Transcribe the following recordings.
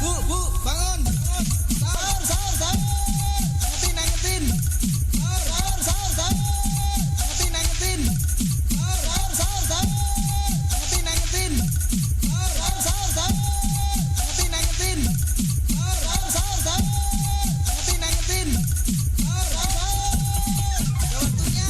Bu, bangun. Sahur, sahur, sahur. Angetin, angetin. Sahur, sahur, sahur, sahur. Angetin, angetin. Sahur, sahur, sahur, sahur. Angetin, angetin. Sahur, sahur, sahur, sahur. Angetin, angetin. Sahur, sahur, sahur, sahur. Angetin, angetin. Sahur, sahur, sahur. Udah waktunya.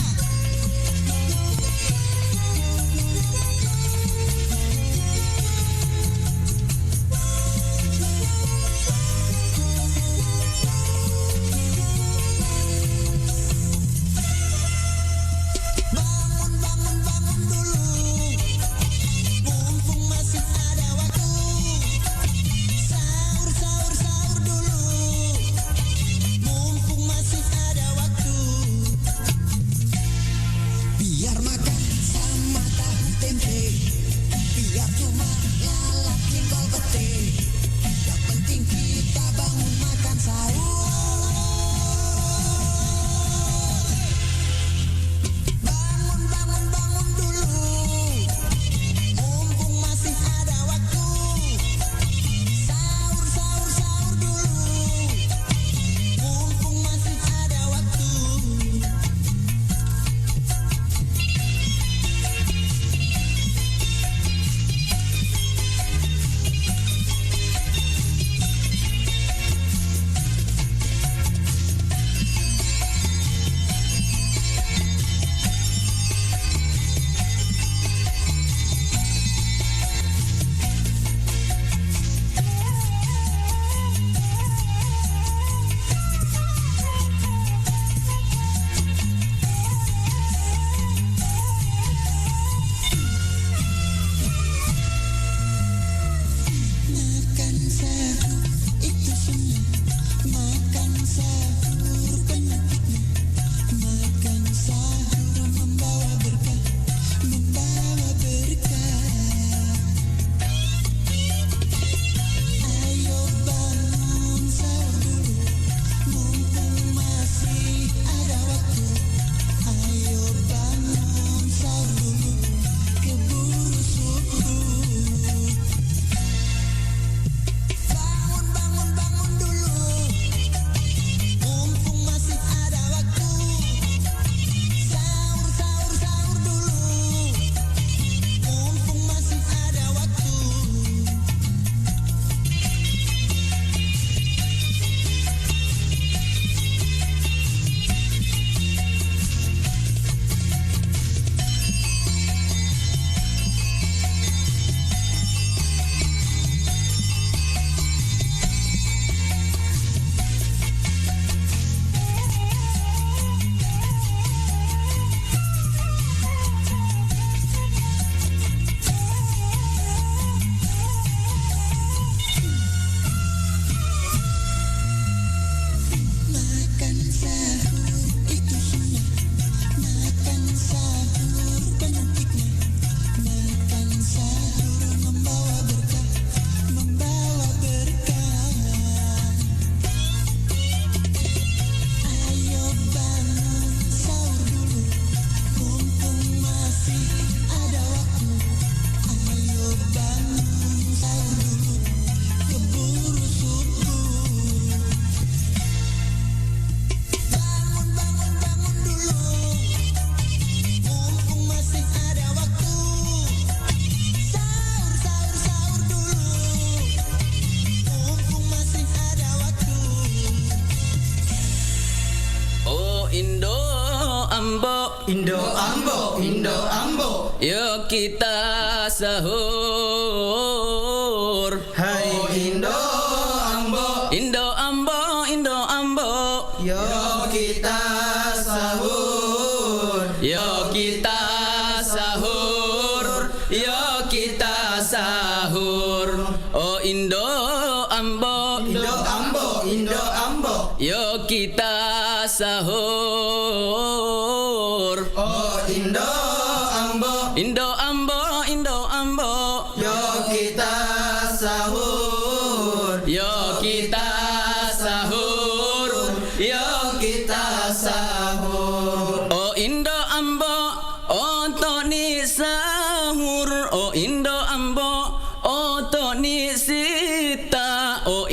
Bangun, bangun, bangun dulu. Mumpung masih ada waktu. Sahur, sahur, sahur dulu. Mumpung masih ada waktu. Biar makan sama tahu tempe. Biar cuma lalap jengkol pete. Yang penting kita bangun makan sahur. Bangun, bangun, bangun dulu. Mumpung masih ada waktu. Sahur, sahur, sahur dulu. Mumpung masih ada waktu. Makan sahur itu sunnah. Makan sahur penuh hikmah. Makan sahur membawa berkah. Membawa berkah. Ayo bangun sahur dulu. Mumpung masih ada waktu. Ayo bangun sahur dulu. Keburu subuh. Bangun, bangun, bangun dulu. Mumpung masih ada waktu. Sahur, sahur, sahur dulu. Mumpung masih ada waktu. Makan sahur itu sunnah. Makan sahur penuh hikmah. Makan sahur membawa berkah. Membawa berkah. Ayo bangun sahur dulu. Mumpung masih ada waktu. Ayo bangun sahur dulu. Keburu subuh. Bangun, bangun, bangun dulu. Mumpung masih ada waktu. Sahur, sahur, sahur dulu. Mumpung masih ada waktu. Oh Indo Ambo, Indo Ambo, Indo Ambo. yuk kita sahur. Hai Indo Ambo, Indo Ambo, Indo Ambo, yuk kita sahur. yuk kita sahur, yuk kita sahur. Oh Indo Ambo, Indo Ambo, Indo Ambo. yuk kita sahur. Oh Indo Ambo, Indo Ambo, Indo Ambo, yuk kita sahur. yuk kita sahur, yuk Kita sahur. oh Indo Ambo, oh Toni sahur. Oh Indo Ambo, oh Toni Sita. Oh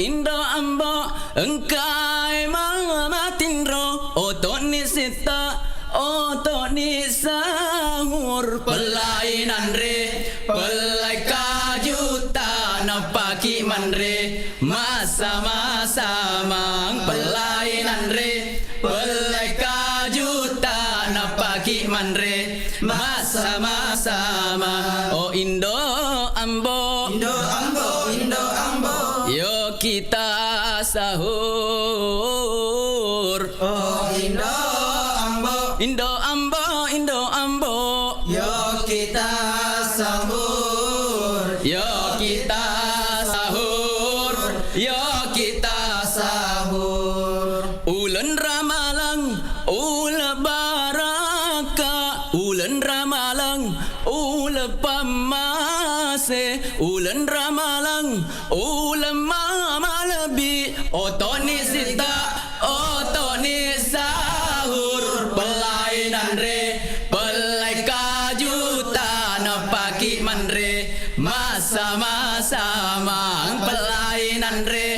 engkai mamatindro oto ni sita oto ni sahur pelainan re pelai kajuta napaki manre masa-masa mang pelainan re pelai kajuta napaki manre masa-masa mang oh Indo Ambo Indo ambo, Indo ambo. yo kita sahur Oh Indo ambo, Indo Ambo Indo Ambo yo kita sahur. yo kita sahur yo kita Sahur. Ulan Ramalang ula baraka ulan Ramalang ula pamase ulan Ramalang ula mamalabi otoni sita otoni sahur pelainan re pelai kajuta napaki manre masa-masa mang pelainan re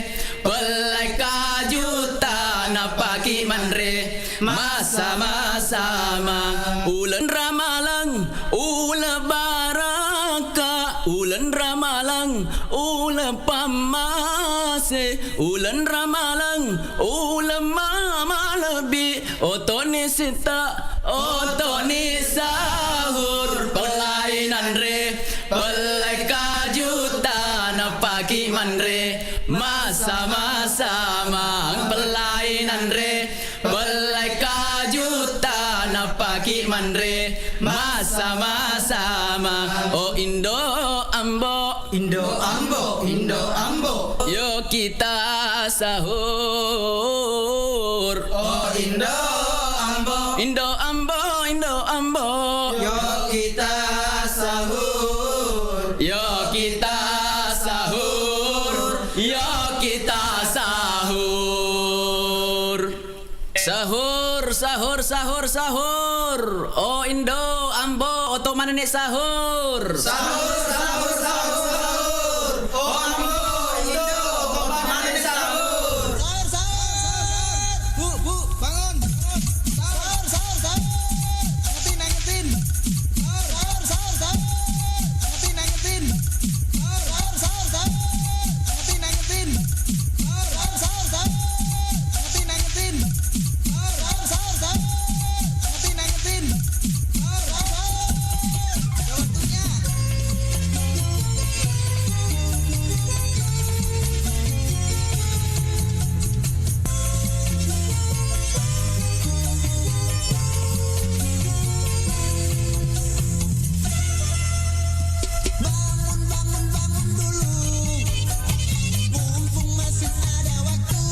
pelai kajuta napaki manre masa-masa mang ulan Ramalang ula baraka ulan Ramalang ula pamase ulan Ramalang ula mamalabi otoni sita otoni sahur pelainan re pelai kajuta napaki manre masa-masa mang pelainan re pelai kajuta napaki manre masa-masa mang oh Indo Ambo Indo ambo, Indo ambo. yo kita sahur Oh Indo ambo, Indo Ambo Indo Ambo yo kita sahur. yo kita sahur yo kita sahur sahur sahur sahur sahur oh Indo Ambo oto mana nih sahur Sahur, sahur, sahur, sahur. Oh ambo, Indo, bapak mana nih sahur? Sahur, sahur. Bu, bu, bangun. Sahur, sahur, sahur. Angetin, angetin. Sahur, sahur, sahur. Angetin, angetin. Sahur, sahur, sahur. Angetin, angetin. Sahur, sahur, sahur. Angetin, angetin. Sahur, sahur, sahur. Angetin, angetin. Sahur, sahur. Udah waktunya. Bangun, bangun, bangun dulu. Mumpung masih ada waktu.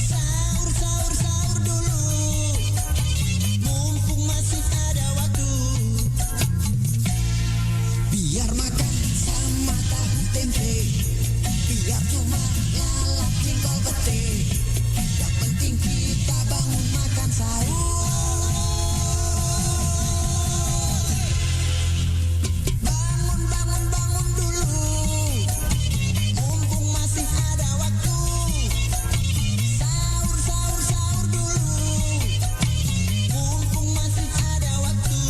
Sahur, sahur, sahur dulu. Mumpung masih ada waktu. Biar makan sama tahu tempe. Biar cuma lalap jengkol pete. Yang penting kita bangun makan sahur. Bangun, bangun, bangun dulu. Mumpung masih ada waktu. Sahur, sahur, sahur dulu. Mumpung masih ada waktu.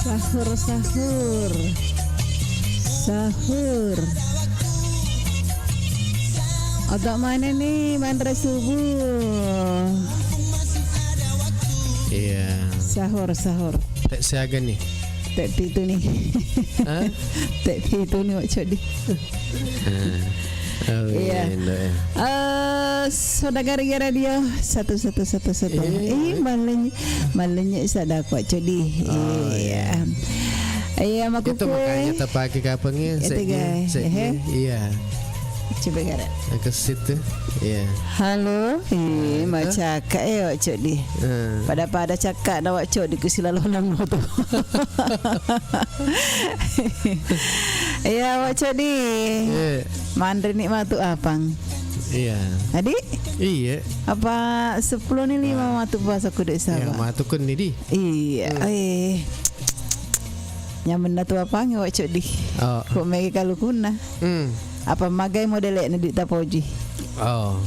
Sahur, sahur, sahur. Otak mana nih mantra subuh? Iya. Sahur, sahur. Tak siaga nih. Tak itu nih. Hah? Tak itu nih Wak Codi. Oh, Iya. Saudara dia satu. Malenya sadar Wak Codi. Iya. Iya, maku Itu makanya tak pakai kapangnya. Itu, guys. Iya. Coba gara. Ke situ. Iya. Halo, mak cakap Wak Codi. Pada cakap dah Wak Codi ku sila lonang tu. Ya Wak Codi. Mandri nikmat tu apang. Iya. Adik? Iya. Apa 10 ni 5 matu puasa ku dek Ya, sabar. matukun ni di. Iya. Yang benda tu apa Wak Codi? Oh. Kok megi kalau kuna? Apa magai model ni di tapoji? Oh.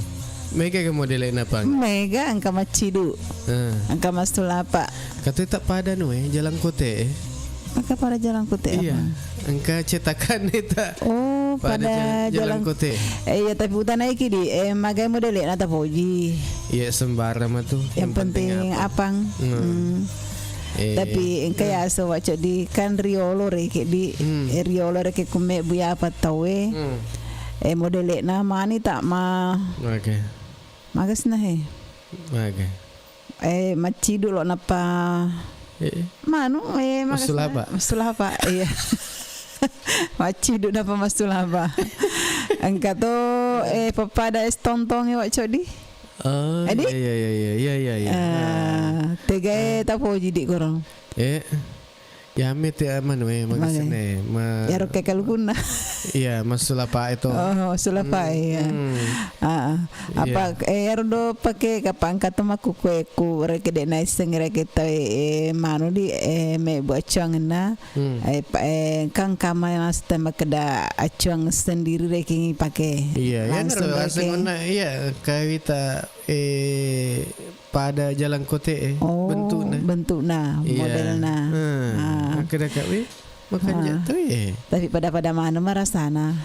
Mereka ke model apa? Mega angka macidu. Angka mas tulapa. Kata tak pada jalan kote. Maka pada jalan kote Iya. apa? Engkau cetakan ni tak. Oh, pada jalan kote. Iya, tapi bukan naik di magai model na tapoji. Iya, sembarang mah tu. Yang penting apang. Tapi engkau ya so Wak Codi kan riolo reke di riolo reke kume buya apa tawe. Model na mani tak ma. Okey. Magas na he. Okey. Macidu lo napa. Manu magas. Mastulah apa? Iya. Macidu napa mastulah apa? Engkau tu papada estontong Wak Codi. Oh, iya. Tegai tapo jidik korang. Ya mete aman magasne. Ya roke kalguna. Iya, masalah pak itu. Oh, sulapa ya. Apa erdo pakai kapang katuma ku reke de nai sengre kita manu di me buacang na. Kang kama mas tema keda acuang sendiri reke pakai. Iya, langsung iya kawita pada jalan kote bentukna modelna. Kena kawi makan jatuh Tapi pada mana marasana.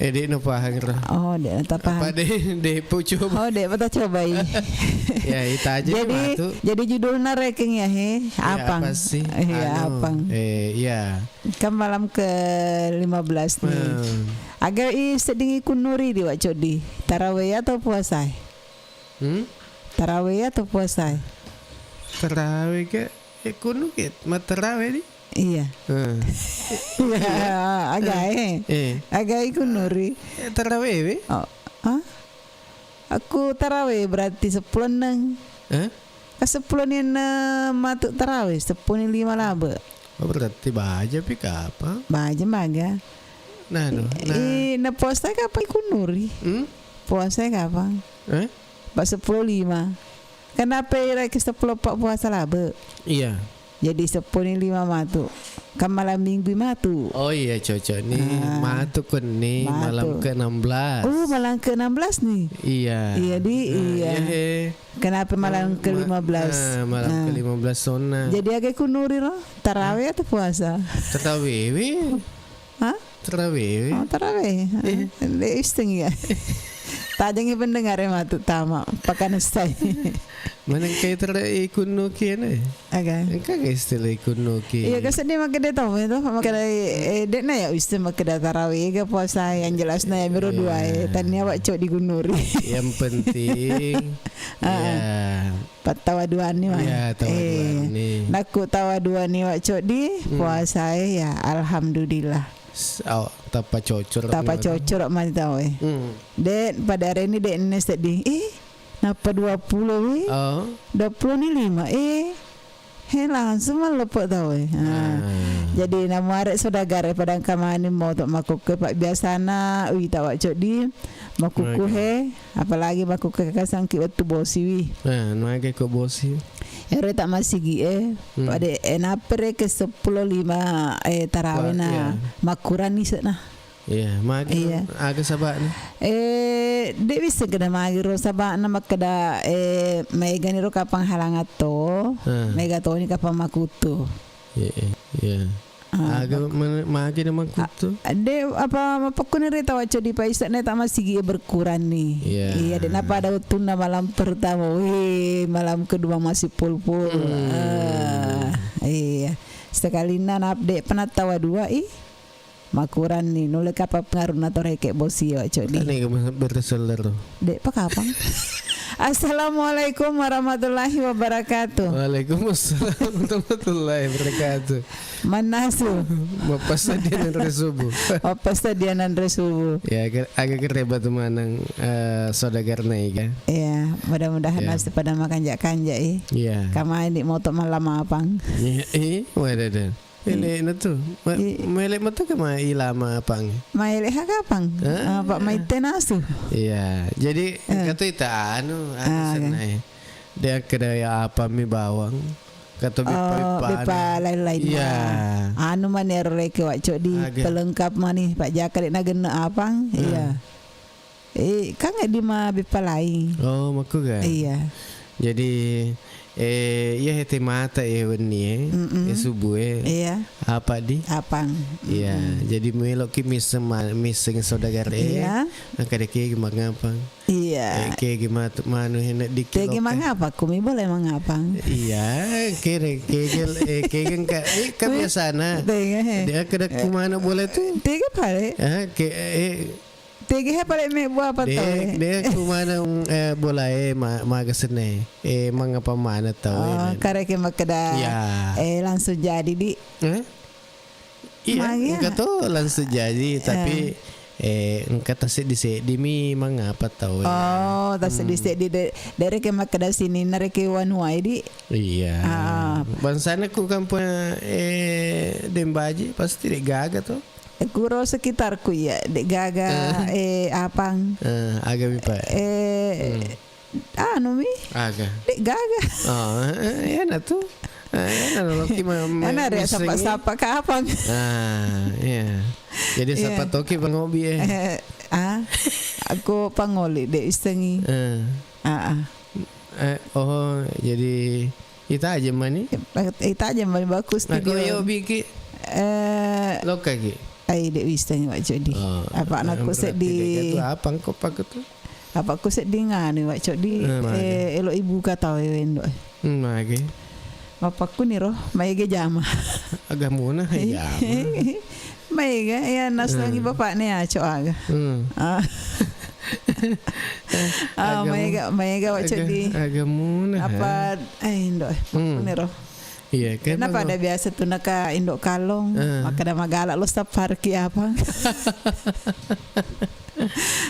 Dek no pahang roh. Oh, dek tak paham. Apa dek coba. Oh, dek patah cobai. Ya, ita aja jadi judulnya ranking ya apang. Apa sih? Iya, apang. Iya. Kan malam ke-15 nih. Agar sedingi kunuri di Wak Codi. Tarawih atau puasa? Tarawih atau puasa? Tarawih ke kuno ke materawih di. Iya. Agak ikut nuri. Tarawih be? Oh, aku tarawih berarti 10 neng. Ke 10 ni matuk tarawih 10 ni 5 laba. Oh, berarti baja pi apa? Baja maga. Nah. Na puasa kapan ikut nuri? Puasa kapan? Pak 10.5. Kenapa ira ke 10 pak puasa laba? Iya. Jadi 10.5 matu. Kan malam minggu matu. Oh iya cocok nih. Matu kun nih malam ke-16. Oh, malam ke-16 nih. Iya. Iya di iya. Kenapa malam ke-15? Malam ke-15 sona. Jadi agak kunuri loh. Tarawih atau puasa? Tarawih. Hah? Tarawih. Oh, tarawih. Isteng ya. Tajangnya pendengar matu tama pakan stay. Mana kayak kunuki ni? Agak. Engkau istilah kunuki. Iya, kasi dia makada tahu itu, makada dek na ya istilah makada tarawih ke puasa yang jelas na ya baru dua tanya Wak Cok di Gunuri. Yang penting ya tawaduan ni mah. Ya, tawaduan ni. Naku tawaduan ni Wak Cok di puasa ya alhamdulillah. Tapa cocor mah tahu Dek pada hari ini dek nes tadi napa 20 20 ni 5 langsung mah lupa tahu jadi nama arek saudagar pada kamani mau untuk makuke pak biasana tahu Cok di makuku apalagi makuke kasangki waktu bosi nage ko bosi ere tak masih pada napere ke 10.5 tarawih na makuran ni sana. Iya, magi aga sabak ni. Dek bisa kena magi ro sabak na makada mega ni ro kapang halangat to. Mega to ni kapang makuto. Ya. Agak magi nama kutu. Ade apa pekun ni tahu di paisa ni tak masih gigi berkurang ni. Iya, dan apa ada tuna malam pertama, malam kedua masih pul-pul. Iya, sekali nan update penatawa dua makuran ni nolak apa pengaruh nato reke bosio di. Ini berteseler tu. Dek pak apa? Assalamualaikum warahmatullahi wabarakatuh. Waalaikumsalam warahmatullahi wabarakatuh. Manasu. Mapasadian resubu. Mapasadian resubu. Ya agak kereba tu manang saudagar naik kan. Iya, mudah-mudahan masih pada makan kanja Iya. Kama ini motor malam apang. Iya, wadah. Melek na tu. Melek mo tu ke mai lama apang. Mailih kapang. Pak maite nasu. Iya, jadi kata ita senai. Dia kedaya apa mi bawang. Kata bipa lain-lain. Iya. Anu manero reke wak di pelengkap mani Pak Jaka dek nagena apang. Iya. Kan di ma bipa lain. Oh, maku kan. Iya. Jadi ya hete mata wani subuh iya apa di apang iya jadi melok ki miseng saudagar iya kadeke mangapang iya gimana manu hendak dikit mangapa kumi boleh mangapang iya kere kebiasaan dia kada kumana boleh tu tiga pare Tegi pare me buat apa tahu? Dia kumana bola magasene mangapa mana tahu. Kare ke makada. Langsung jadi di. Iya, kata langsung jadi tapi engkau tasik di mi mangapa tahu. Oh, tasik di dari ke makada sini nare ke wanuai di. Iya. Bansana ku kampung Dembaji pasti gaga tu. Kuro sekitarku ya dek gaga apang aga mi pa anu mi aga dek gaga ya na tu ya na loki ana re sapa ka apang ya jadi sapa toki pangobi aku pangoli dek istengi oh jadi ita aja mani bagus aku yo biki loka ki ai dek wisteng wak jodi apa anakku sedih apa kau pakai tu apa aku sedih ngani wak jodi elok ibu kata wendo mage bapakku ni roh maige jama agak muna ya maige ya nas lagi bapak ni cok aga maige wak jodi agak muna apa endo ni roh. Iya, kenapa ada biasa tu nak indok kalong, maka dah magalak lo stop parki apa?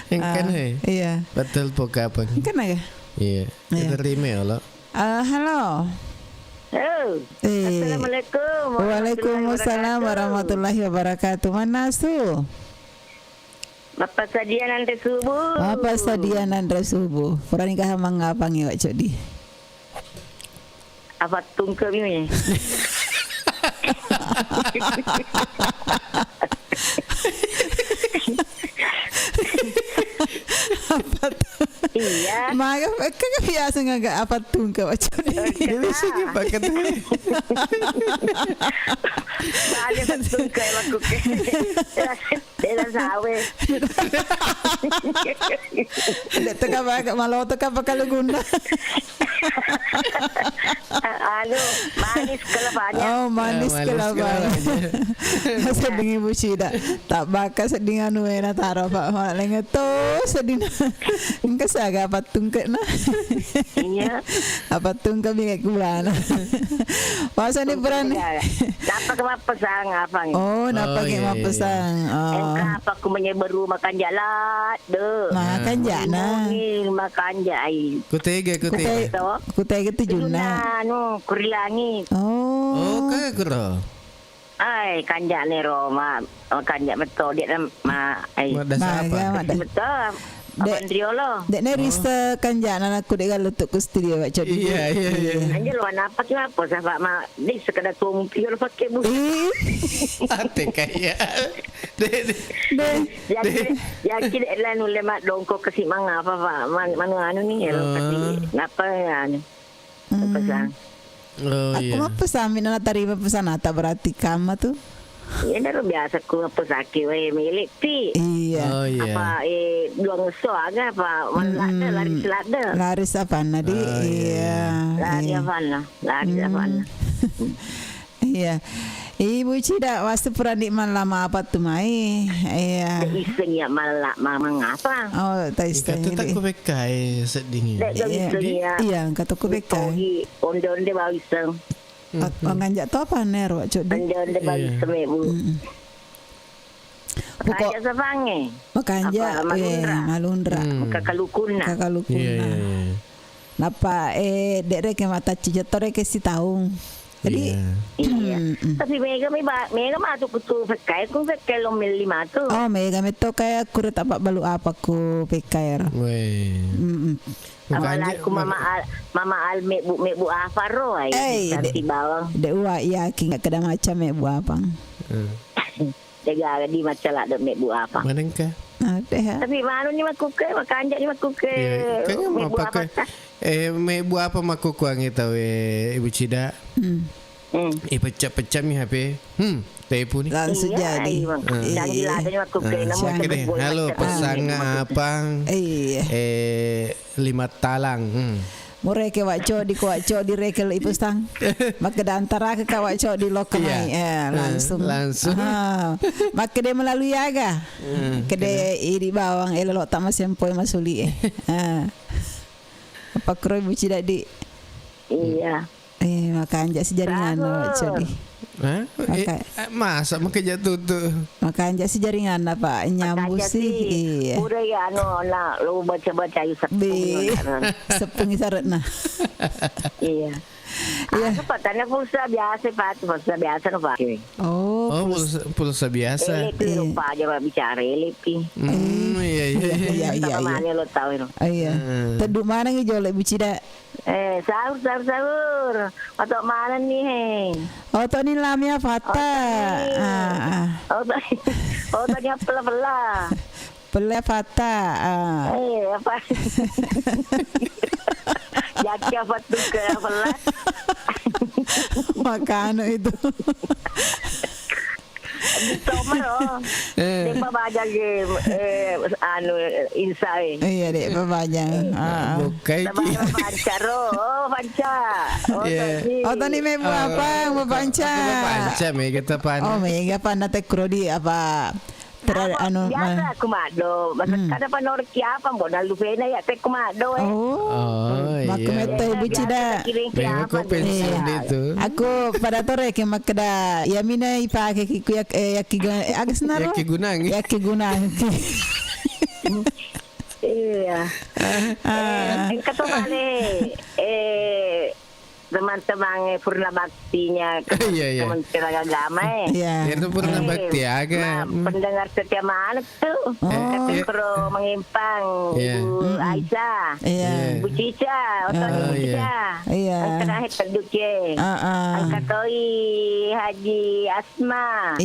Kan iya. Betul poka apa? Kan aga? Iya. Kita email lo. Halo. Assalamualaikum. Waalaikumsalam warahmatullahi wabarakatuh. Mana su? Bapak sadian andre subuh. Bapak sadian andre subuh. Purani kah mangapangi wak codi. Apa tungke ini? Iya. Maka kagak biasa ngagak apa tungke wak codi. Jadi sih pakai tu. Balik tungke aku ke. Dia sawe. Dek teka bagak malau teka bakal guna. Alo, manis kelapanya. Oh, manis kelapanya. Masa dengan ibu cida. Tak bakal sedih anu na taro pak mak lengan tu sedih. Engkau saga apa tungke na? Iya. Apa tungke bingung kulan. Masa ni berani. Dapat apa sang apa ni? Oh, napa ke mapesang. Engkau apa aku menyeberu makan jalan deh. Makan jana. Makan jai. Kutege. Kutege tu juna. Anu kurilangi. Oh. Oh, kaya kuro. Ai kanjak ni Roma. Kanjak betul dia ma ai. Siapa? Betul. Abang Driolo. Dek ni rista kanjak anak aku dek kalau tu studio wak codi. Iya. Anjir luar apa kenapa sahabat mak ni sekadar tuang piol pakai bus. Ate kaya. Ya kira lain oleh mak dongko kasih manga apa mana anu ni kasih apa anu. Pesan. Oh Aku iya. mah pesan mina tarima pesan ata berarti kama tuh. Ya dah biasa ku apa sakit we milik ti. Iya. Oh iya. Apa dua nguso aga apa melada lari selada. Laris apa nadi? Iya. Lari apa lah. Lari apa lah. Iya. Ibu Cida wastu peranik lama apa tuh mai? Iya. Iseng ya malak mamang apa. Oh, tak Kata tak istilahnya. ku bekai sedingin. Dek iseng ya. Iya, kata ku bekai. Onde-onde bau iseng. Ngajak tu apa nero cok di. Onde-onde bau iseng bu. Pokok Kaya sabange. makanja Apa, Malundra? Malundra. Kakalukuna. Kakalukuna. Iya iya. Iya. Napa dek reke mata cijatore ke si taung. Jadi Iya. Tapi mega masuk tu pakai ku pakai lo mili matu. oh mega meto kayak kuret apa balu apa ku PKR. Weh. Amala ku mama al me bu afaro ai. Tapi bawang. Dek uwa iya ki nggak keda macam bu apa. Jaga di macam lah me bu apa. Manangka? Ada. Tapi manu ni makuke makanja ni makuke. Kanya Me mau bu pakai. apa? Me buat apa maku kuang itu Ibu Cida? Pecah-pecah mi HP. Telepon ni. Langsung jadi. Janji lah ada ni makuke. Siapa ni? Halo, pesan apa? Iya. 5 talang. Mure ke waco di rekel ipustang. Maka antara ke waco di lokal langsung. Maka dia melalui aga. Kede iri bawang elok tak masih empoi masuli apa kroy Bu Cida di. Iya. Maka anjak sejaringan waco di. Masa makan jatuh tu. Maka anjak sejaringan apa nyambung sih. Iya. Udah ya lah lu baca-baca Di sepung isaret nah. Iya. Iya. Patanya pulsa biasa Pak, pulsa biasa no Pak. Oh, pulsa biasa. Elepi lupa aja Pak bicara elepi. Iya. Iya. Mana lo tahu itu? Iya. Teduk mana ngejolek Bu Cida? Sahur. Atau mana nih? Oh, tu ni lamia Fata. Oh, tadi pela-pela. Pela Fata. Apa? Jaki apa tu ke pela? Makan itu. Tomar oh. Dia baca game insai. Iya dek babajang. Bukai. Baca panca. Oh tadi me apa babanca. Panca me kata pan. Oh mega pana te krodi apa biasa kumado. Masa kada panor kiapa bona lupena ya te kumado Oh maka mete Bu Cida. Aku pensiun itu. Aku pada tore ke makda ya mina ipake kiku agasnaro. Yaki gunang. Iya. Kata bale teman-teman Purna Baktinya Kementerian Agama Iya. Itu Purna Bakti aga. Pendengar setia mana tuh? Kata pro mengimpang Ibu Aisyah, Bu Cica, Otono Cica, Angkat Ahid Pendukye, Angkat Toi Haji Asma,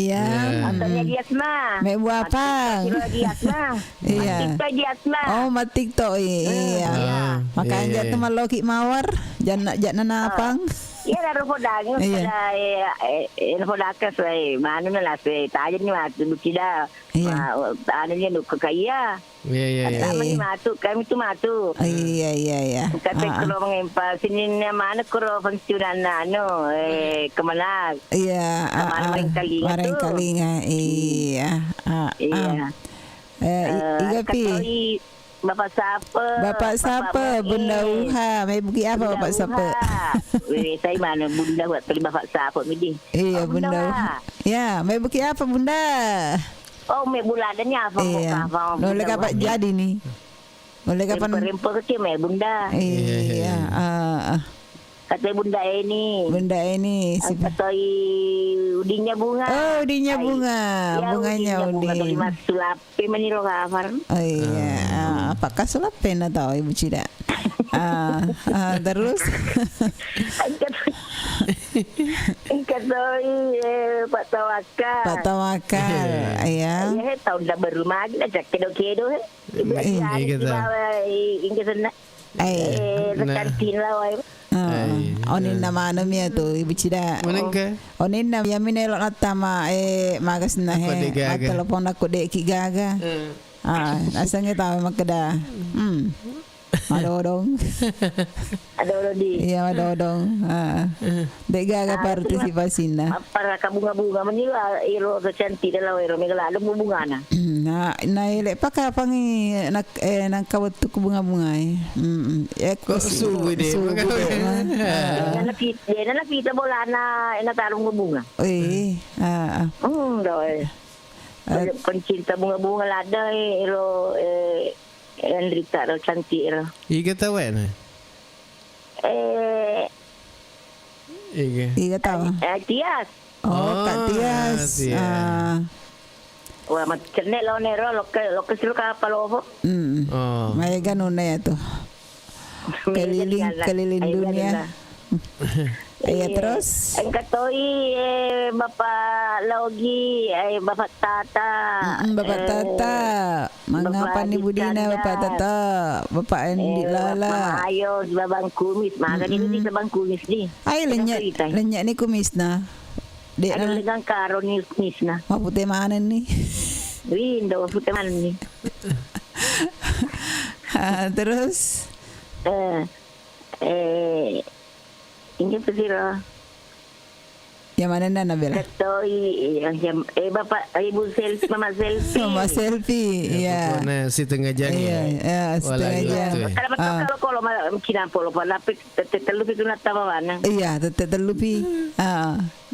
Otonya di Asma, Mek Bu apa? Di Asma, Matik di Asma. Oh matik to iya. Makanya tu maloki mawar jangan apang. Iya dah rodang, rodakas mana lah tajan ni matu bukida, anu ni nuk kaya. Iya. Kami matu, kami tu matu. Iya. Kata kalau mengempal sini mana kalau fungsiunan anu kemana? Iya. Marang kalinga. Iya. Igapi. Bapak siapa? Bunda Uha. Mai buki apa bapak siapa? Saya mana bunda buat kali bapak siapa midi. Iya bunda Uha. Ya, mai buki apa bunda? Oh, mai bulanannya apa? Iya. Boleh kapan jadi nih? Boleh kapan? Rempah kecil mai bunda. Iya. Kata bunda ini. Katoi udinya bunga. Oh, udinya bunga. Bunganya udi. Mas sulape meniro kafar. Oh iya. Apakah sulape na tahu Ibu Cida? Terus katoi Pak Tawakal. Iya. Ya tahun dah baru lagi dah kedo-kedo. Iya kita. Ingin sana. Kantin lah. Onin na mana mi to ibu cida. Manengka. Onin na yamine lo natama magas na he. Telepon aku dek ki gaga. Asangnya tahu makada. Madodong. Ada di. Iya madodong. Dek gaga partisipasi na. Para kabunga-bunga manila iro sa cantik dalau iro megala ada bunga na. Na ile paka pangi nak kawat tu bunga-bunga Kok suwi de. Na pita bola na tarong bunga. Doi. Pencinta bunga-bunga lada iro Enrita ro cantik ro. Iga tahu na. Iga tahu. Tias. Kak Tias. Wah, mat cernek lo nero lo ke suruh kapal ovo. May ganun na yato. Keliling dunia. Iya terus. Ang katoy Bapak Logi, Bapak Tata. Bapak Tata. Mengapa nih Budina Bapak Tata? Bapak Andi Lala. Ayo babang kumis, makan ini babang kumis ni. Ay lenyak ni kumis na. Dek Ada legang karo ni kumis na. Mau putih mana nih? Window putih mana ni? Terus. Ini pesira. Yang mana Nana Bella? Katoy, Bapak, Ibu selfie, Mama selfie. Mama selfie, iya. Mana si tengah jam. Iya, setengah jam. Kalau Cina polo lapik tetelupi tu natawana. Iya, tetelupi.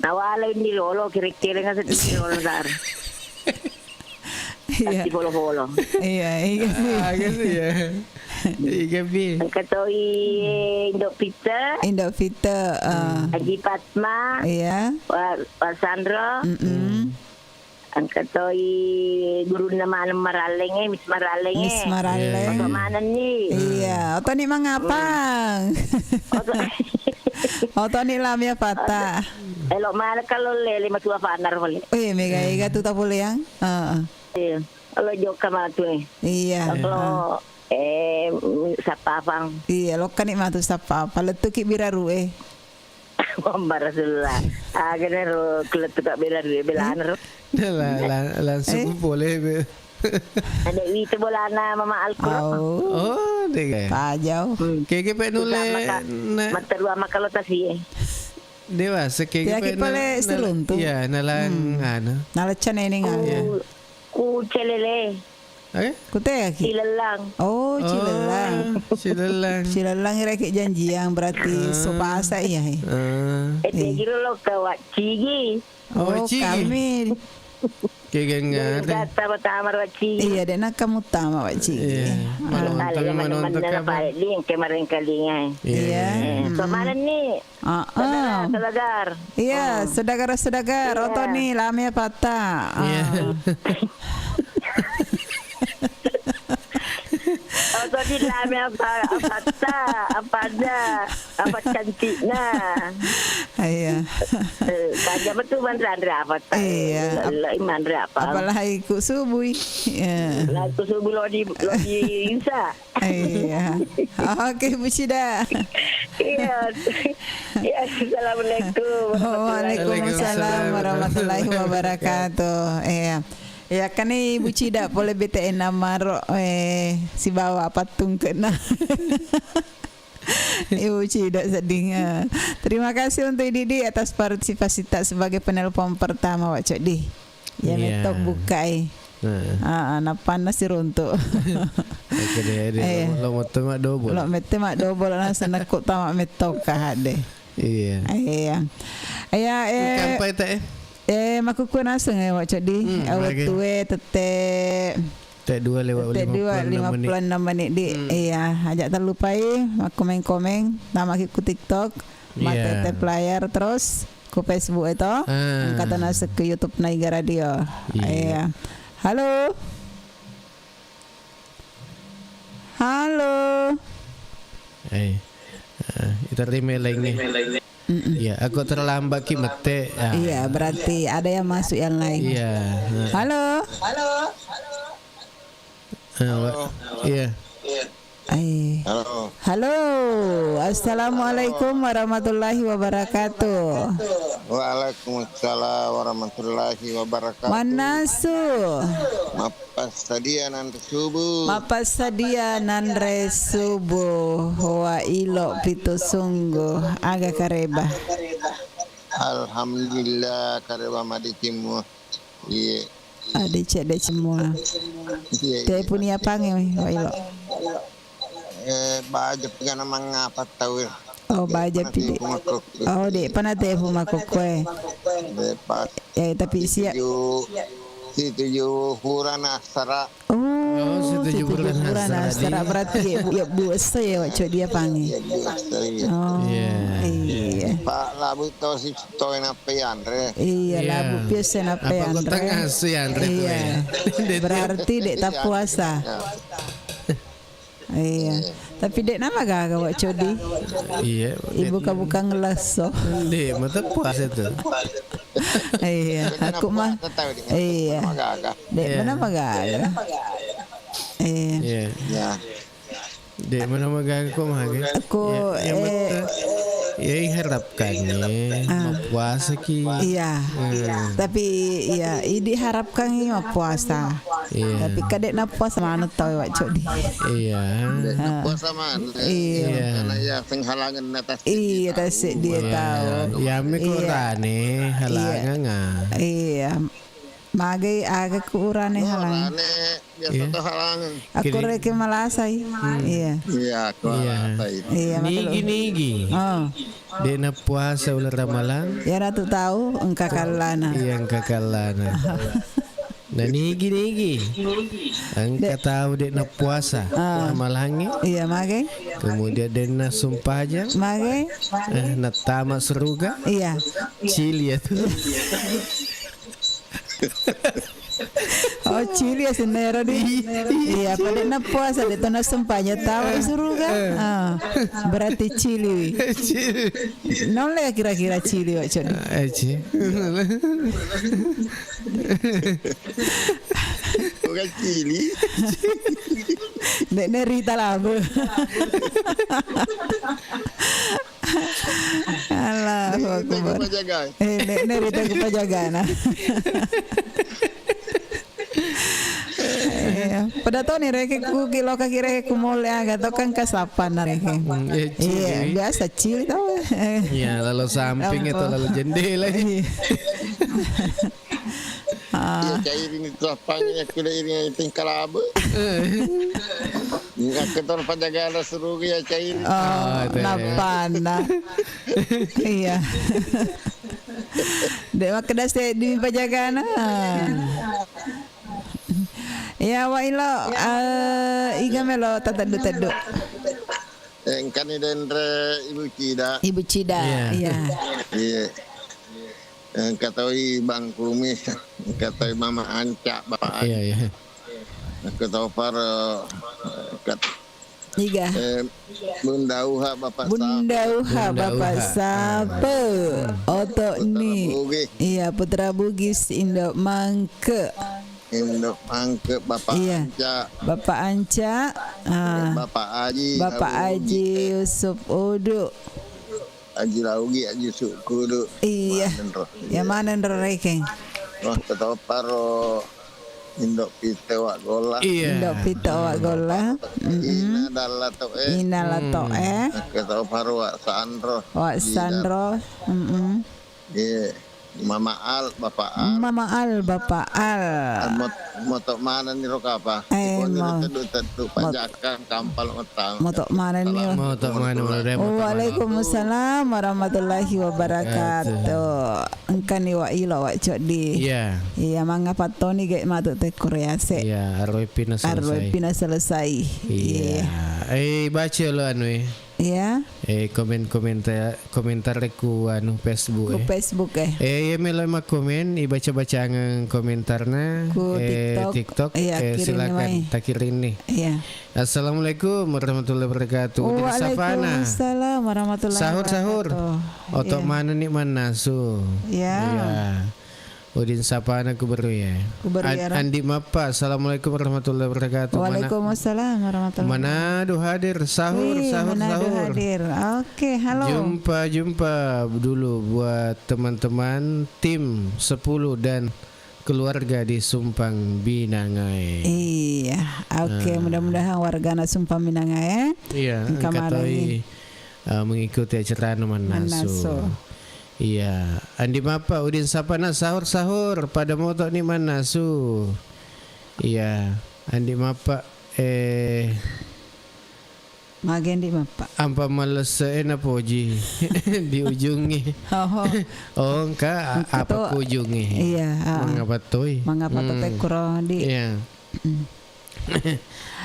Nawala ini lolo kira-kira nggak sedih lolo dar. Iya. Di polo-polo. Iya. Gitu ya. Iga bi. Katoy Indok Pita. Haji Patma. Iya. Pak Sandro. Ang katoy guru naman Maraleng Miss Maraleng. Miss Maraleng. Mana ni? Iya. Oto ni mangapang. Oto ni lamia pata. Elok mana kalau lele matua panar boleh. Mega tu tak boleh yang. Iya. Kalau joka matu Iya. Kalau sapapang. Iya, lo kan matu sapapa. Letu ki biraru Muhammad Rasulullah. Ganero kletu ka belaner. Langsung boleh. Ada wite bolana Mama Alquran. Oh, deh. Pajau. Keke pe nule. Materua makalo tasi. Dewasa keke pe. Pale seluntu. Iya, nalang ano. Nalacan ini nga. Ku celele. Kute aki. Cilelang. Oh, cilelang. Cilelang Reki janji yang berarti sopasa iya. Giro lo kawat cigi. Oh, kami. Kaya nga. Kata pertama rawat cigi. Iya, dan kamu tama wak cigi. Manonton ka ba? Yang kemarin kalinya. Iya. So mana ni? Sadagar. Iya, sedagar. Oto ni lamia patah. Iya. Atau di dalamnya apa cantiknya. Iya. Kaja betul mandra apa? Iya. Mandra apa? Apalah ikut subuh. Iya. Lah ikut subuh lo di Insa. Iya. Oke, Bu Cida. Iya. Assalamualaikum. Waalaikumsalam warahmatullahi wabarakatuh. Iya. Ya kan Ibu Cida boleh BTN namaro si bawa patung kena. Ibu Cida sedih. Terima kasih untuk Didi atas partisipasi tak sebagai penelpon pertama Wak Cok Di. Ya metok buka anak panas si runtuk. Oke deh. Lo metu mak dobol. Lo metu mak dobol lah senakut tamak metok kah deh. Iya. Kampai teh. Makuku nasa nga Wak Cok Di. Awak tuwe tete. Teh 2 lewat 56 menit di. Iya, ajak terlupai aku komen nama ku TikTok, mata teh player terus ku Facebook itu. Kata nasa ke YouTube Naiga Radio. Iya. Halo. Kita terima lagi. Iya, aku terlambat ki mete. Iya, berarti ada yang masuk yang lain. Iya. Halo. Iya. Halo. Halo. Assalamualaikum warahmatullahi wabarakatuh. Waalaikumsalam warahmatullahi wabarakatuh. Manasu. Mapas sadia nan subuh. Wa ilo pitu sungguh aga kareba. Alhamdulillah kareba maditimu. Iya. Ada cek semua. Teh punya pange wa ilo. Baja pigana mangapa tahu. Oh baja pide. Oh dek pana teh puma kokwe. Tapi siap. Situju hurana asara. Oh, situju hurana asara berarti ya bu saya waco dia panggil. Oh iya. Pak labu to si to enapean re. Iya labu biasa enapean re. Apa tengah si Andre. Iya. Berarti dek tak puasa. Iya. Tapi dek nama gak wak codi. Iya. Ibu buka ngelaso. Dek mata puasa tu. Iya. Aku mah. Iya. Dek mana magak. Iya. Ya. Dek mana magak aku mah. Aku ya harapkannya mau puasa ki. Iya. Tapi ya diharapkan mau puasa. Iya. Tapi kadek nak puasa mana tahu wak codi. Iya. Puasa mana? Iya. Karena ya penghalangan atas. Iya tasik dia tahu. Ya mikurane halangan ngah. Iya. Magai aga kurane halang. Biasa tu halangan. Aku reke malasai. Iya. Iya, aku malasai. Iya. Nigi. Oh. Dia nak puasa ular ramalan. Ya ratu tahu engkau kalana. Iya engkau kalana. Nah nigi. Engkau tahu dia nak puasa ramalannya. Iya magai. Kemudian dia nak sumpah aja. Magai. Nak tamat seruga. Iya. Cili tu. Oh cili ya senera di. Iya pada nak puasa dia tu nak sumpahnya tahu suruh kan. Berarti cili. Nolak kira-kira cili wak codi. Bukan cili. Nek nerita lah bu. Alah, aku nek nerita ke pajagan. Pada tahun ni reke ku kilo kaki reke ku mole agak tau kan kasapan reke. Iya biasa cili tau. Iya lalu samping itu lalu jendela. Ya cair ini lapangnya kuda ini tingkah laba. Aku tahu penjagaan seru ya cair. Oh, napana. Iya. Dek mak kedas di penjagaan. Ya wa ilo iga melo tatadu. Kan ini dendre Ibu Cida. Iya. Iya. Katoi Bang Kumis, katoi Mama Anca, Bapak Anca. Iya. Katoi para Iga. Bunda Uha Bapak Sape. Oto ni. Iya Putra Bugis Indo Mangke. Bapak Anca. Bapak Anca. Bapak Aji Yusuf Udu. Aji Laugi, Aji Sukudu. Iya. Yang mana ndereke? Tetap paro Indok Pite Wak Gola. Indok Pite Wak Gola. Ina Dalato Tetap paro Wak Sandro. Wak Sandro. Iya. Mama Al, Bapak Al. Motok mana nih rok apa? Tentu pajakan kampal utang. Motok mana nih? Waalaikumsalam warahmatullahi wabarakatuh. Engkan ni wa ilo wa codi. Iya. Iya mangga patoni ge matu te Korease. Iya, arwah pina selesai. Iya. Baca lo anu. Iya. Komentar ku anu Facebook. Ku Facebook ya melo mak komen baca-baca ngang komentarna TikTok. Silakan tak kirim nih. Iya. Assalamualaikum warahmatullahi wabarakatuh. Waalaikumsalam warahmatullahi wabarakatuh. Sahur. Otok mana nih manasu. Iya. Udin sapana ku baru ya. Andi Mapa, assalamualaikum warahmatullahi wabarakatuh. Waalaikumsalam warahmatullahi wabarakatuh. Manado hadir sahur. Hadir. Oke, halo. Jumpa dulu buat teman-teman tim 10 dan keluarga di Sumpang Binangai. Iya, oke. Mudah-mudahan warga Sumpang Binangai. Iya, kemarin mengikuti acara Manaso. Iya, Andi Mapa Udin sapana sahur pada moto ni Manasu. Iya, Andi Mapa Magen di Mapa. Ampa males na poji di ujungnya. Oh, enggak apa ujungnya? Iya. Mangapa toy? Mangapa toy kurang di? Iya.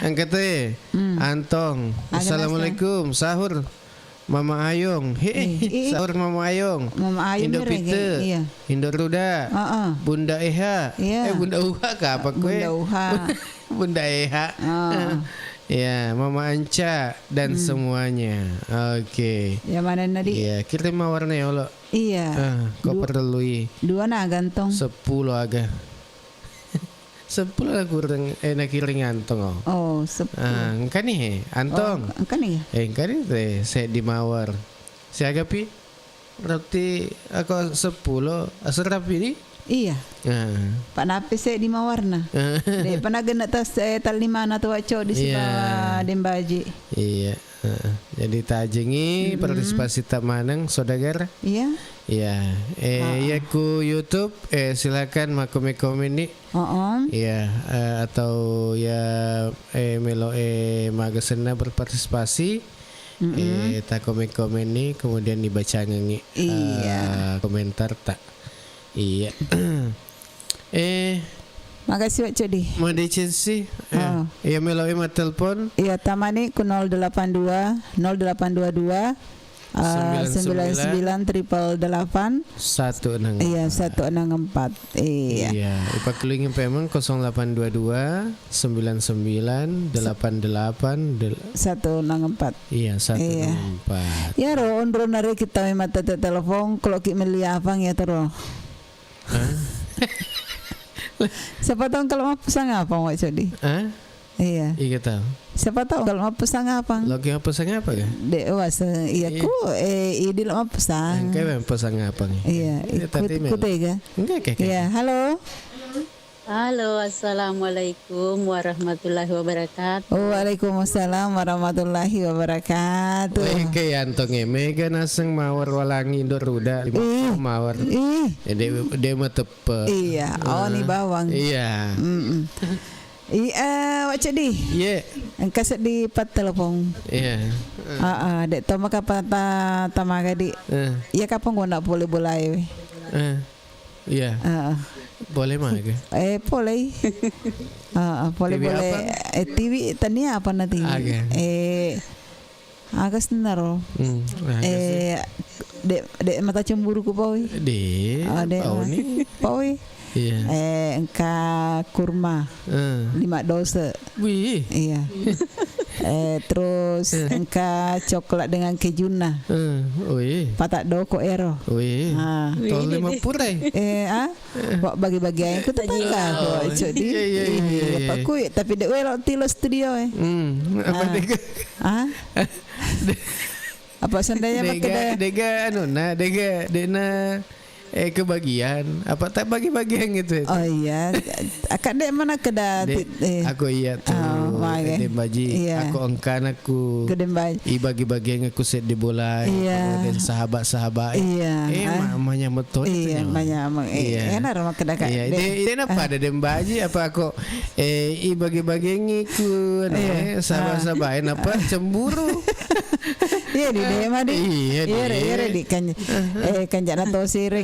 Angkate Antong. Assalamualaikum sahur. Mama Ayong, sahur Mama Ayong, Indo Pite, Indo Ruda, Bunda Eha, Bunda Uha apa kue? Bunda Uha, Bunda Eha, ya Mama Anca dan semuanya, oke. Ya mana nadi? Iya, kirim warna ya Allah. Iya. Kau perlu 2 na gantong. 10 agak. 10 lah kurang nak kiring antong. Oh 10. Kan nih antong. Kan nih. Kan itu saya di Mawar. Saya agapi berarti aku 10 asrapi di. Iya. Pak Napi saya di Mawarna. Dek pernah gena tas tal 5 na tu waco di sebelah Dembaji. Iya. Jadi tajengi partisipasi tamanang saudagar. Iya. Iya. Ya ku YouTube silakan komen ni. Iya, atau ya melo magasena berpartisipasi. Ta komen ni kemudian dibaca ngengi. Iya. Komentar tak. Iya. Makasih Wak Codi. Mau dicisi? Iya melo telepon. Iya tamani ku 082 0822 99 888 164. Iya 164. Iya. Ipaklingin pemang 0822 99 88 164. Iya 164. Ya ro ondro nare kita mata telepon kalau ki meliapang ya tero. Siapa tahu kalau mau pesan apa Wak Codi? Iya. Iya tahu. Siapa tahu kalau mau pesan apa? Lagi mau pesan apa kan? Dek was iya ku ini mau pesan. Kayak pesan apa nih? Iya, ikut tega. Enggak kayak. Iya, halo. Halo, assalamualaikum warahmatullahi wabarakatuh. Waalaikumsalam warahmatullahi wabarakatuh. Kayak antong mega naseng mawar walangi Indoruda mawar. Dia mah tepe. Iya, ni bawang. Iya. Wak Cedi. Iya. Engkau di pat telepon. Iya. Dek toma kapan tamaga di. Iya kapan gua nak boleh. Iya. Boleh mah ke? Boleh. Boleh. TV tania apa nanti? Agak senaro. Dek mata cemburu ku pawi. Pawi. Iya. Engka kurma 5 dosa. Wih. Iya. Terus engka coklat dengan kejuna. Patak doko ero. Wih. Tol 50. Bagi-bagi aku tetangga kok Codi. Iya. Paku tapi dek welo tilo studio Apa dek? Apa sandanya pakai dega dena kebagian apa tak bagi-bagian gitu. Oh iya. Akak dek mana kedat? Aku iya tuh. Dembaji. Aku engkan aku. Dembaji. Bagi-bagian aku set di bola. Dan sahabat-sahabat. Mamanya betul. Iya, mamanya. Enak rumah kedak. Iya. Dia apa ada dembaji apa aku bagi-bagian aku sahabat-sahabat apa cemburu. Iya di dema di. Iya di kan jana tosire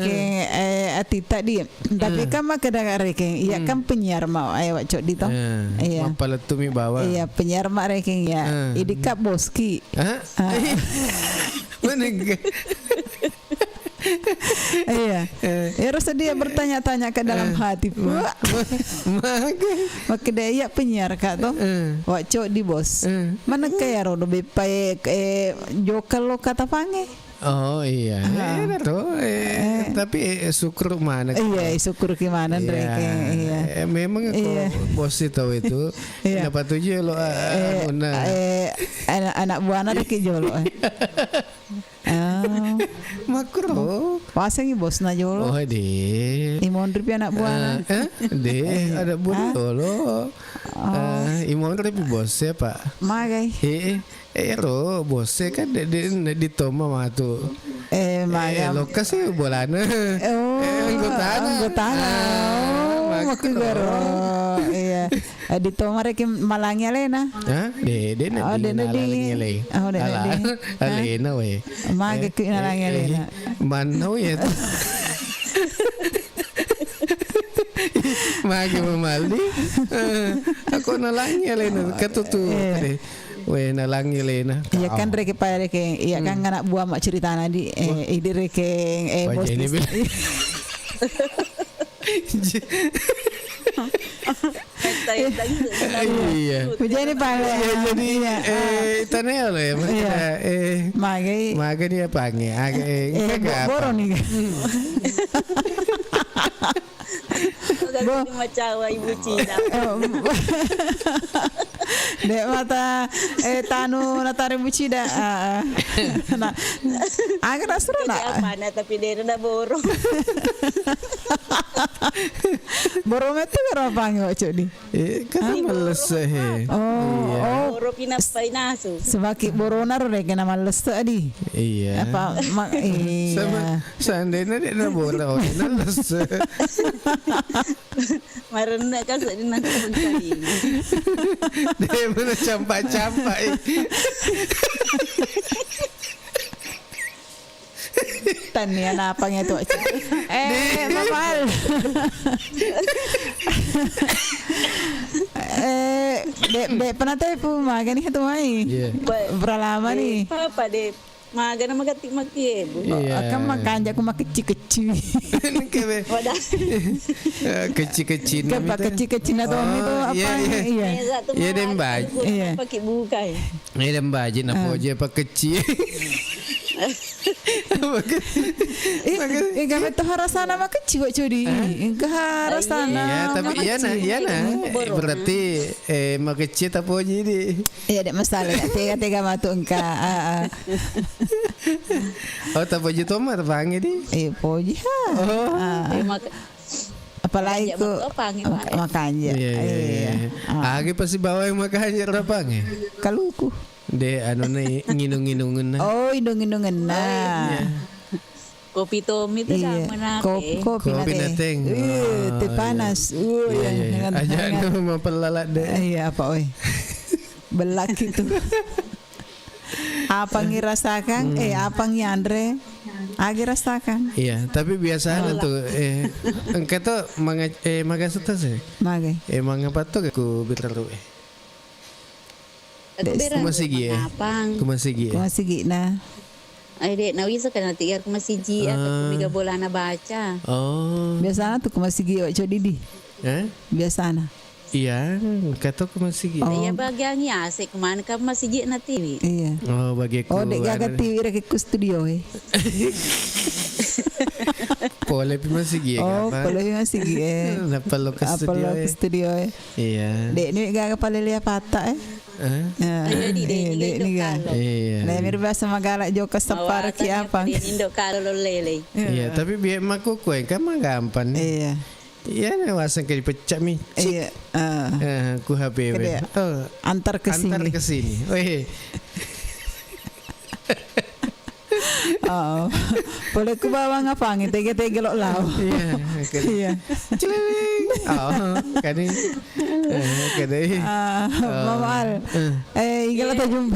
atita di. Tapi kan mah kedak reke. Iya kan penyiar mau Wak Codi toh. Iya. Mapaletumi bawa. Iya penyiar mak reke ya. Idika Boski. Mana? Iya. Harus dia bertanya-tanya ke dalam hati. Maka dia penyiar kak toh. Wak Codi bos. Mana kaya rodo bepai jokal lo kata pange. Oh iya. Tapi syukur mana? Iya, syukur gimana mereka. Iya. Memang bos tahu itu. Kenapa tujuh lo anak buana reki jolo. Makro. Pasang bos na jolo. Oh deh. Imon ripi anak buana. Ada buana jolo. Imon ripi bos siapa? Magai. Ero bosnya kan di Toma mah tuh. Magai. Lokasi bolana. Anggotana. Makin garo. Iya. Di Toma reki malangnya Lena. Hah? Dede na malangnya Lena. Oh, dede. Alena we. Magai ke malangnya Lena. Mana ya? Magi memaldi. Aku nalangnya Lena ketutu. We nalangi Lena. Iya kan reke pada reke. Iya kan anak buah mak cerita nadi. Ide reke bos. Iya. Jadi pale. Jadi tanah lo ya. Magai dia pange. Boron nih. Bo macawa ibu Cina. Dek mata tanu natare bucida. Nah, agak rasanya nak. Mana tapi dia dah borong. Borong itu berapa nggak cudi? Kan males Borong pinapai nasu. Sebaki boronar deh kena males tadi. Iya. Apa sama seandainya dia dah borong, males. Marena kan sedih nanti mencari. Dia mana campak-campak. Tania napangnya tuh. Mamal. Dek pernah tahu makan nih tuh mai. Berapa lama nih? Apa deh? Maga na magati Akan makan aku makan kecil-kecil. Kecil-kecil. Apa kecil-kecil na tuh itu apa? Iya dem baju. Pakai bukai. Iya dem baju na po aja pak kecil. Gamit tuh harasana mah kecil cudi. Harasana. Iya tapi iya na. Berarti mak kecil tapi aja di. Iya dek masalah. Tega matu engka. Oh tapi aja tuh mah terpanggil di. Poji apalagi ku makanya. Iya. Agi pasti bawa yang makanya rapangnya. Kaluku. De anu nih nginung-nginungan. Oh, indung-indungan nah. Kopi tomi itu sama nape. Kopi nateng. Teh panas. Iya. Aja anu mempelalat deh. Iya apa oi. Belak itu. Apa ngirasakan? Apa Andre? Agi rasakan. Iya, tapi biasa tuh engke tuh maga setas ya. Maga. Manga patok aku biraru Kumasigi na. Ay dek nawisa kana tigar kumasigi atau kumiga bola na baca. Oh. Biasana tuh kumasigi o codidi. Biasana. Iya, kata kumasigi. Iya bagiannya asik kemana ka masigi na TV. Iya. Oh, bagi ku. Oh, dek gaga TV rek ku studio Pole pi masigi Oh, pole pi masigi Napalo ka studio Iya. Dek ni gaga palelia pata Iya. Nah, mirbasa magala joka sapar ki apa? Indo karo lele. Iya, tapi biar maku kue kan mah gampang. Iya. Iya, wasan ke dipecak mi. Iya. Ku HP. Oh, antar ke sini. Weh. Oh, boleh ku bawa ngapang tege lo lau. Iya. Ciling. Oh, kani. Mamal. Ingala ta jumpa.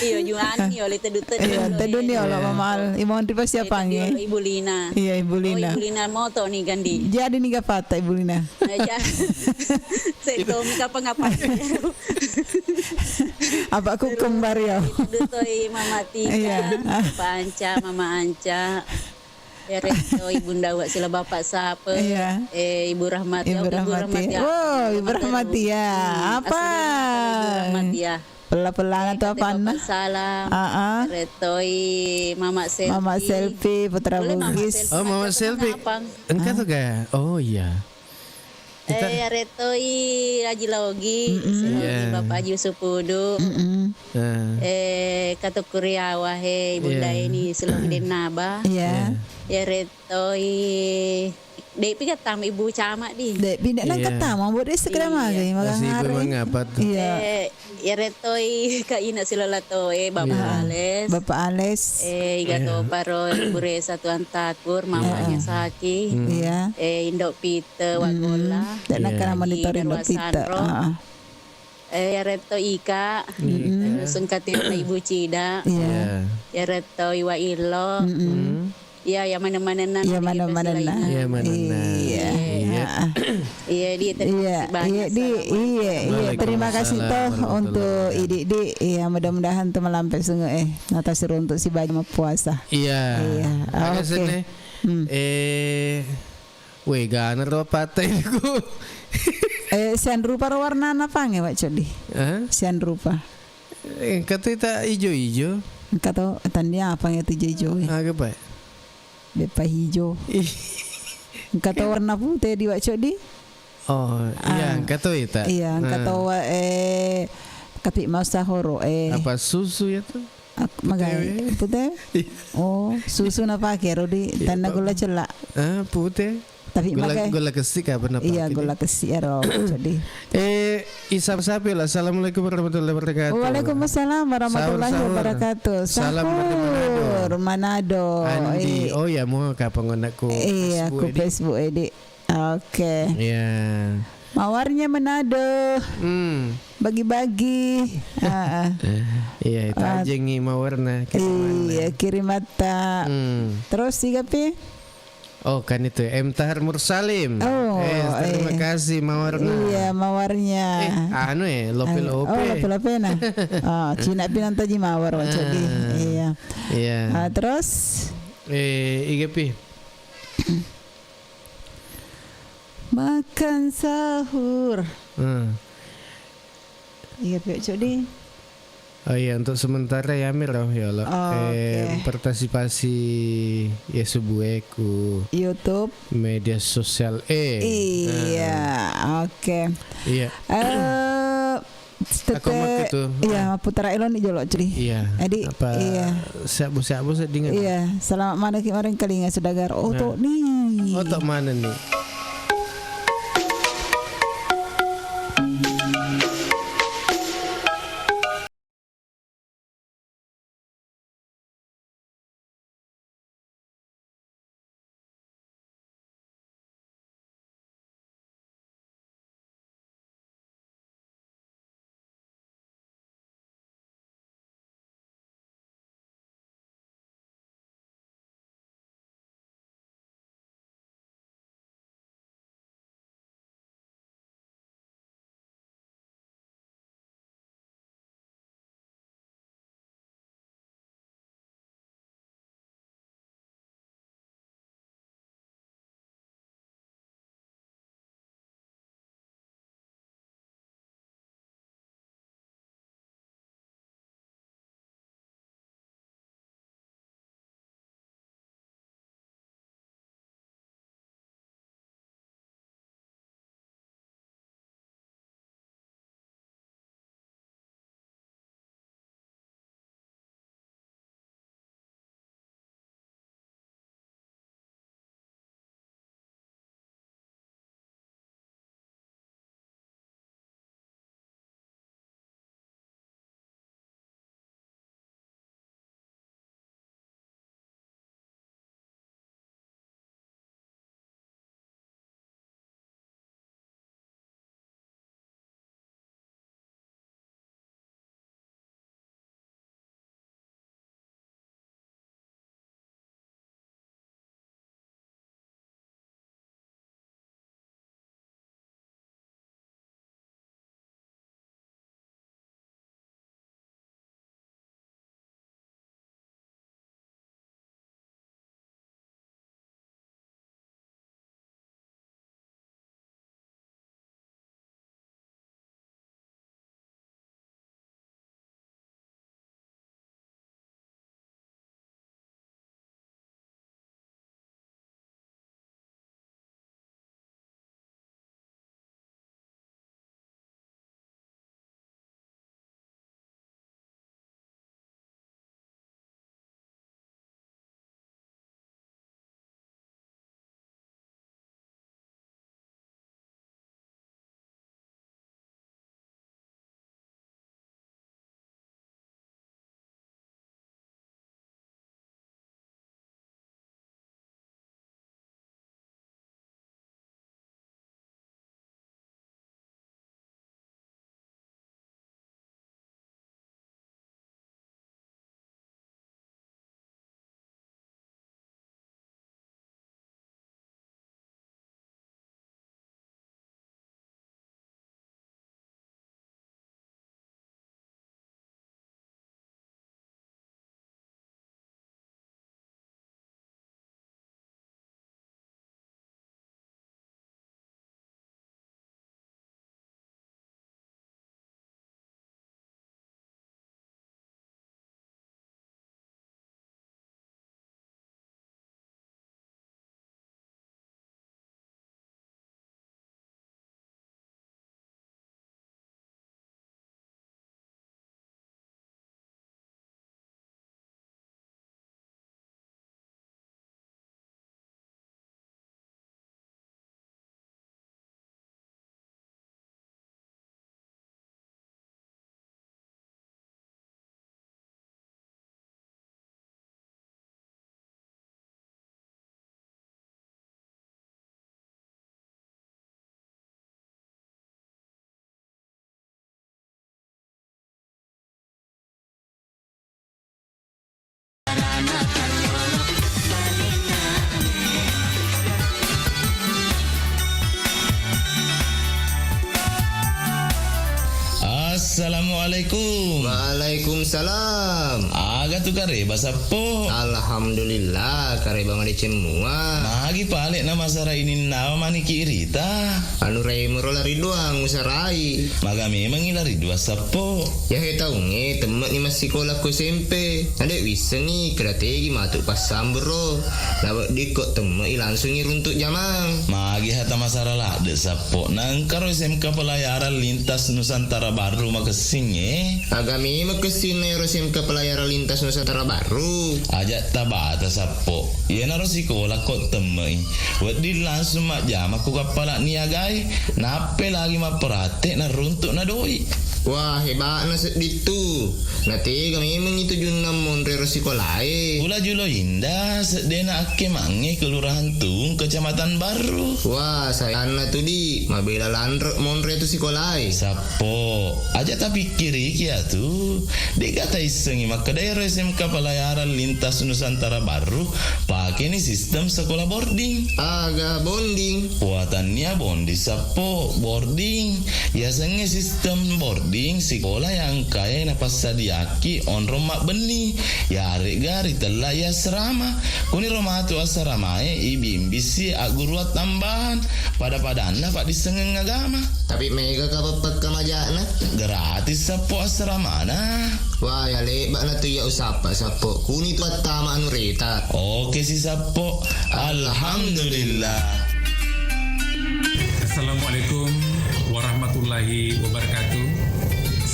Iyo juani oleh teduten. Iya, teduni oleh mamal. Imon tiba siapa nge? Ibu Lina. Iya, Ibu Lina. Ibu Lina moto nih Gandi. Jadi nih gapata Ibu Lina. Ya. Saya mika pangapa. Apa aku kembar ya? Dutoi Mama Tika, Papa Anca, Mama Anca. Resto Ibunda Wak sila Bapak Sapa. Ibu Rahmatia. Ibu Rahmatia. Oh, Ibu Rahmatia. Apa? Ibu Rahmatia. Pelan-pelan atau apa? Bapak salam. Retoi Mama Selfie. Mama Selfie Putra Bugis. Oh, Mama Selfie. Engkau tuh gak? Oh iya. Retoi Haji Logi, Bapak Haji Supudu. Kata Kuriawa Bunda ini Selong Denaba. Ya retoi Dek pi katam ibu camak di. Dek pindah nang katam buat dia segera magi magang hari. Mengapa tuh? Ya retoi Kak Ina Silolatoi Bapak Ales. Bapak Ales. Iga to paro Ibu Resa Tuan Takur mamanya Saki. Indok Pite Wagola. Dan nak kana monitor Indok Pite. Ya reto Ika. Sungkatin Ibu Cida. Ya reto Iwa Ilo. Ya mana-mana nan. Ya mana-mana nan. Ya mana-mana. Iya terima kasih toh untuk Idi ya mudah-mudahan tuh melampai sungguh natasi untuk si baju puasa. Iya. Oke. Weh ganer do patay ko. Sian rupa warna apa nge Pak Codi? Sian rupa. Kata kita ijo-ijo. Kata tanda apa nge itu ijo? Agak baik. Bepa hijau. Kata warna putih di Wak Codi. Oh, iya, kata itu. Iya, kata kapik masa horo apa susu ya tuh? Magai putih. Oh, susu napa kero di tanah gula celak. Putih. Tapi gula kesik apa napa? Iya, gula kesik ya jadi. Isap sapi lah. Assalamualaikum warahmatullahi wabarakatuh. Waalaikumsalam warahmatullahi wabarakatuh. Salam dari Manado. Andi. Oh ya mau kapan aku? Iya, aku Facebook Edi. Oke. Iya. Mawarnya Manado. Bagi-bagi. Iya, itu aja ngi mawarna. Iya, kirim mata. Terus sih kapi? Oh kan itu Tahar Mursalim. Terima kasih mawarna. Iya mawarnya. Lope-lope. Lope-lope nah. Cina pinan taji mawar jadi. Iya. Iya. Terus Igapi. Makan sahur. Igapi jadi. Oh iya untuk sementara ya Mir ya Allah. Partisipasi ya subuheku YouTube media sosial Iya, oke. Iya. Aku gitu. Iya, Putra Elon di Jolok Ceri. Iya. Jadi siap sedingan. Iya, selamat mana kemarin kali nggak sudagar. Tok nih. Tok mana nih? Assalamualaikum. Waalaikumsalam. Aga tu kareba sapo. Alhamdulillah kareba made cemua. Magi palek na masara ini nama mani kirita. Anu remero lari doang usarai. Maga memang ilari dua sapo. Ya he tahu nge temen ni masih sekolah ku SMP. Ada wisen ni strategi matuk pas sambro. Lawak dikot temen langsung runtuk jamang. Magi hata masara lah de sapo. Nang karo SMK pelayaran lintas Nusantara Baru makasing Agami makesin na SMK pelayaran lintas Nusantara Baru. Ajak tabata sapo. Iya naro sekolah kok temui. Buat di langsung mak jam aku kapala niagai. Nape lagi mak perhati na runtuk na doi. Wah hebat na itu. Nanti kami memang itu junam monre sekolah. Pula julo indah sedena ake mange kelurahan Tung Kecamatan Baru. Wah saya na tu di mabela landrek monre tu sekolah. Sapo aja tapi kiri kia tu. Dek kata isengi maka daerah SMK pelayaran lintas Nusantara Baru pakai ni sistem sekolah boarding. Aga bonding. Buatannya bondi sapo boarding. Biasanya sistem boarding sekolah yang kaya na pasadiaki on romak beni ya gari telah ya serama kuni romatu asaramae ibimbisi aguruat tambahan pada anak pak disengeng agama tapi mega kapapat kamajana gratis sapo asramana. Wah ya lebat na tu ya usapa sapo kuni tu atama anu reta. Oke si sapo. Alhamdulillah. Assalamualaikum warahmatullahi wabarakatuh.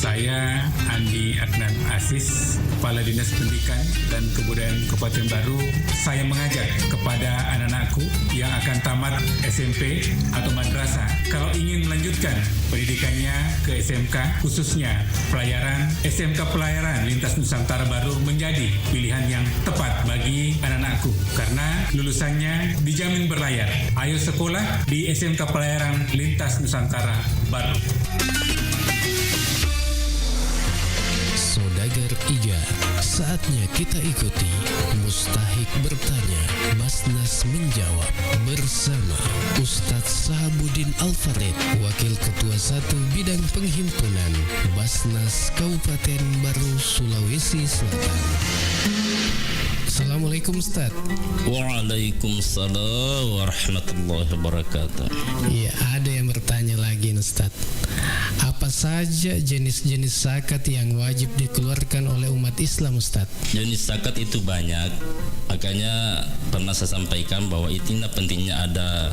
Saya Andi Adnan Aziz, Kepala Dinas Pendidikan dan Kebudayaan Kabupaten Baru. Saya mengajak kepada anak-anakku yang akan tamat SMP atau madrasah, kalau ingin melanjutkan pendidikannya ke SMK, khususnya pelayaran, SMK Pelayaran Lintas Nusantara Baru menjadi pilihan yang tepat bagi anak-anakku karena lulusannya dijamin berlayar. Ayo sekolah di SMK Pelayaran Lintas Nusantara Baru. Saudagar Iga, saatnya kita ikuti Mustahik bertanya, Basnas menjawab bersama Ustadz Sahabuddin Al-Farid, Wakil Ketua 1 Bidang Penghimpunan Basnas Kabupaten Baru, Sulawesi Selatan. Assalamualaikum Ustaz. Waalaikumsalam warahmatullahi wabarakatuh. Ya, ada yang bertanya lagi Ustaz. Apa saja jenis-jenis zakat yang wajib dikeluarkan oleh umat Islam Ustaz? Jenis zakat itu banyak. Makanya pernah saya sampaikan bahwa itu pentingnya ada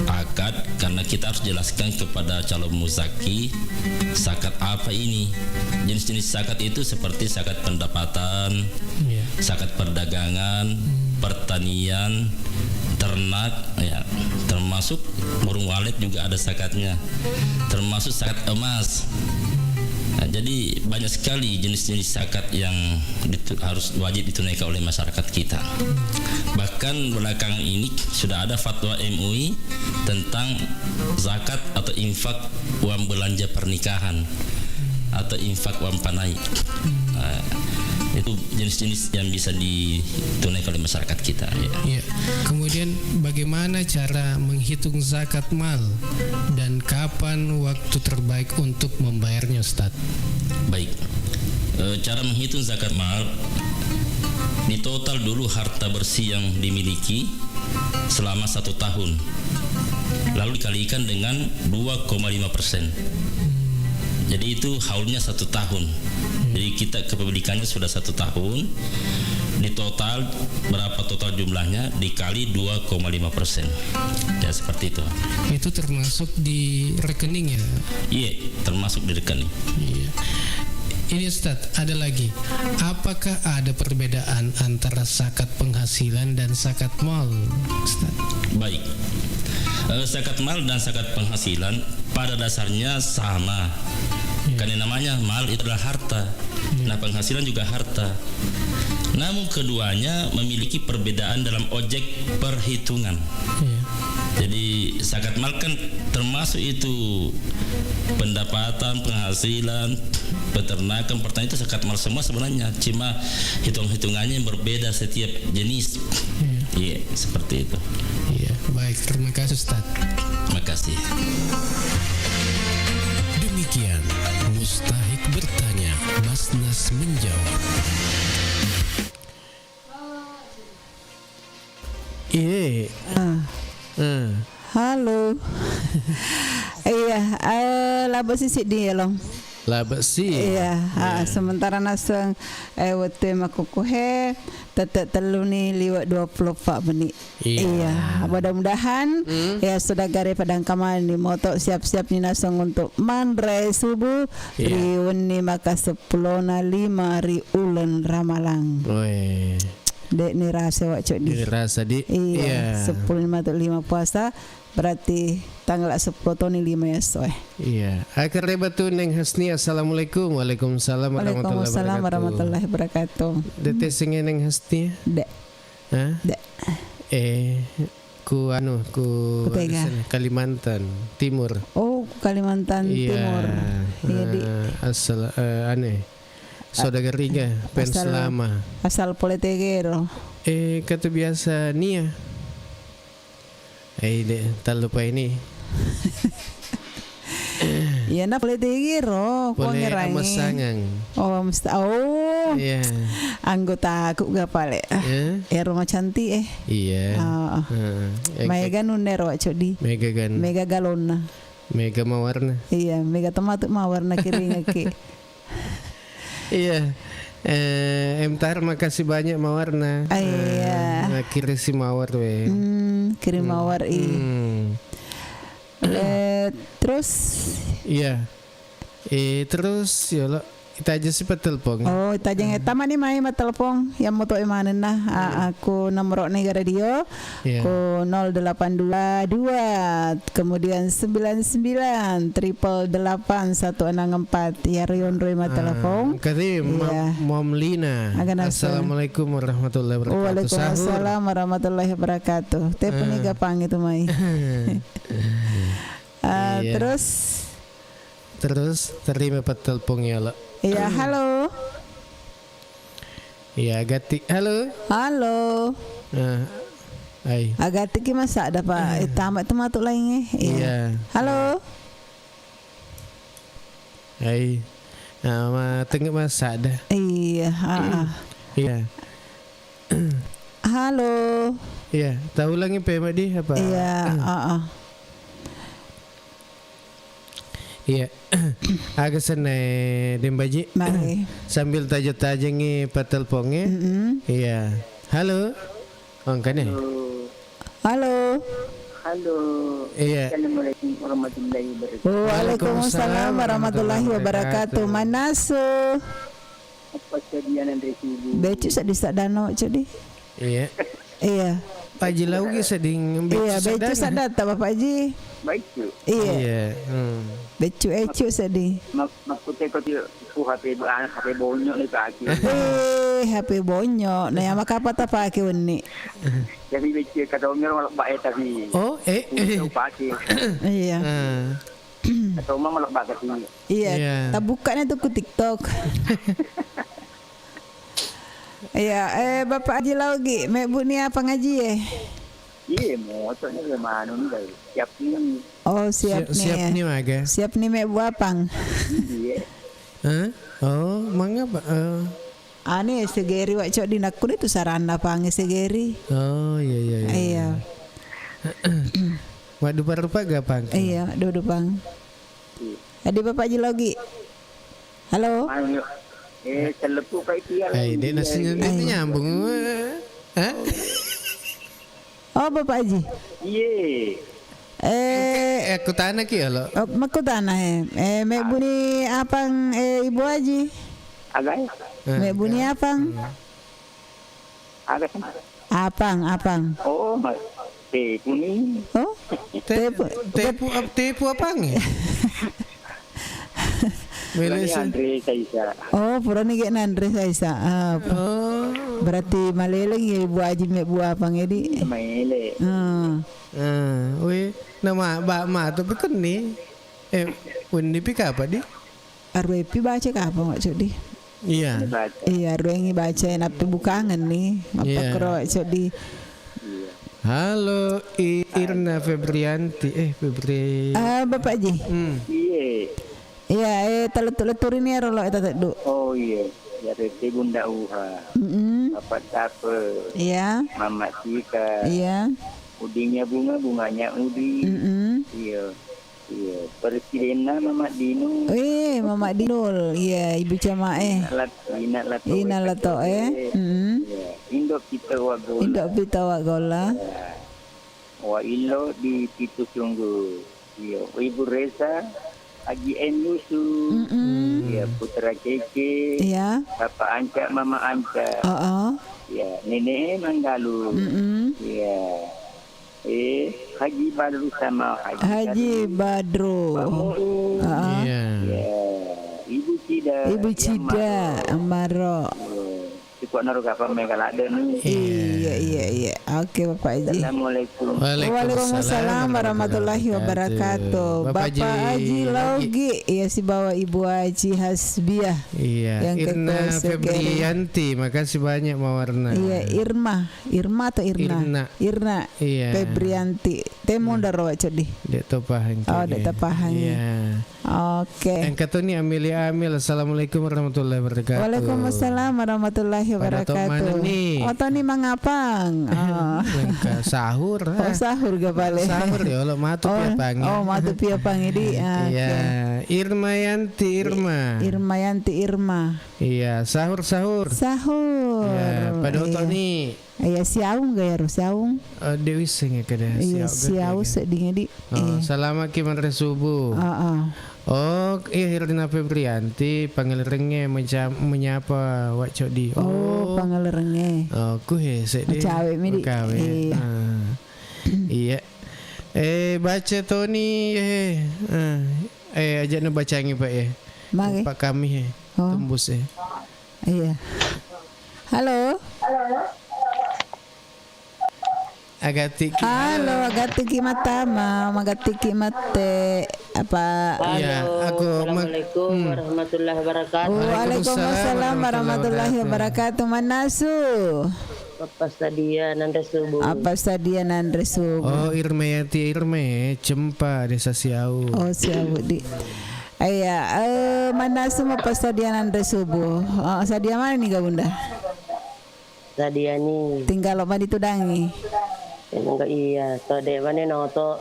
akad karena kita harus jelaskan kepada calon muzaki zakat apa ini. Jenis-jenis zakat itu seperti zakat pendapatan, zakat perdagangan, pertanian, ternak, ya, termasuk burung walet juga ada zakatnya, termasuk zakat emas. Nah, jadi banyak sekali jenis-jenis zakat yang harus wajib ditunaikan oleh masyarakat kita. Bahkan belakangan ini sudah ada fatwa MUI tentang zakat atau infak uang belanja pernikahan atau infak uang panai. Nah, itu jenis-jenis yang bisa ditunaikan oleh masyarakat kita. Ya. Kemudian bagaimana cara menghitung zakat mal dan kapan waktu terbaik untuk membayarnya Ustaz? Baik, cara menghitung zakat mal, di total dulu harta bersih yang dimiliki selama 1 tahun, lalu dikalikan dengan 2,5%. Jadi itu haulnya 1 tahun. Jadi kita kepemilikannya sudah 1 tahun. Di total berapa total jumlahnya dikali 2,5%. Ya seperti itu. Itu termasuk di rekening ya? Iya, termasuk di rekening. Iya. Ini Ustaz, ada lagi. Apakah ada perbedaan antara zakat penghasilan dan zakat mal, Ustaz? Baik. Zakat mal dan zakat penghasilan pada dasarnya sama. Karena namanya mal itu adalah harta. Nah, penghasilan juga harta. Namun keduanya memiliki perbedaan dalam objek perhitungan. Jadi zakat mal kan termasuk itu pendapatan, penghasilan, peternakan, pertanian, itu zakat mal semua sebenarnya. Cuma hitung-hitungannya yang berbeda setiap jenis. Iya, seperti itu. Iya, baik. Terima kasih Ustaz. Terima kasih. Demikian Mustahik bertanya, Basnas menjawab. Iya. Halo. Iya, laba sisi dia long. Laba sih. Iya, sementara nasang waktu makukuhe tetap telu ni liwat 24 menit. Iya, mudah-mudahan ya sudah gare padang kaman ni motok siap-siap ni nasang untuk mandrai subuh riun ni maka 10:05 ri ulen ramalang. Dek ni rasa wak cok di. Rasa di. Iya. 10:05 puasa berarti tanggal 10 tahun 5 ya soe. Iya. Akhir batu neng Hasni. Assalamualaikum. Waalaikumsalam warahmatullahi wabarakatuh. Dete singen neng Hasni. Dek. Hah? Dek. Ku Kalimantan Timur. Oh, Kalimantan Timur. Iya di. Asal aneh. Saudara Riga Penselama. Asal Politegero. Kata biasa Nia. Tak lupa ini. Iya na Politegero. Boleh amasangan. Oh. Iya. Anggota aku gak pale. Rumah cantik Iya. Mega nuner wak codi. Mega galona. Mega mawarna. Iya, mega tomat mawarna kering ke. Iya. Emtar makasih banyak mawarna. Iya. Kira si mawar we. Kirim mawar terus. Iya. Terus ya lo kita aja sih telepon. Oh, kita aja taman ni mai telepon yang moto mana nah. Aku nomor negara radio. Aku 0822 kemudian 99 888 164 ya Rion Roy telepon. Karim Mom Lina. Assalamualaikum warahmatullahi wabarakatuh. Waalaikumsalam warahmatullahi wabarakatuh. Telepon ni gapang itu mai. Terus terima telepon ya lo. Iya, halo. Iya, Agati. Halo. Halo. Agati ki masak dapat tamat tu lain Iya. Halo. Nama tengah masak dah. Iya, Iya. Halo. Iya, tahu lagi pemak di apa? Iya, Iya. Agak senai dembaji. Sambil tajam-tajam patelponnya. Iya. Halo. Kan Halo. Halo. Iya. Assalamualaikum warahmatullahi wabarakatuh. Waalaikumsalam warahmatullahi wabarakatuh. Manaso. Apa kejadian dari subuh? Becu sadisa danau cudi. Iya. Iya. Pak Haji Laugi seding Iya, becu sadat Bapak Haji. Becu. Iya. Becu seding. Maksudnya kau HP bonyok ni pakai. HP bonyok. Nah, yang maka apa tak pakai ini? Jadi becu kata orang malah pakai tapi. Oh, pakai. Iya. Kata orang malah pakai sini. Iya. Tak bukanya tu ke TikTok. Iya, Bapak Haji Laugi, mek bu ni apa ngaji Iya, motornya ke mana ni dah. Siap ni. Oh, siap ni. Siap ni maga. Siap ni mek bu apang. Iya. Oh, mangga ba? Ani segeri wak cok dinakun itu sarana pang segeri. Oh, iya. Iya. Wak rupa gapang. Iya, pang. Adi Bapak Haji Laugi. Halo. Telepu kai dia. Dia nasinya nyambung. Oh, Bapak Haji. Iya. Aku tanah ki lo. Aku tanah mek buni apang Ibu Haji. Agak. Mek buni apang. Agak. Apang. Oh, tepu ni. Oh. Tepu apang. Andre Saisa. Oh, pura ni get Andre Saisa. Berarti maleleng ya Ibu Haji mek buah apa ngedi? Mele. Weh, nama ma tapi kan ni. Undi pika apa di? Arwepi baca ka apa maksud di? Iya. Iya, arwengi baca napi bukangan ni. Apa kero maksud di? Halo Irna Febrianti. Febri. Bapak Haji. Iya. Iya, teletur ini rolo eta du. Oh iya, dari Bunda Uha. Bapak Tape. Iya. Mama Tika. Iya. Udinya bunganya Udi. Iya. Iya, Presidenna Mama Dino. Mama Dinul. Iya, Ibu Camae. Ina Lato Indo kita wagola. Wa ilo di Pitu Sunggu. Iya, Ibu Reza, Haji Enusu. Iya, Putra Keke. Iya. Bapak Anca, Mama Anca. Iya, Nenek Manggalu. Iya. Haji Badru sama Haji Badru. Iya. Ibu Cida Amaro. Cukup naruh kapal Megalada nih. Iya. Oke, Bapak Haji. Assalamualaikum. Waalaikumsalam warahmatullahi wabarakatuh. Bapak Haji Logi, ya si bawa Ibu Haji Hasbiah. Iya. Irna Febrianti, makasih banyak Mawarna. Iya, Irma atau Irna? Irna. Iya. Febrianti. Temu ndaro codi. Dek Topahang. Dek Topahang. Iya. Oke. Yang kata ni Amelia Amil. Assalamualaikum warahmatullahi wabarakatuh. Waalaikumsalam warahmatullahi wabarakatuh. Tani mangapang. Sahur. Sahur gak balik. Sahur ya Allah matu pia pangi. Matu pia pangi di. Iya. Irmayanti Irma. Iya, sahur. Iya, pada Tani. Iya, siaung gak ya siaung? Dewi sing kada siaung. Iya, siaung sedingnya di. Selamat kiman subuh. Oh, Hirdina Febrianti panggil renge menyapa Wak Codi. Panggil renge. Kuhe sedih. Cawe midi. Iya. Baca Tony ajak baca ngi Pak ya. Pak kami tembus Iya. Halo. Agatiki matama, magatiki mate apa? Iya, Assalamualaikum warahmatullahi wabarakatuh. Waalaikumsalam warahmatullahi wabarakatuh. Manasu. Apa Stadia Nandre Subuh. Oh, Irmayati Cempa Desa Siau. Oh, Siau di. Iya, Manasu apa Stadia Nandre Subuh. Stadia mana nih Kak Bunda? Stadia nih. Tinggal lo di Tudangi. Enggak iya, dek mana noto.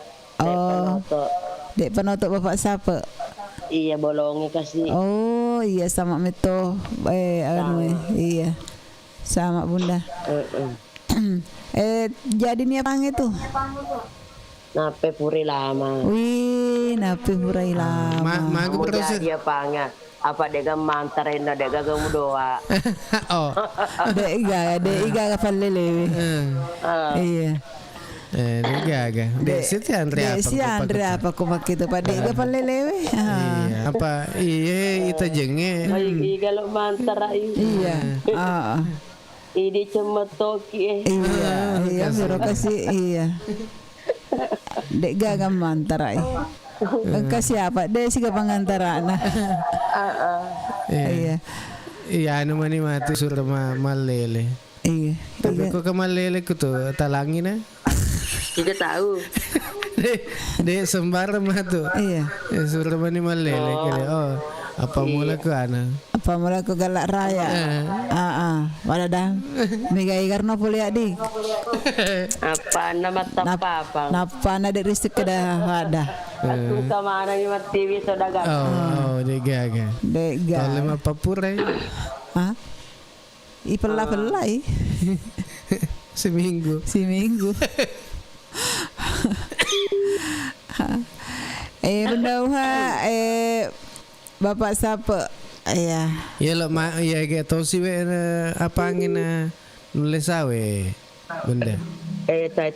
Dek penoto Bapak siapa? Iya, bolongi kasih. Oh, iya sama Meto. Iya. Sama Bunda. Jadi nih apa itu? Nape puri lama. Wih, nape puri lama. Magu proses dia panga. Apa dega mantarin dega kamu doa. Dega kapal lele. Iya. Dek si Andre apa kau pakai itu pada kapal lele. Apa ita jenge. Kalau mantara iya. Ini cemetoki. Iya, birokrasi iya. Dek gagam mantara. Kasih apa? Dek sih pangantara nah. Iya. Iya, anu mani mati suruh malele. Iya. Tapi kok kemalele ku tuh talangi na? Tidak tahu. Dek sembarang mah tuh. Iya. Suruh mani malele kali. Apa mula ku ana? Apa mula ku galak raya? Wala dah. Migai karena puli adik. Apa nama apa? Napa na dari sekedar ada. Aku sama anak ni TV sodaga. Dega. Kalau lima papurai. Ipela-pelai. Seminggu. Bunda Uha, Bapak siapa? Iya. Ya lo ya kayak tahu sih apa angin nulis awe Bunda.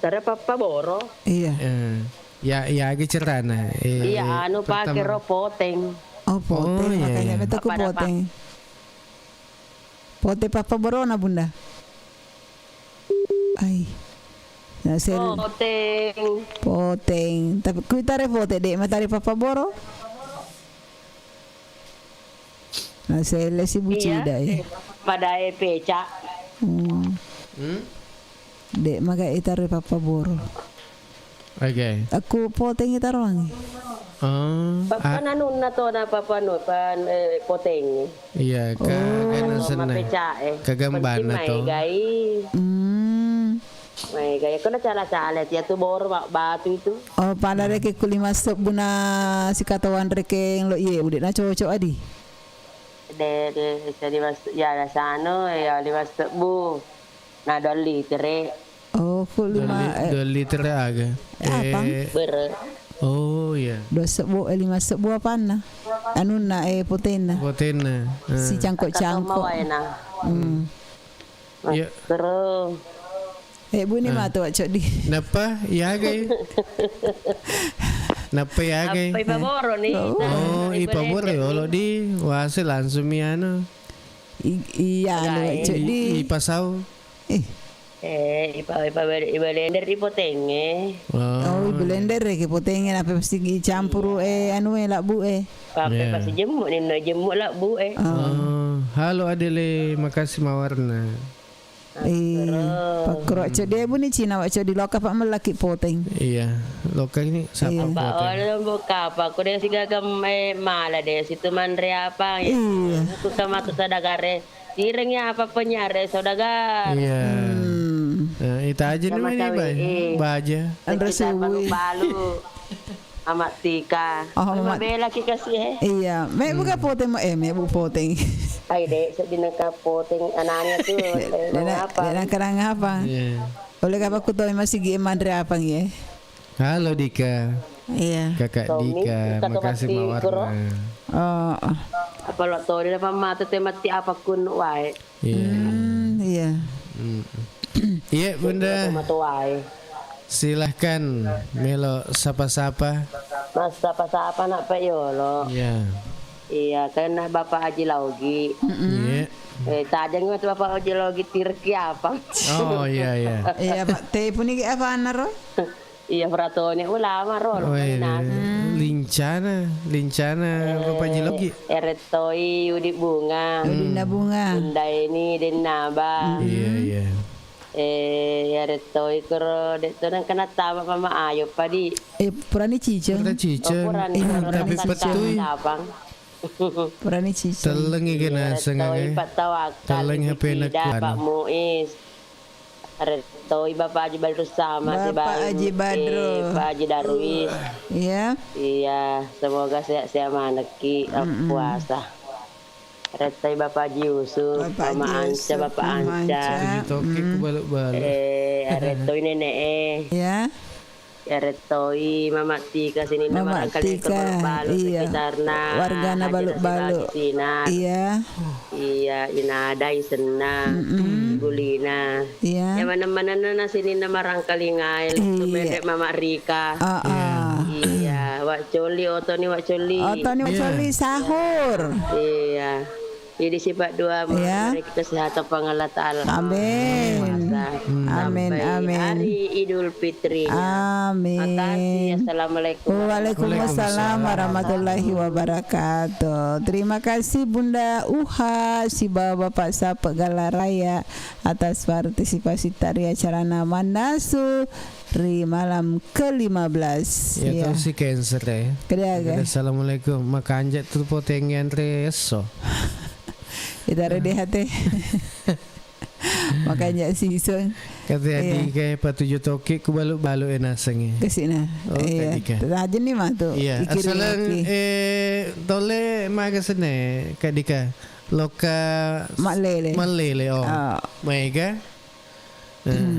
Tara Papa Boro. Iya. Ya lagi cerana. Iya, anu pakai poteng. Poteng makanya betul ku poteng. Pote Papa Boro na Bunda. Ay. Poteng. Tapi ku tare pote dek matari Papa Boro. Nah, saya lesi bucida ya. Pada peca. Dek maga itare Papa Boro. Oke. Aku poteng itaruang. Papan anu na to na papano pan poteng. Iya, kan sana. Kagambana to. May gaya ko na cala-cala tiya tu bor batu itu. Oh, pada reke kuli masuk buna si katawan reke lo ye udah na cocok adi. De sa di mas ya la sano ya di mas bu. Na doli tere. Oh, kuli doli tere aga. Ber. Oh iya. 5 sebu apa na? Anu na potena. Potena. Si cangkok-cangkok. Ya. Terus. Bu ni mah tu cok di. Napa? Ya gay. Napa ya gay? Apa ipaboro ni? Oh, ipaboro yo di. Wase langsung miano. Iya, cok di. Ipasau. Blender di potenge. Oh, blender ke potenge apa pasti campur anu lak bu Pakai pasti jemuk ni jemuk lak bu Halo Adele, makasih mawarna. Pakrok cok dia ni Cina wak cok di loka pak melaki poteng. Iya, loka ini siapa poteng? Oh, buka apa? Aku dia sigagam mala deh situ mandre apa ya? Aku sama tu sadagare. Tirengnya apa penyare saudagar. Iya. Itu aja nih baja. Andres balu. Amat tika. Amat bela kasih Iya, me buka poteng me bu poteng. Ay dek, sa dinaka poteng anaknya tuh. Dena karang apa? Oleh apa aku tahu masih gi mandre apa ya? Halo Dika. Iya. Kakak Dika, makasih mawarna. Oh. Apa lo tahu dia apa mata mati apa kun wae. Iya. Iya Bunda. Silahkan Melo sapa-sapa. Mas sapa-sapa nak Pak Yolo. Iya. Iya, kan Bapak Haji Laugi. Iya. Tadi ngat Bapak Haji Laugi Tirki apa? Oh iya iya. Iya Pak, teh pun iki apa naro? Iya, peratone ulama ro. Lincana Bapak Haji Laugi. Eretoi Udi Bunga. Udina Bunga. Bunda ini Denaba. Iya iya. Ya retoi kero de tonan kana tama mama ayo padi. Purani cice. Tapi petui. Purani cice. Telengi kena sengaja. Teleng HP nak Pak Muiz. Retoi Bapak Haji Badru sama Bapak Haji Badru. Pak Haji Darwis. Iya. Iya, semoga sehat-sehat maneki puasa. Retoi Bapak Haji Yusuf, Mama Anca, Bapak Anca. Retoi nenek. Ya. Retoi Mama Tika sini nama kali balu sekitarna. Wargana balu-balu. Iya. Iya, inada isena. Gulina. Iya. Ya mana-mana na sini nama rangkali ngail. Tumedek Mama Rika. Iya, Wak Coli, Otoni Wak Coli. Otoni Wak Coli sahur. Iya. Jadi sifat dua mari kesehatan pengalat Allah. Amin. Amin amin. Hari Idul Fitri. Amin. Makasih. Assalamualaikum. Waalaikumsalam warahmatullahi wabarakatuh. Terima kasih Bunda Uha si Bapak Sapa Galaraya atas partisipasi tarian acara Manasu Ri malam ke-15. Ya tahu si cancer ya. Assalamualaikum. Maka anjat tu potengan reso. Kita ada hati. Makanya sison. Kata adik kayak patuju toke ku balu-balu enasangnya. Kesina. Iya. Tadi ni mah tu. Iya. Asalan tole maga sene kadika loka malele oh. Mega.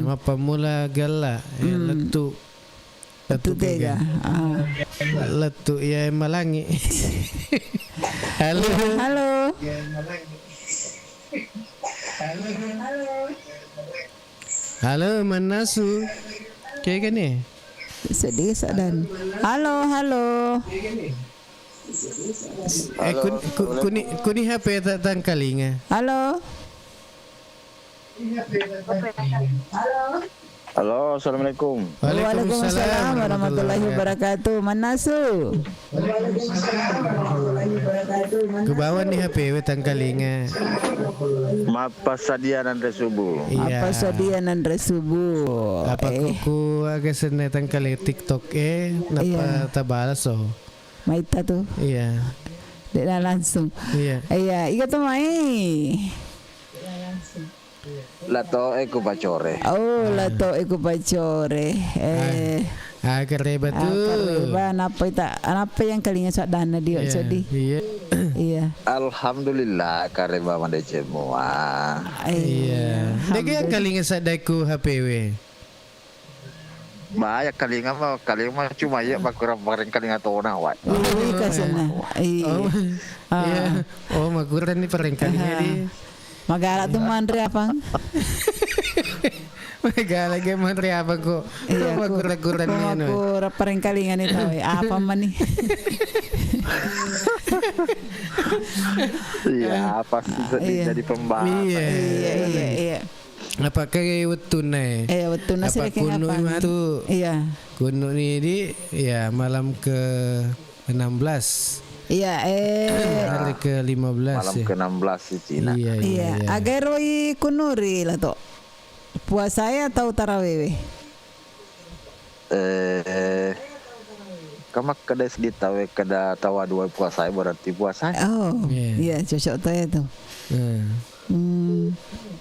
Mapamula gala letu. Letu tega. Letu ya malangi. Halo. Halo. Halo Manasu. Kayak gini. Sedih sadan. Halo. Kuni HP tak tangkalinga. Halo. Halo, assalamualaikum. Waalaikumsalam warahmatullahi wabarakatuh. Manasu. Ke bawah nih HP tangkalinga. Mapa sadianan resubu. Iya. Apa sadianan resubu. Apa kuku agak senetang kali TikTok napa tabalas Maita tuh. Iya. Dek dah langsung. Iya. Iya, ika tu mai. Lato eko bacore. Oh, lato eko bacore. Kareba tu. Kareba apa yang kalinya sak dana dia sedih. Iya. Iya. Alhamdulillah kareba mande semua. Iya. Dek kalinya sak daku HPW. Banyak kalinga mah cuma ya makurang kalinga tona wa. Iya sana. Iya. Oh, makuran ni pareng kalinga di. Magala tu mandre apa? Magala ke mandre apa ko? Iya, makuran ni ano. Makura pareng kalinga ni tahu. Apa man ni? Iya, pasti jadi pembahasan. Iya. Apa kaya wetun na wetun na sila kaya kuno apa? Itu kuno ni di ya malam ke 16. Iya, hari ke 15. Malam ke 16 di Cina. Iya. Agar roi kunuri lah to. Puasa atau tarawih? Kamak kada sedih tahu kada tawa dua puasa berarti puasa. Oh, iya cocok tuh itu.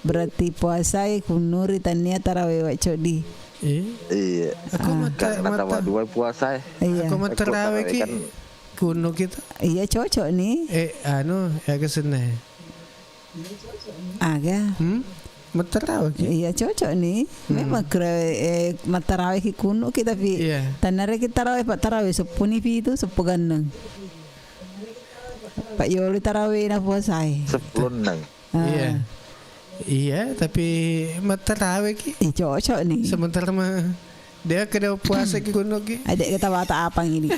Berarti puasa kunuri tania tarawih wak codi. Iya. Aku mata tawa dua puasa. Iya. Aku mata tarawih ki kuno kita. Iya cocok nih. Agak senang. Agak. Matarawih. Iya cocok nih. Memang matarawih ki kuno kita tapi tanare kita tarawih pak tarawih sepuni pi itu sepeganang. Pak Yoli tarawih na puasa. 10 nang. Iya. Iya, tapi matarawih ki. Cocok nih. Sementara mah dia kena puasa ki kuno ki. Adik kita bata apa ini?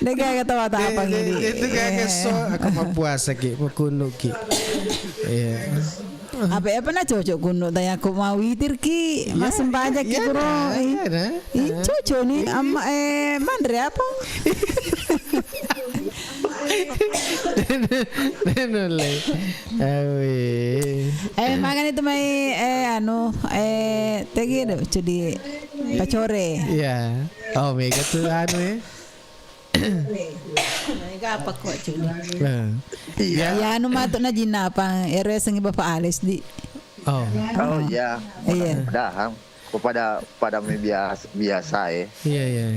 Nega kata bata apa ini? Itu kayak so aku mau puasa ki, mau kuno ki. Iya. Apa nak cocok kuno? Tanya aku mau witir ki, mas banyak ki bro. Cocok nih, mandre apa? Nolai. Makan itu mai tegi deh jadi pacore. Iya. Oh, mega tuh Mega apa kok jadi? Ya matuk na jina apa? RS ngi Bapak Alis di. Oh ya. Iya. Pada biasa Iya.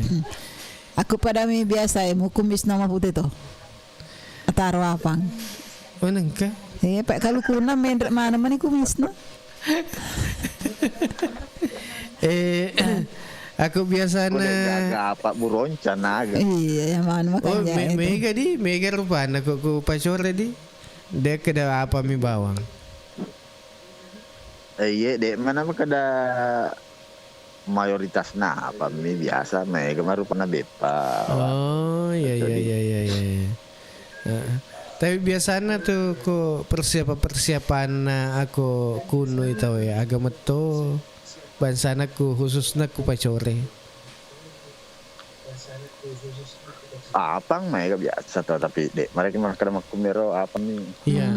Aku pada mi biasa mau kumis nama putih tuh. Taruh apa? Mana ke? Iya, pak kalau kuna mendek mana kumis no? Aku biasanya apa buroncan naga. Iya, mana makanya. Mega rupanya aku pacore di. Dia keda apa mi bawang? Iya, dek mana mah kada mayoritas apa mi biasa mega maru pernah bepa. Oh, iya. Tapi biasanya tuh ku persiapan aku kuno itu ya agak meto bansana ku khususnya ku pacore. Apang mega biasa tuh tapi dek mereka kada makumero apa nih. Iya.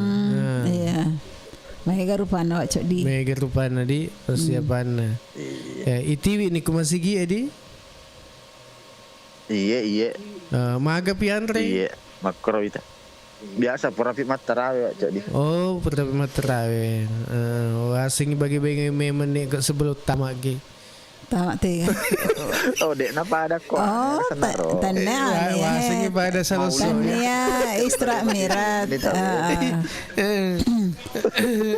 Iya. Mega rupana cok di. Mega rupana di persiapan. Ya, itiwi ni kumasigi edi. Iya. Maga pianre. Iya. Makro itu biasa perapi matarawih jadi. Oh, perapi matarawih. Asing bagi-bagi memang nih sebelum tamat ki. Tamat teh. Oh, dek napa ada kok. Oh, tanda. Asing pada saluso. Tanda istra mirat.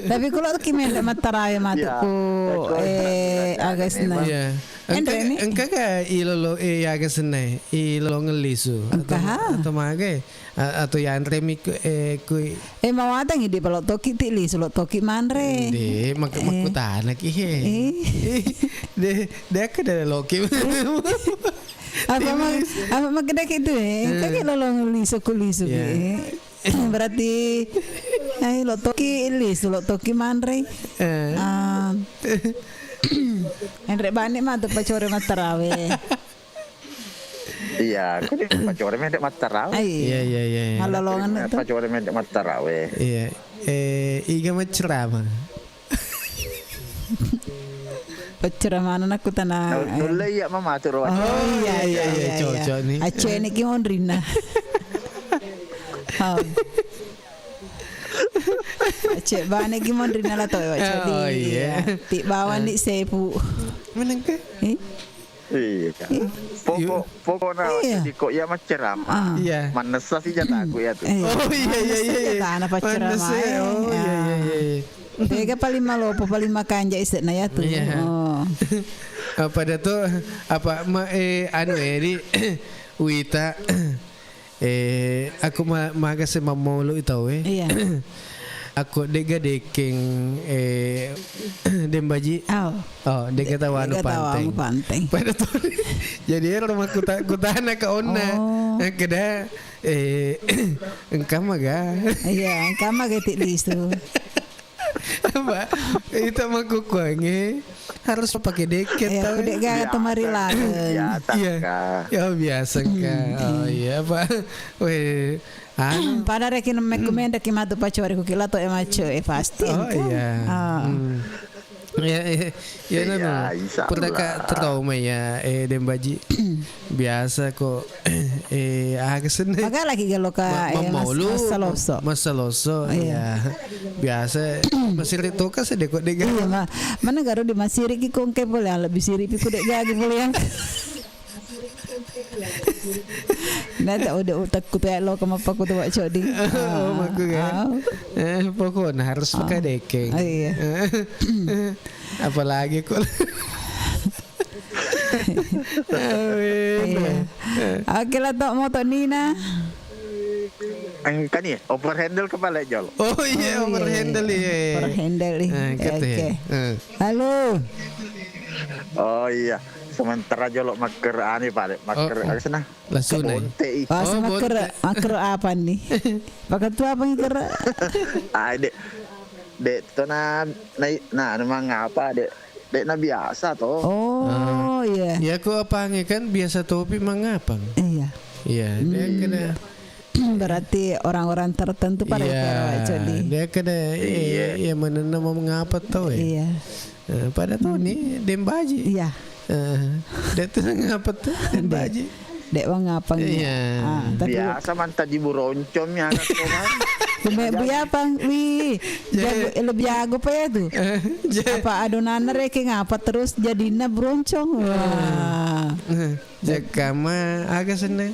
Tapi kalau tu kimen matarawih matuku agak senang. Iya. Engkau ke ilolo agak senang, ilolo ngelisu atau magai atau yang remi kui. Mau ada ngide kalau toki tili solo toki manre. De makutan lagi dia kada loki. Apa makeda gitu kaki lolo ngelisu kulisu. Berarti lo toki ilis lo toki manre. Andre bani mah tu pacore matarawih. Iya, aku di pacore mendek matarawih. Iya. Halolongan itu. Pacore mendek matarawih. Iya. Iga macerama. Peceramahan aku tanah. Dulu ya mama tu rawat. Oh iya. Cocok nih. Aceh ni kimon Rina. Aceh bane kimon Rina lah tu. Oh iya. Ti bawan ni sepu. Mana ke? Iya. Pokok nak kok ya macam ramah. Iya. Mana sih jatah aku ya tu. Oh iya. Tanah paceramah. Oh iya. Dia paling malu, paling makan je iset na ya tu. Pada tu apa di Wita aku magas mamolo itaw Iya. Aku dega deking dembaji. Dega tawano panteng. Pada tu jadi rumah kutana ka onna. Kada engkam maga. Iya, engkam maga ti listu. Apa itu makukuange harus pakai deket tahu dek gak temari lah ya biasa kan oh iya pak weh pada rekin mekumenda kimatu pacori kukila to emacho pasti oh iya ya nana pernah kak trauma ya dembaji biasa kok agak maka lagi kalau ka masaloso ya biasa masiri to ka sedek kok dega mana garo di masiri ki kongke boleh lebih siri pi kudek gagi boleh yang nada udah takut ya lo kama paku tu buat codi maku kan pokoknya harus pakai dekeng apalagi kok Oke lah tok moto Nina. Kan ya overhandle kepala jol. Oh iya overhandle ya. Overhandle Oke. Halo. Oh iya. Sementara jolok maker ani Pak. Maker apa sana? Lasuna. Maker apa nih? Pakai tu apa yang kera? Dek tu nah memang apa dek na biasa toh. Oh iya. Ya aku apa kan biasa topi mangapang. Iya. Iya, dia kena berarti orang-orang tertentu pada jadi. Dia kena iya mana mau mengapa tahu ya. Iya. Pada tahu nih dembaji. Iya. Dia tu ngapa tuh dembaji. Dek mengapa iya. Biasa mantap di buroncom ya kan. Biapa lebih jago pa ya tuh. Apa adonan reke ngapa terus jadinya beroncong. Wah. Jaka mah agak seneng.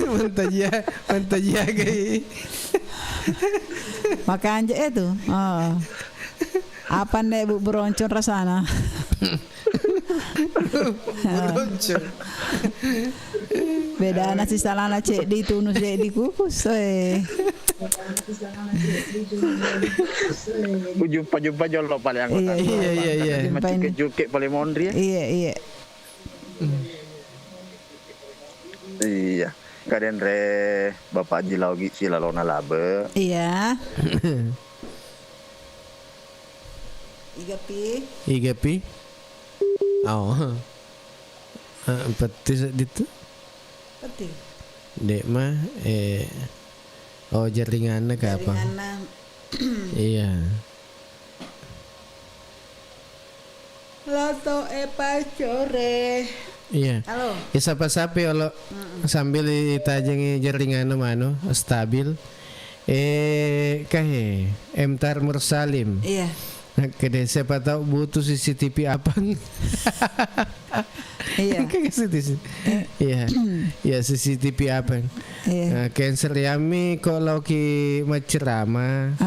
Mantajia gay. Makan aja itu. Apa nih bu beroncong rasana? Beroncong. Beda nasi salana cek di tunus cek di kukus. Jumpa jolok paling anggota. Iya. Macam kejuke paling mondri. Iya. Iya. Karen re Bapak Jilau Gici lalona labe. Iya. Iga pi. Oh. Peti itu. Peti. Dek mah jaringan ke apa? Iya. Lato pacore. Iya. Halo. Ya siapa-siapa kalau sambil ditajeng jaringan mano stabil. Kahe Emtar Mursalim. Iya. Kede siapa tahu butuh CCTV apa? Iya. Iya CCTV apa? Iya. Cancel yami kalau ki macerama.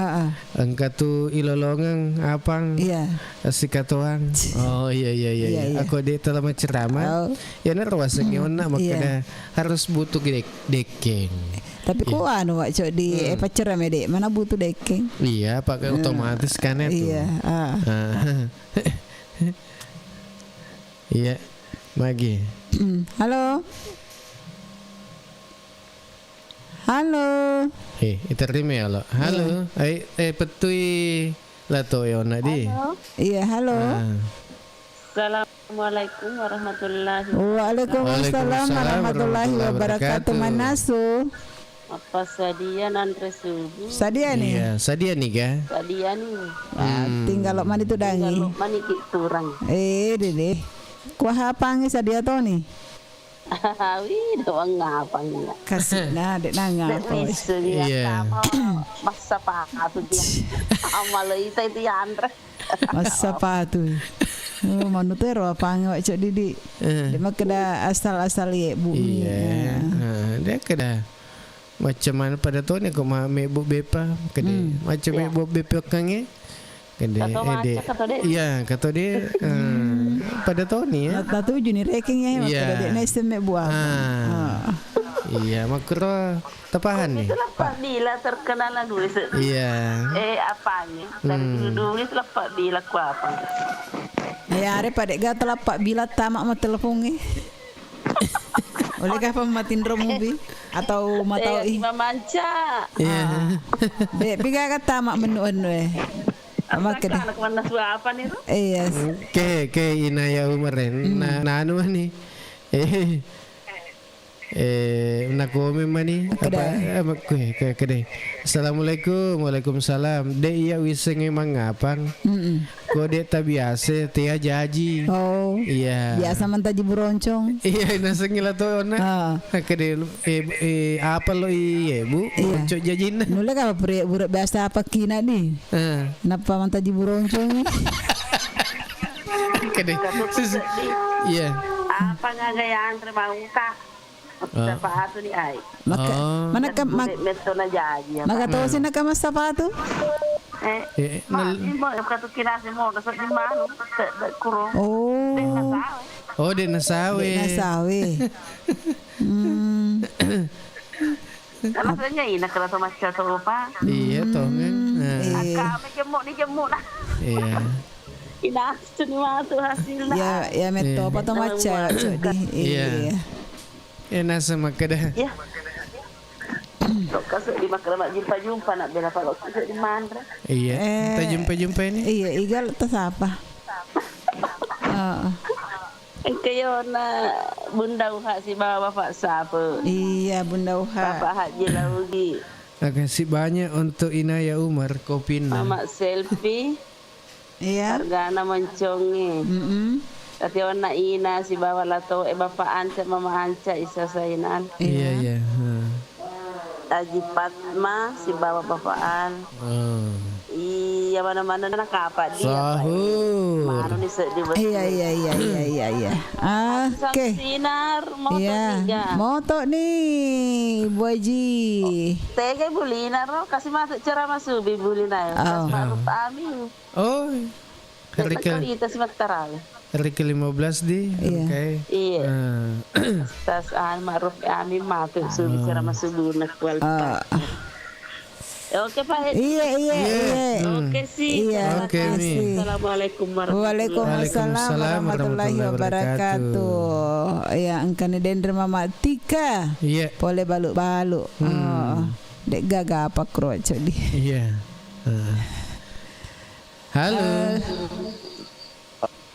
Engka tu ilolongan apang. Iya. Sikatoan. Oh iya. Aku dia telah macerama. Ya nerwaseng yona makanya harus butuh dekeng. Tapi kok anu wak cok di paceram dek mana butuh dekeng? Iya pakai otomatis kan itu. Iya. Iya. Magi. Halo. Iterima ya lo. Halo. Petui lato yona di. Iya halo. Assalamualaikum warahmatullahi wabarakatuh. Waalaikumsalam warahmatullahi wabarakatuh. Manasu. Apa sadia Andre subuh. Sadia nih. Iya, sadia nih ga. Sadia nih. Tinggal lo mani tu dangi. Tinggal lo mani turang. Dede. Kuah apang sadia to nih. Wih, doang ngapang ya. Kasih nah, dek nanga. Iya. Masa sepatu dia. Amal itu Andre. Masa sepatu. Manu tu ero apang wak cok Didi. Dia mak kena asal-asal ye bumi. Iya. Dia kena macam mana pada tu ni kau mah mebuk bepa kede. Macam mebuk bepa kange. Kede. Iya, kata dia pada tahun ni ya. Tak tahu juni ranking ya. Maka dia nak istimewa buah. Iya, makro tepahan ni. Pak Bila terkenal dulu. Iya. Apa ni? Dari dulu ni Pak Bila ku apa? Ya, are pada gak telah Pak Bila tamak ma telepon ni. Olehkah pematin romubi atau matau ih? Manca. Iya. Dek piga kata mak menu Mak kena anak mana apa nih? Yes. Ke inaya umaren. Na anu ni. Nakome mani apa kede. Assalamualaikum. Waalaikumsalam. Dek iya wiseng emang ngapang. Kok dek tak biasa tia jaji. Oh. Iya. Biasa mentaji buroncong. Iya nasengila to ona. Kede apa lo ibu? Cok jajin. Nula ka burak biasa apa kina ni? Napa mentaji buroncong? Kede. Iya. Apa ngagayaan terima muka? Sepatu ni ai. Mana metona jaji. Maka tahu sih nak mas sepatu? Ibu kata kira semua dasar di mana? Kurang. Oh, di Nasawe. Kalau sebenarnya ini kerana macam tu apa? Iya toh kan. Kami jemuk lah. Iya. Ina cuma tu hasilnya. Ya meto apa tu macam Iya. Enak sama kedah. Ya. Kasih di makrama jumpa nak bela kalau kasih di mana? Iya. Kita jumpa ini. Iya, igal tas apa? Kayo na Bunda Uha si bapak siapa? Iya, Bunda Uha. Bapak Haji Laugi. Makasih banyak untuk Inaya Umar Kopina. Mama selfie. Iya. Hargana mencongi. Tapi orang ina si bawa lato bapak Anca mama Anca isa sainan. Iya. Haji Fatma si bawa bapaan. Iya mana-mana nak apa dia. Sahur. Mana ni sedih. Iya. Oke. Sinar moto tiga. Moto nih, Bu Haji. Tege bulinar kasih masuk ceramah subi bulinar. Kasih amin. Oh. Hari ke-15 di. Iya. Tas Ma'ruf Amin matur subi ceramah subuh nak kualitas. Oke Pak. Iya. Oke sih. Iya. Oke. Assalamualaikum Waalaikumsalam warahmatullahi wabarakatuh. Ya, angkane dender Mama Tika. Iya. Boleh baluk-baluk. Dek gaga apa kroco di. Iya. Halo.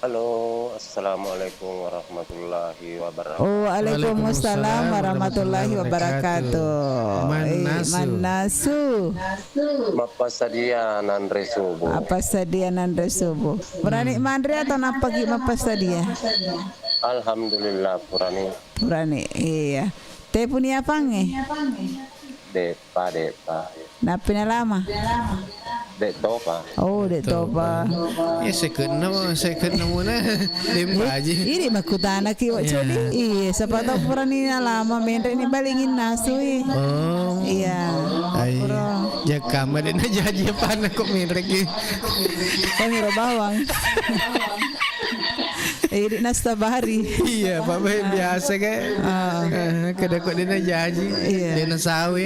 Halo, assalamualaikum warahmatullahi wabarakatuh. Waalaikumsalam warahmatullahi wabarakatuh. Manasu. Apa sadia Nandre Subuh? Apa sadia Nandre Subuh? Purani mandre atau napa ki apa sadia? Alhamdulillah purani. Purani, iya. Teh punya apa nge? Depa. Napina lama? Dek topa. Oh, dek topa. Ya saya kena muna. Limpa aja. Ini makutana ki wak codi. Iya, siapa tahu purani lama mendre ini balingin nasu. Oh. Iya. Ya kamu dia nak jaji apa nak kok mendre ki. Kami bawang. Ini nasta bahari. Iya, bapak biasa kan. Kada kok dia nak jaji. Dia nak sawe.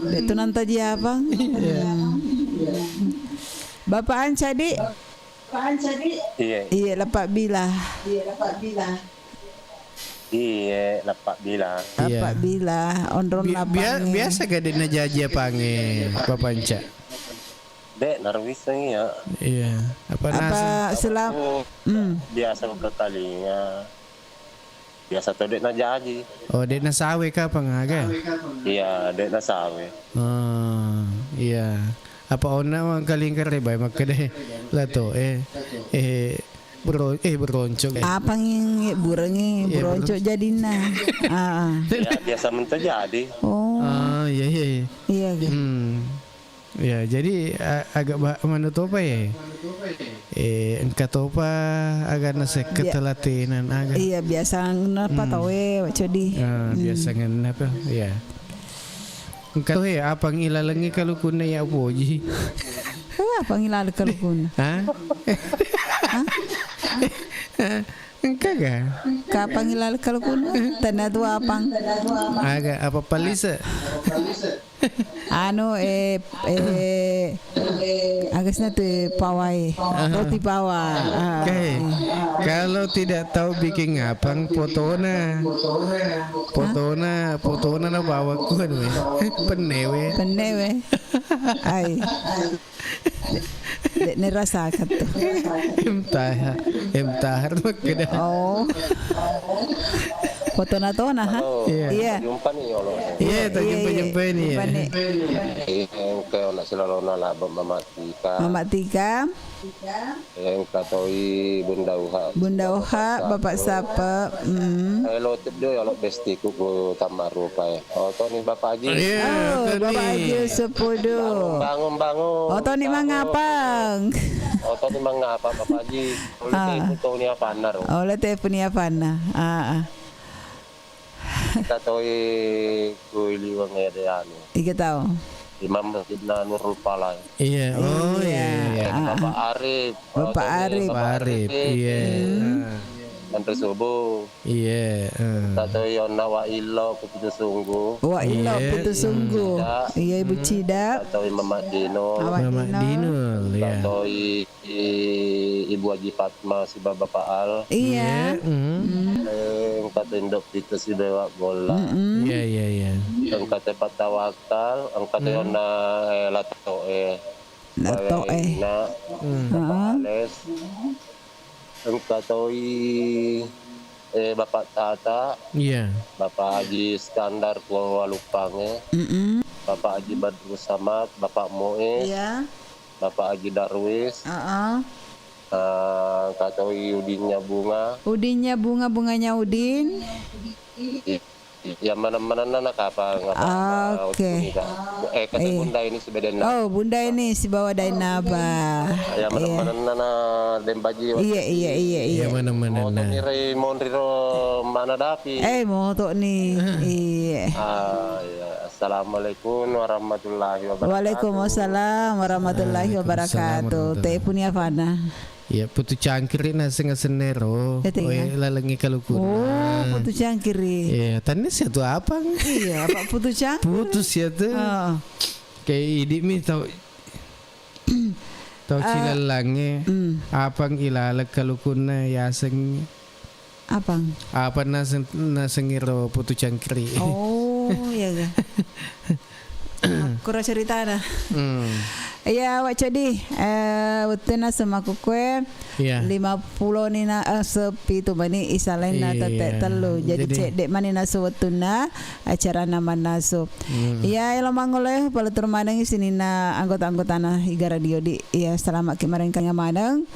Itu nanti apa? Bapak Anca di. Iya, lapak bila. Iya, lapak bila. Ondron lapang. Biasa kan dia nak jaji apa nge, Bapak Anca? Dek narwisang ya. Iya. Apa selam? Biasa ke kalinya. Biasa tuh dek na jadi. Oh, dek na sawe ka pangaga? Iya, dek na sawe. Oh, iya. Apa ona mang kalingkar bay makade lato beroncok. Apa ngi burangi beroncok jadina. Ya, biasa mentu jadi. Oh. Iya. Iya. Ya, jadi agak mana topa ya? Engka topa agak nase ketelatinan agak. Iya, biasa ngapa tawe codi. Biasa ngapa? Iya. Engka tohe apa ngilalangi kalau kuna ya poji. Apa ngilal kalau kuna? Hah? Engka ga? Kapang ngilal kalau kuna? Tanah tua apang? Agak apa palisa? Agas na tu pawai, roti pawa. Kalau tidak tahu bikin ngapang, potona na bawa kuan we, penewe. Ay, ne rasa kata. Emtahar makeda. Oh. Foto natona ha? Iya. Jumpa nih Allah. Iya, jumpa nih. Kayak nak selalona lah Mama Tika. Mama Tika. Yang katoi Bunda Uha. Bapak Sapa. Lo tidur ya lo bestiku ku tamaru pa. Oh, to ni Bapak Haji. Bapak Haji sepudu. Bangun. Oh, to ni mangapang. Bapak Haji. Oleh tu ni apa nar. Oleh telepon ni apa na. Katoi kuiliwang anu. Ika tahu. Imam Masjid Nurul Palai. Iya. Oh iya. Bapak Arif. Iya. Antri subuh. Iya. Katoi ona wa ilo putu sungguh. Wa ilo putu sungguh. Iya Ibu Cida. Katoi Mama Dino. Iya. Katoi Ibu Haji Fatma si Bapak Al. Iya. Kata indok kita si Dewa Bola. Iya. Ang kata Patawakal, ang kata ona lato na. Ales. Ang katoi Bapak Tata. Iya. Bapak Haji Skandar Kuala Lupange. Bapak Haji Badrus Samad, Bapak Moe. Iya. Bapak Haji Darwis. Katoi Udinnya bunganya Udin. Ya mana-mana nak apa Oke. Kata Bunda ini si Bedena. Oh, Bunda ini si bawa Dainaba. Ya mana-mana Dembaji. Iya. Mana-mana. Monriro mana dapi. Moto nih. Iya. Ya. Assalamualaikum warahmatullahi wabarakatuh. Waalaikumsalam warahmatullahi wabarakatuh. Teh punya fana. Ya, putu cangkiri na senero. Lalangi kalukuna. Oh, putu cangkiri. Iya, tanya siatu apa? Iya, apa putu cangkiri? Putus siatu. Kayak idik mi tau cilalangi. Apang ilala kalukuna yaseng. Apang? Apa nasengiro putu cangkiri. Oh, iya ga. Kurang cerita dah. Ya, wak codi. Utena sama kue. 50 ni na sepi tu bani isalain na tetek telu. Jadi cek dek mani nasu wetuna acara nama nasu. Ya, elo mangoleh pala termadang sini na anggota-anggota na Iga Radio di. Ya, selamat kemarin kanya madang.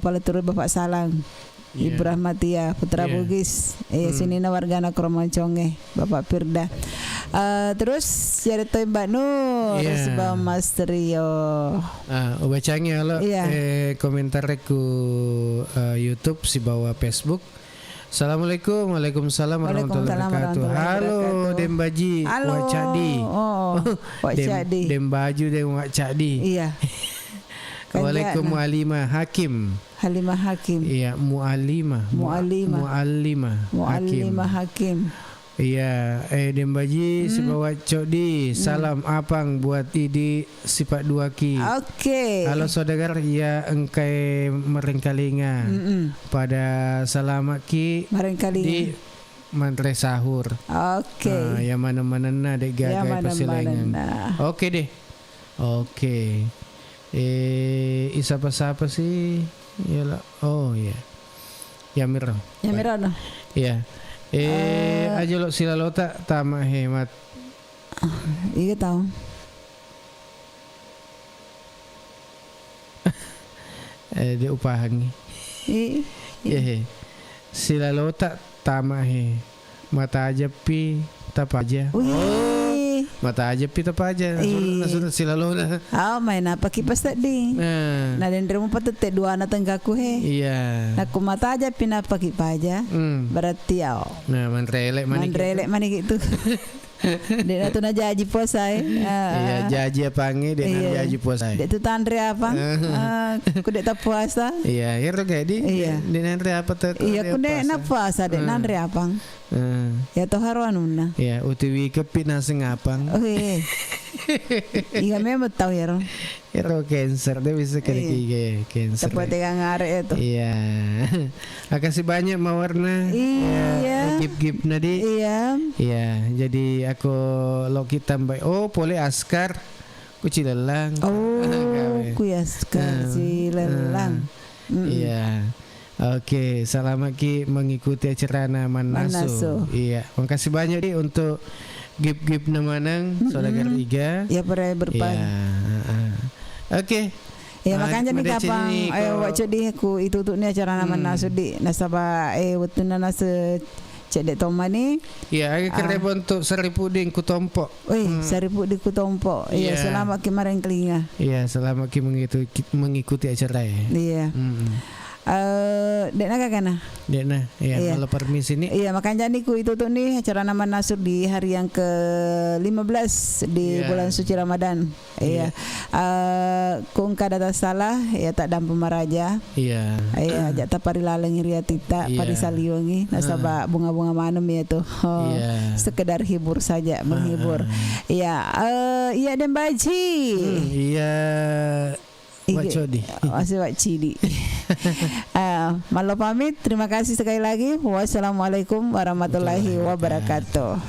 Pala turut Bapak Salang. Ibu Rahmatia Putra Bugis sini na wargana Kromonconge Bapak Firda. Terus jadi toy Mbak Nur sebab Mas Trio. Ubacanya lo komentar ku YouTube si bawah Facebook. Assalamualaikum, waalaikumsalam warahmatullahi wabarakatuh. Halo Dembaji, Wak Cadi. Wak Cadi. Dembaju dan Wak Cadi. Iya. Waalaikumsalam Mu'alimah Hakim. Iya, Mu'alimah Hakim. Iya, Dembaji sebawa Codi. Salam apang buat Idi sifat 2Ki. Oke. Halo saudagar, ya engkai merengkalinga. Pada selamat Ki di mantre sahur. Oke. Ya mana-mana na dek gagai persilangan. Oke deh. Oke. Siapa sih? Yalah. Oh ya. Yamir. Yamirano. Iya. Aja lo sila lota tama hemat. Iya tahu. Dia upahan ni. Iya. Sila lota tama he. Mata aja pi tapa aja. Mata aja pi tapa aja. Sudah sila lota. Main apa kipas tadi? Nah dendera mu patete dua anak tenggaku he. Iya. Aku mata aja pi napa kipas aja. Berarti Nah manrelek mani gitu. Dia tu na jaji puasa Iya jaji apa ngi dia jaji puasa. Dia tu tandre apa? Ku dek tak puasa. Iya, hero kayak di. Dia nandre apa tu? Iya, ku dek na puasa dek nandre apa? Ya toh haruanuna. Iya, utiwi kepit nasi ngapang. Iya memang tahu ya ron. Hero cancer dia bisa kena cancer. Tepat tegang ngare itu. Iya. Makasih banyak Mawarna. Iya. Gip nadi. Iya. Iya. Jadi aku loki tambah. Pole askar. Ku cilelang. Ku askar cilelang. Iya. Oke, selamat ki mengikuti acara Manaso. Iya. Makasih banyak di untuk gip namanang saudagar iga. Ya pernah berpan. Oke. Ya makanya nih kapang ayo waco di ku itu tuh nih acara Manaso di nasaba wetuna nase cedek toma nih. Iya, kerep untuk seribu di kutompo. Seribu di kutompo. Iya, selamat kemarin telinga. Iya, selamat ki mengikuti acara ya. Iya. Dekna kakana. Dekna, ya kalau permisi nih. Iya, makanya nih ku itu tuh nih acara Manaso di hari yang ke-15 di bulan suci Ramadan. Iya. Kung kadata salah ya tak dampu maraja. Iya. Iya, ajak tapari laleng ria tita pari saliwangi nasaba bunga-bunga manem ya tuh. Sekedar hibur saja, menghibur. Iya, iya dan baji. Iya. Wak Codi. Masih Wak Cidi. Malo pamit. Terima kasih sekali lagi. Wassalamualaikum warahmatullahi wabarakatuh.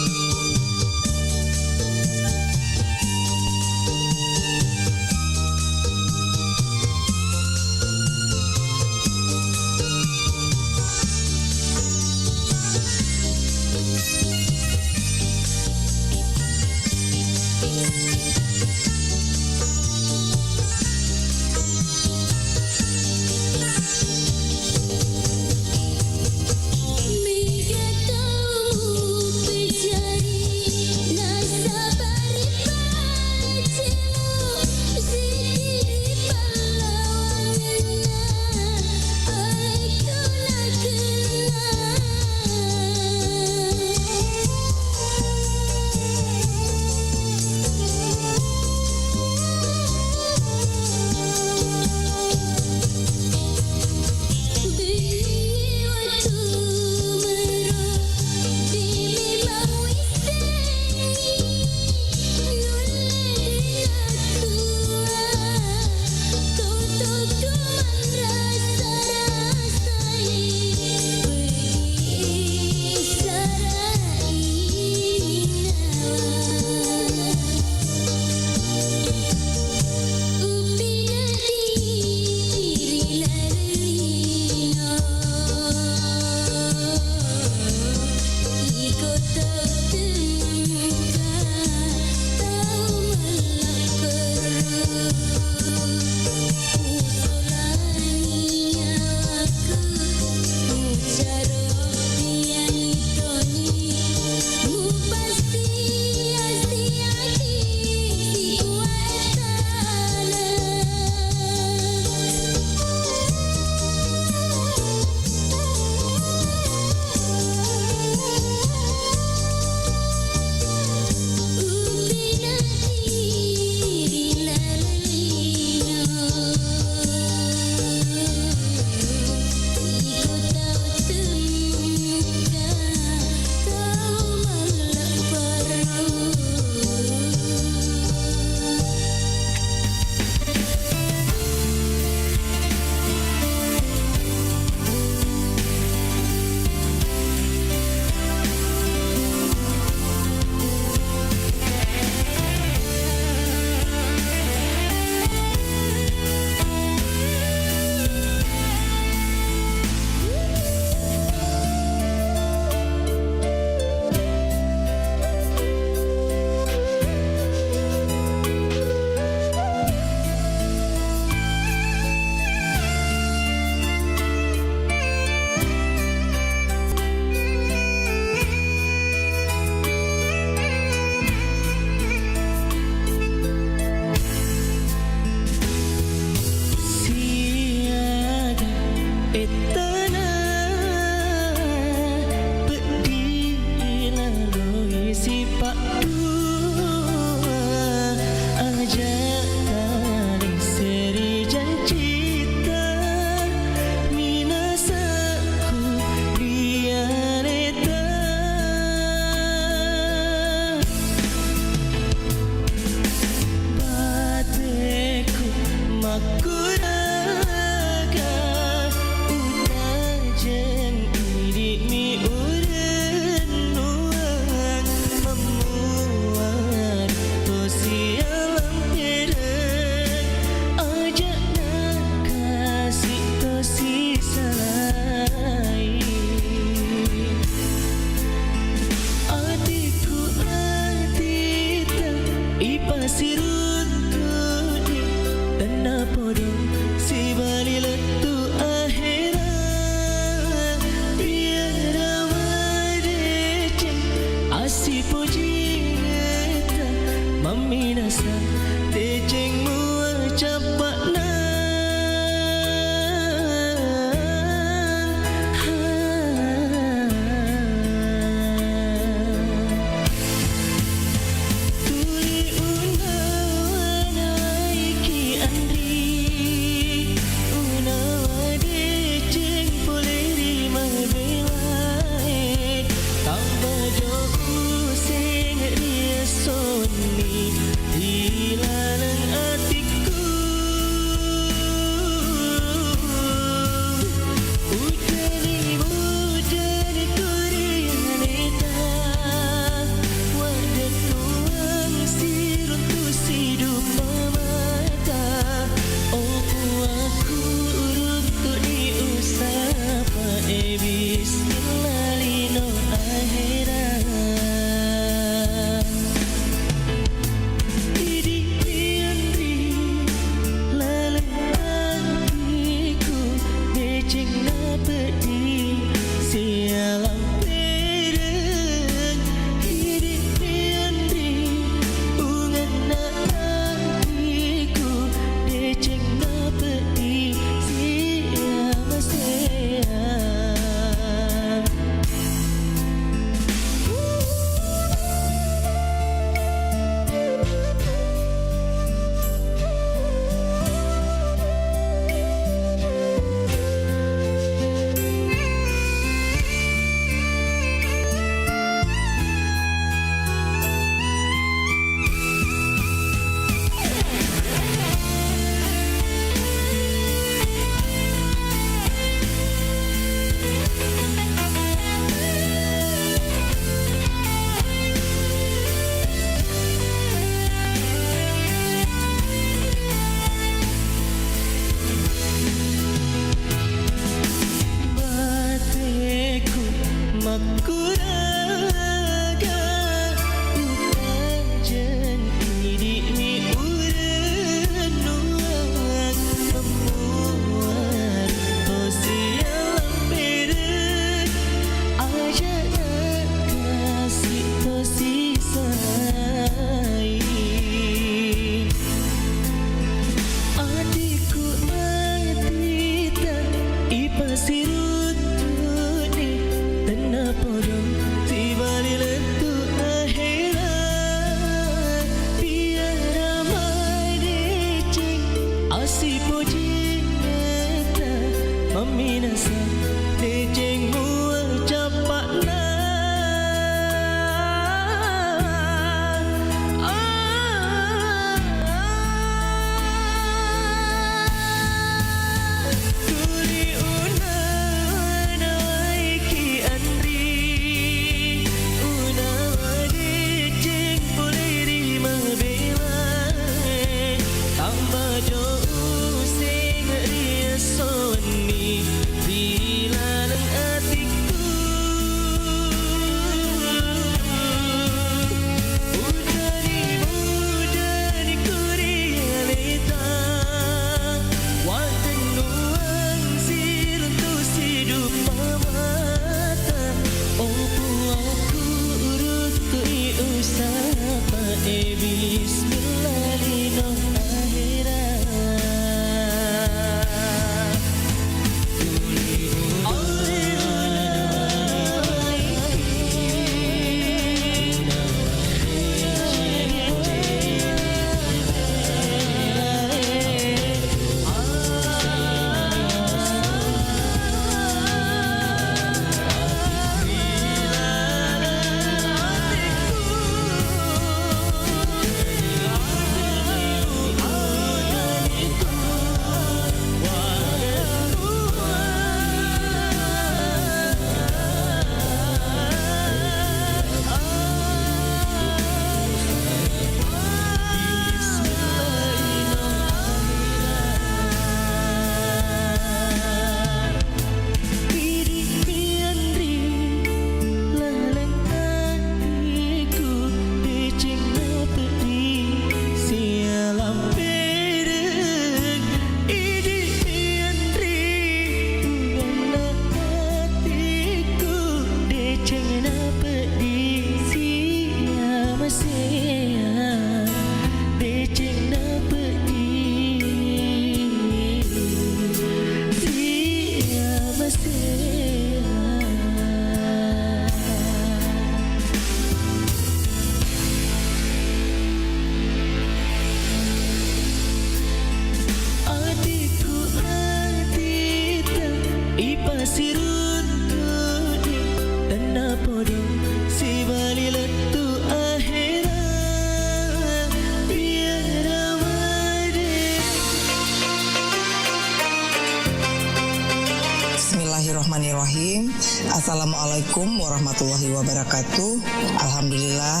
Bismillahirrahmanirrahim. Assalamualaikum warahmatullahi wabarakatuh. Alhamdulillah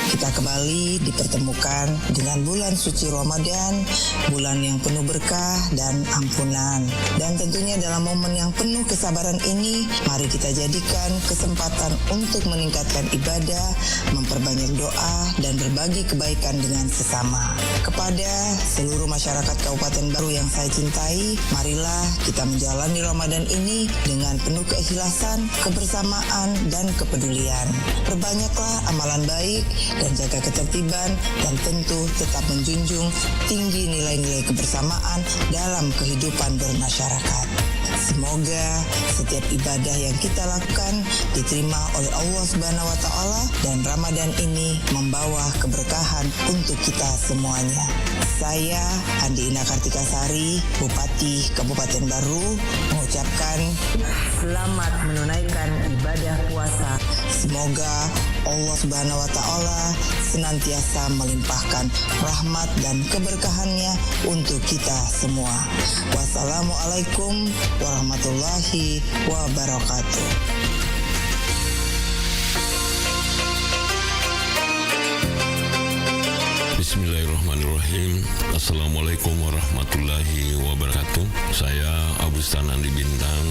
kita kembali dipertemukan dengan bulan suci Ramadan, bulan yang penuh berkah dan ampunan. Dan tentunya dalam momen yang penuh kesabaran ini, mari kita jadikan kesempatan untuk meningkatkan ibadah, memperbanyak doa dan berbagi kebaikan dengan sesama. Kepada seluruh masyarakat Kabupaten Baru yang saya cintai, marilah kita menjalani Ramadan ini dengan penuh keikhlasan, kebersamaan, dan kepedulian. Perbanyaklah amalan baik dan jaga ketertiban, dan tentu tetap menjunjung tinggi nilai-nilai kebersamaan dalam kehidupan bermasyarakat. Semoga setiap ibadah yang kita lakukan diterima oleh Allah Subhanahu wa Ta'ala, dan Ramadan ini membawa keberkahan untuk kita semuanya. Saya Andi Ina Kartikasari, Bupati Kabupaten Baru, mengucapkan selamat menunaikan ibadah puasa. Semoga Allah Subhanahu wa Ta'ala senantiasa melimpahkan rahmat dan keberkahannya untuk kita semua. Wassalamualaikum warahmatullahi wabarakatuh. Bismillahirrahmanirrahim. Assalamualaikum warahmatullahi wabarakatuh. Saya Abustan Andi Bintang,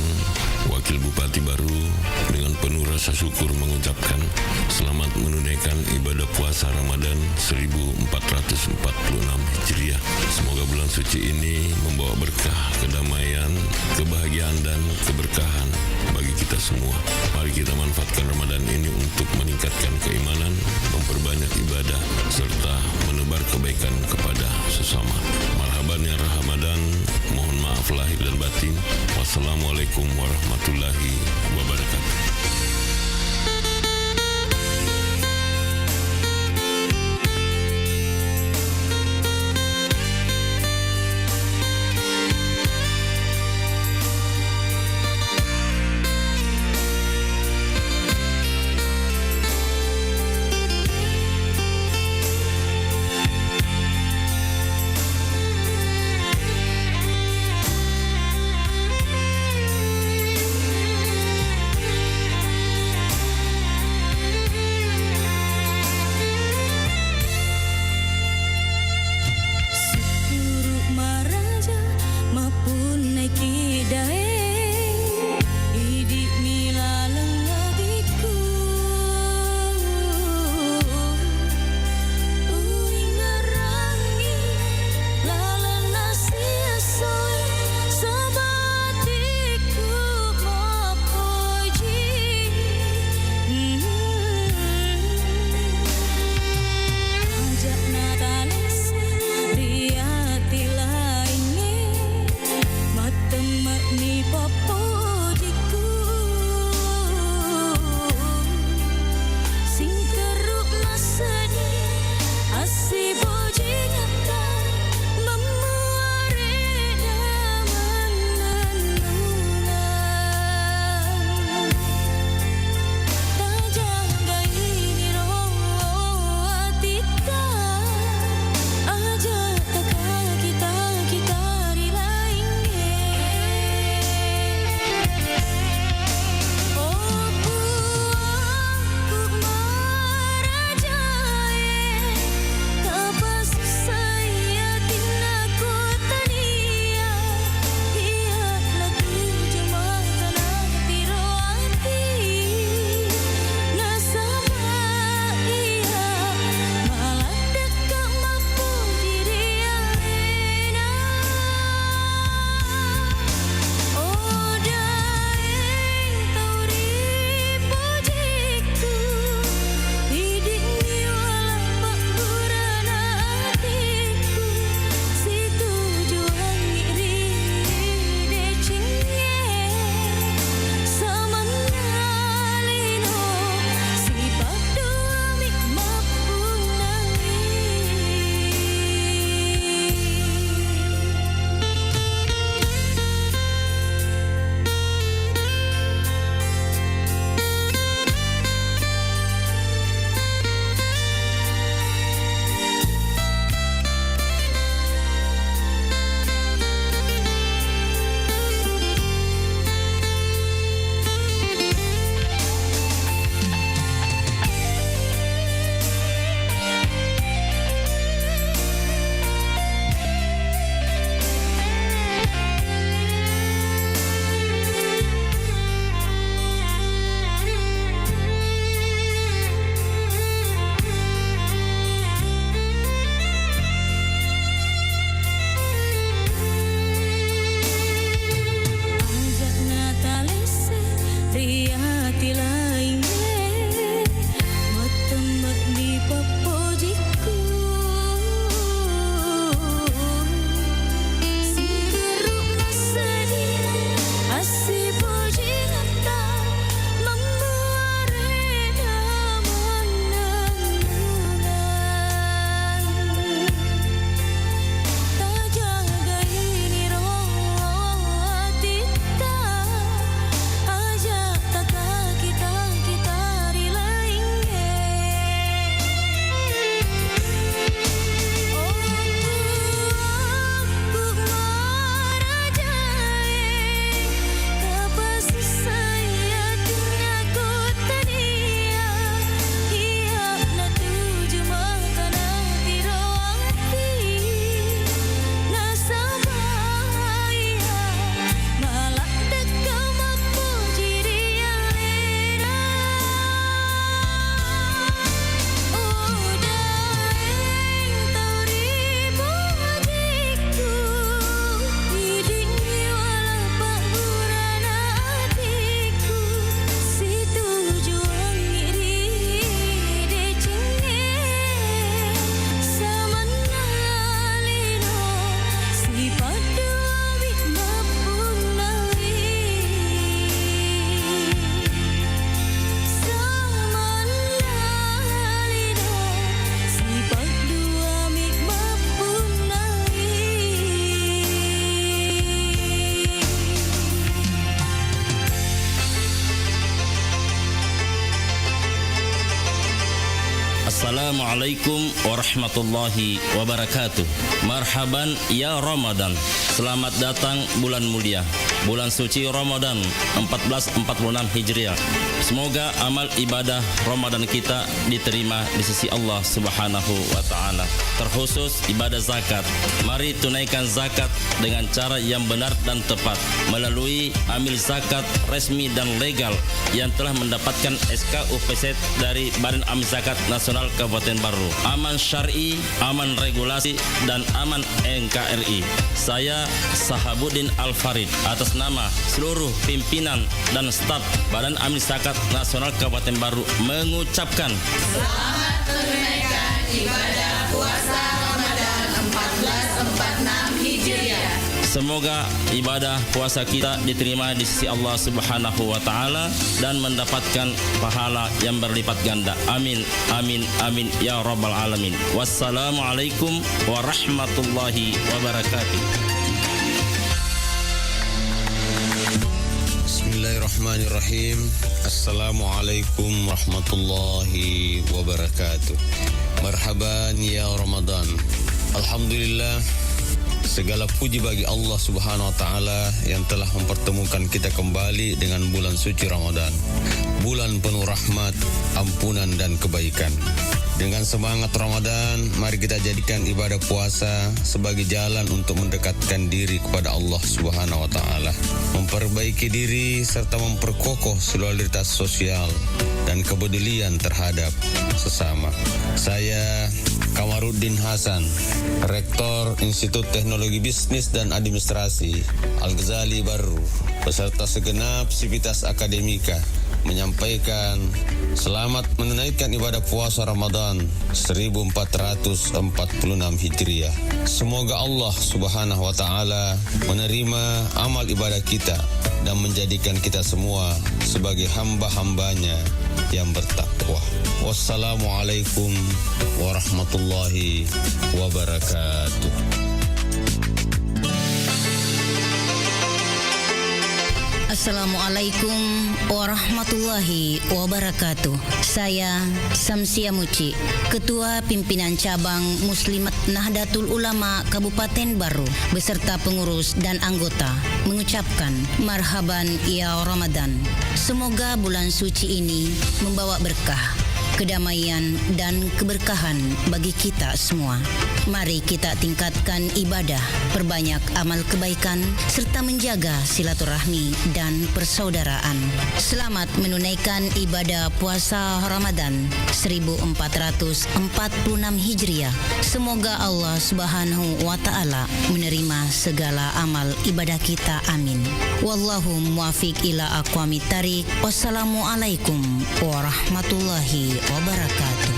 Wakil Bupati Baru, dengan penuh rasa syukur mengucapkan selamat menunaikan ibadah puasa Ramadan 1446 Hijriah. Semoga bulan suci ini membawa berkah, kedamaian, kebahagiaan dan keberkahan bagi kita semua. Mari kita manfaatkan Ramadan ini untuk meningkatkan keimanan, memperbanyak ibadah, serta menebar kebaikan kepada sesama. Marhaban ya Ramadan, mohon maaf lahir dan batin. Wassalamualaikum warahmatullahi wabarakatuh. Assalamualaikum warahmatullahi wabarakatuh. Marhaban ya Ramadan. Selamat datang bulan mulia, bulan suci Ramadan 1446 Hijriah. Semoga amal ibadah Ramadan kita diterima di sisi Allah Subhanahu wa taala. Terkhusus ibadah zakat. Mari tunaikan zakat dengan cara yang benar dan tepat melalui amil zakat resmi dan legal yang telah mendapatkan SK UPZ dari Badan Amil Zakat Nasional Kabupaten Baru. Aman syar'i, aman regulasi, dan aman NKRI. Saya Sahabuddin Al-Farid atas nama seluruh pimpinan dan staf Badan Amil Zakat Nasional Kabupaten Baru mengucapkan selamat menunaikan ibadah puasa Ramadan 1446 Hijriah. Semoga ibadah puasa kita diterima di sisi Allah Subhanahu wa taala dan mendapatkan pahala yang berlipat ganda. Amin, amin, amin ya rabbal alamin. Wassalamualaikum warahmatullahi wabarakatuh. Bismillahirrahmanirrahim. Assalamualaikum warahmatullahi wabarakatuh. Marhaban ya Ramadan. Alhamdulillah, segala puji bagi Allah Subhanahu wa taala yang telah mempertemukan kita kembali dengan bulan suci Ramadan. Bulan penuh rahmat, ampunan dan kebaikan. Dengan semangat Ramadan, mari kita jadikan ibadah puasa sebagai jalan untuk mendekatkan diri kepada Allah Subhanahu wa taala, memperbaiki diri serta memperkokoh solidaritas sosial dan kepedulian terhadap sesama. Saya Kamaruddin Hasan, Rektor Institut Teknologi Bisnis dan Administrasi Al-Ghazali Baru, beserta segenap sivitas akademika, menyampaikan selamat menunaikan ibadah puasa Ramadan 1446 Hijriah. Semoga Allah Subhanahu wa taala menerima amal ibadah kita dan menjadikan kita semua sebagai hamba-hambanya yang bertakwa. Wassalamualaikum warahmatullahi wabarakatuh. Assalamualaikum warahmatullahi wabarakatuh. Saya Samsia Muci, Ketua Pimpinan Cabang Muslimat Nahdlatul Ulama Kabupaten Baru beserta pengurus dan anggota mengucapkan marhaban ya Ramadan. Semoga bulan suci ini membawa berkah, kedamaian dan keberkahan bagi kita semua. Mari kita tingkatkan ibadah, perbanyak amal kebaikan, serta menjaga silaturahmi dan persaudaraan. Selamat menunaikan ibadah puasa Ramadan 1446 Hijriah. Semoga Allah Subhanahu wa taala menerima segala amal ibadah kita. Amin. Wallahu muwaffiq ila aqwamit thariq. Wassalamualaikum warahmatullahi wabarakatuh.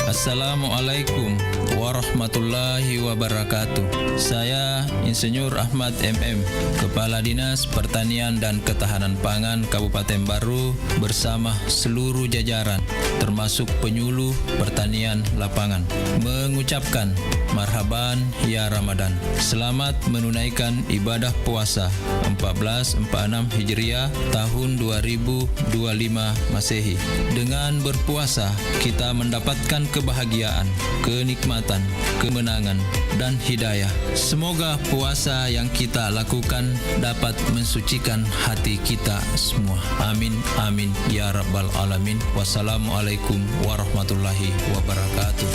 Assalamualaikum warahmatullahi wabarakatuh. Saya Insinyur Ahmad MM, Kepala Dinas Pertanian dan Ketahanan Pangan Kabupaten Baru bersama seluruh jajaran termasuk penyuluh pertanian lapangan mengucapkan marhaban ya Ramadan. Selamat menunaikan ibadah puasa 1446 Hijriah tahun 2025 Masehi. Dengan berpuasa kita mendapatkan kebahagiaan, kenikmatan, kemenangan, dan hidayah. Semoga puasa yang kita lakukan dapat mensucikan hati kita semua. Amin, amin, ya rabbal alamin. Wassalamualaikum warahmatullahi wabarakatuh.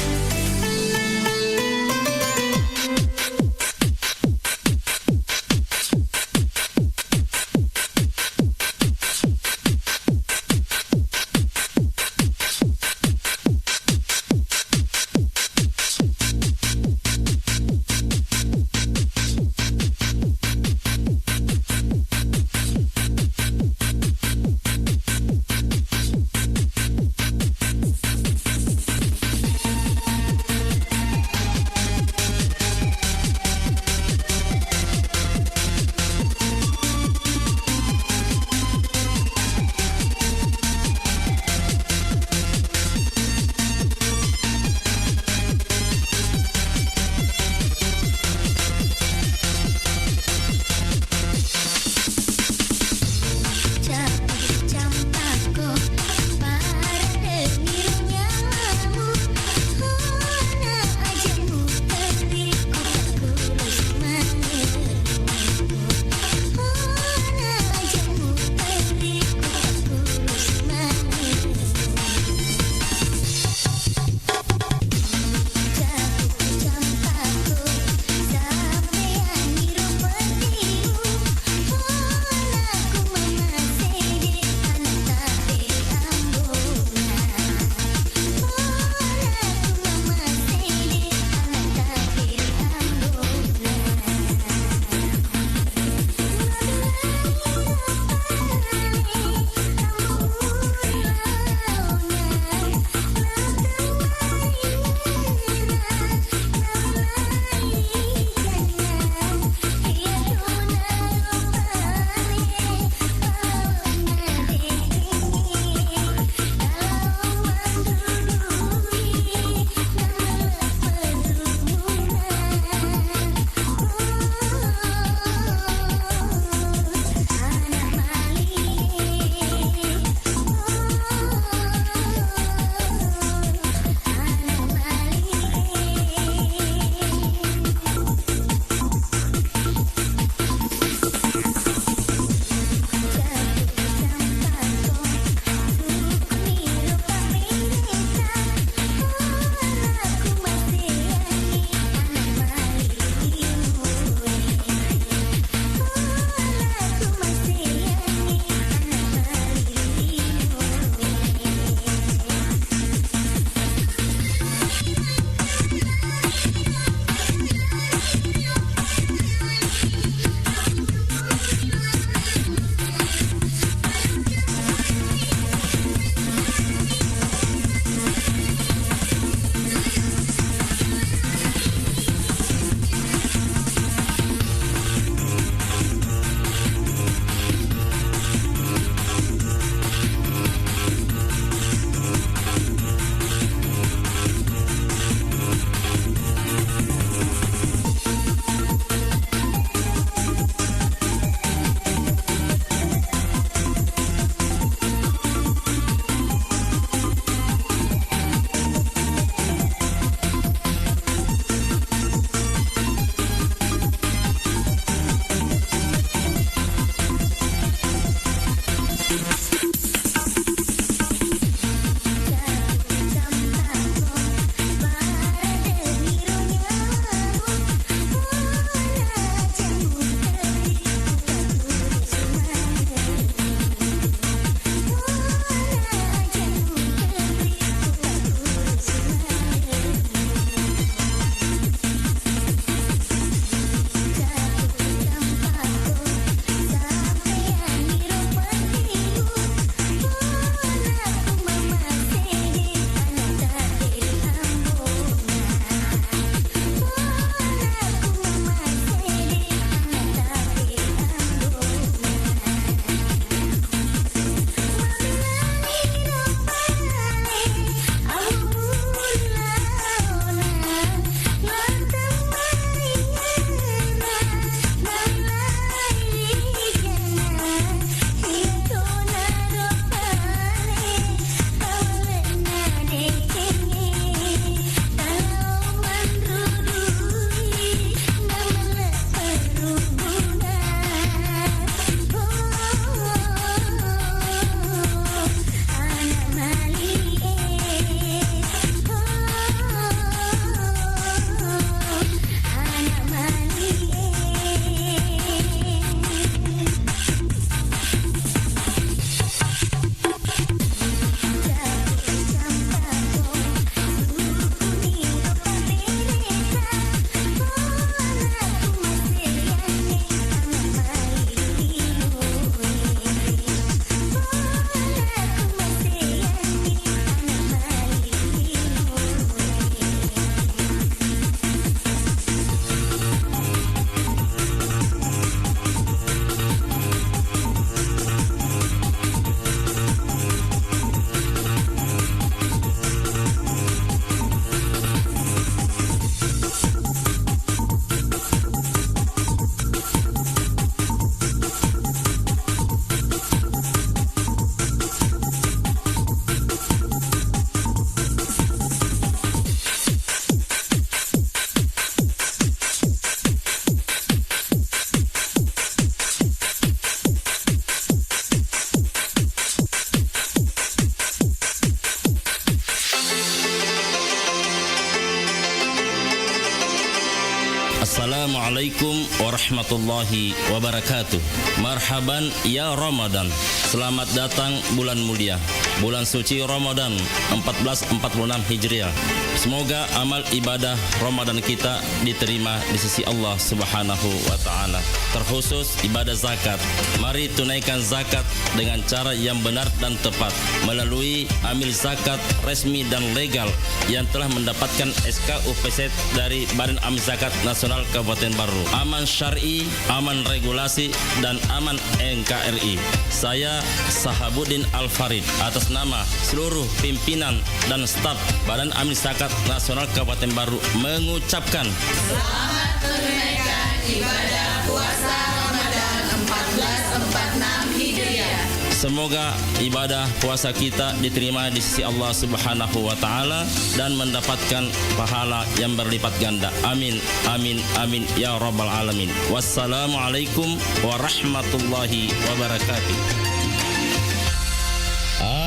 Assalamualaikum warahmatullahi wabarakatuh. Marhaban ya Ramadan. Selamat datang bulan mulia, bulan suci Ramadan 1446 Hijriah. Semoga amal ibadah Ramadan kita diterima di sisi Allah Subhanahu wa taala. Terkhusus ibadah zakat. Mari tunaikan zakat dengan cara yang benar dan tepat melalui amil zakat resmi dan legal yang telah mendapatkan SK UPZ dari Badan Amil Zakat Nasional Kabupaten Baru. Aman syar'i, aman regulasi, dan aman NKRI. Saya Sahabuddin Al-Farid atas nama seluruh pimpinan dan staf Badan Amil Zakat Nasional Kabupaten Baru mengucapkan Selamat menunaikan ibadah puasa Ramadan 1446 Hijriah. Semoga ibadah puasa kita diterima di sisi Allah Subhanahu wa taala dan mendapatkan pahala yang berlipat ganda. Amin, amin, amin ya rabbal alamin. Wassalamualaikum warahmatullahi wabarakatuh.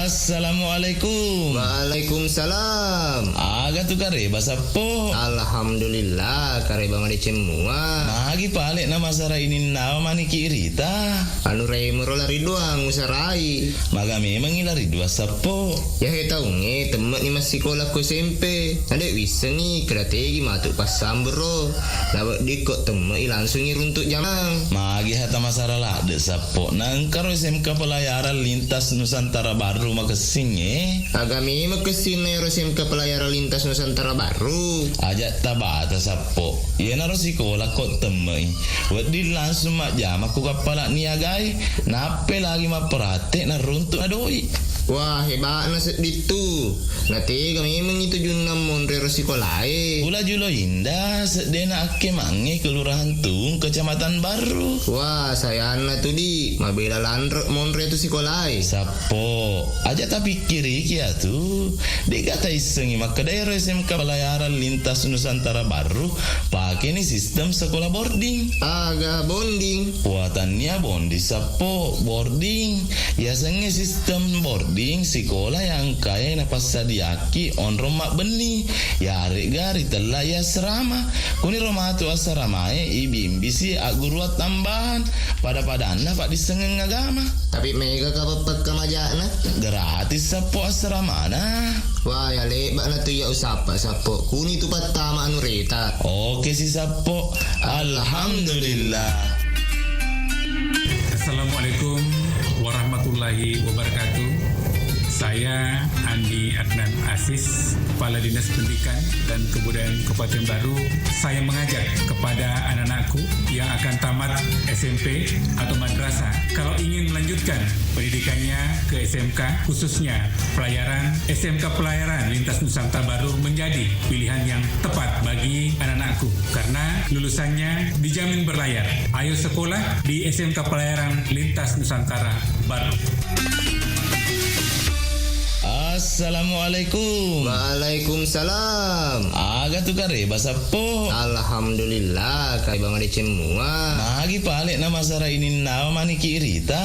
Assalamualaikum. Waalaikumsalam. Aga tu kare basapo. Alhamdulillah kare bang ade cemua. Magi pale na masara ini nawa mani kirita. Anu rei merolari doang usarai. Maga memang ilari dua sapo. Ya he tahu nge temen ni masih sekolah ko SMP. Ada wisa ni strategi matuk pas sambro. Lawak dikot temen langsung iruntuk jamang. Magi hata masara lah de sapo. Nangkaro SMK Pelayaran Lintas Nusantara Baru makasing agami makasin na SMK Pelayaran Lintas Nusantara Baru ajak tabata sapo iya na sekolah kok temay wadi langsung mak jam aku kapala niagai nape lagi maperate na runtuk na doi. Wah hebat na ditu. Nanti kami mengitu junam monre sekolahai. Pula julo indah sedena ake mange kelurahan Tung Kecamatan Baru. Wah saya na tu di mabela landrek monre tu sekolahai. Sapo aja tapi kiri kia tu dek kata isengi maka daerah SMK Pelayaran Lintas Nusantara Baru pakai ni sistem sekolah boarding. Agak bonding. Buatannya bondi sapo boarding ya senge sistem boarding sekolah yang kaya na pasadiaki on romak beni ya gari telah ya serama kuni romatu asaramae ibimbisi aguruat tambahan pada anda pak disengeng agama tapi mega kapapat kamajana gratis sapo asramana. Wah ya lebak na tu ya usapa sapo kuni tu patama anu reta. Oke si sapo. Alhamdulillah. Assalamualaikum warahmatullahi wabarakatuh. Saya Andi Adnan Aziz, Kepala Dinas Pendidikan dan Kebudayaan Kabupaten Baru. Saya mengajak kepada anak-anakku yang akan tamat SMP atau madrasah, kalau ingin melanjutkan pendidikannya ke SMK, khususnya pelayaran, SMK Pelayaran Lintas Nusantara Baru menjadi pilihan yang tepat bagi anak-anakku karena lulusannya dijamin berlayar. Ayo sekolah di SMK Pelayaran Lintas Nusantara Baru. Assalamualaikum. Waalaikumsalam. Aga tu kare basapo. Alhamdulillah kare bang ade cemua. Magi pale na masara ini nawa mani kirita.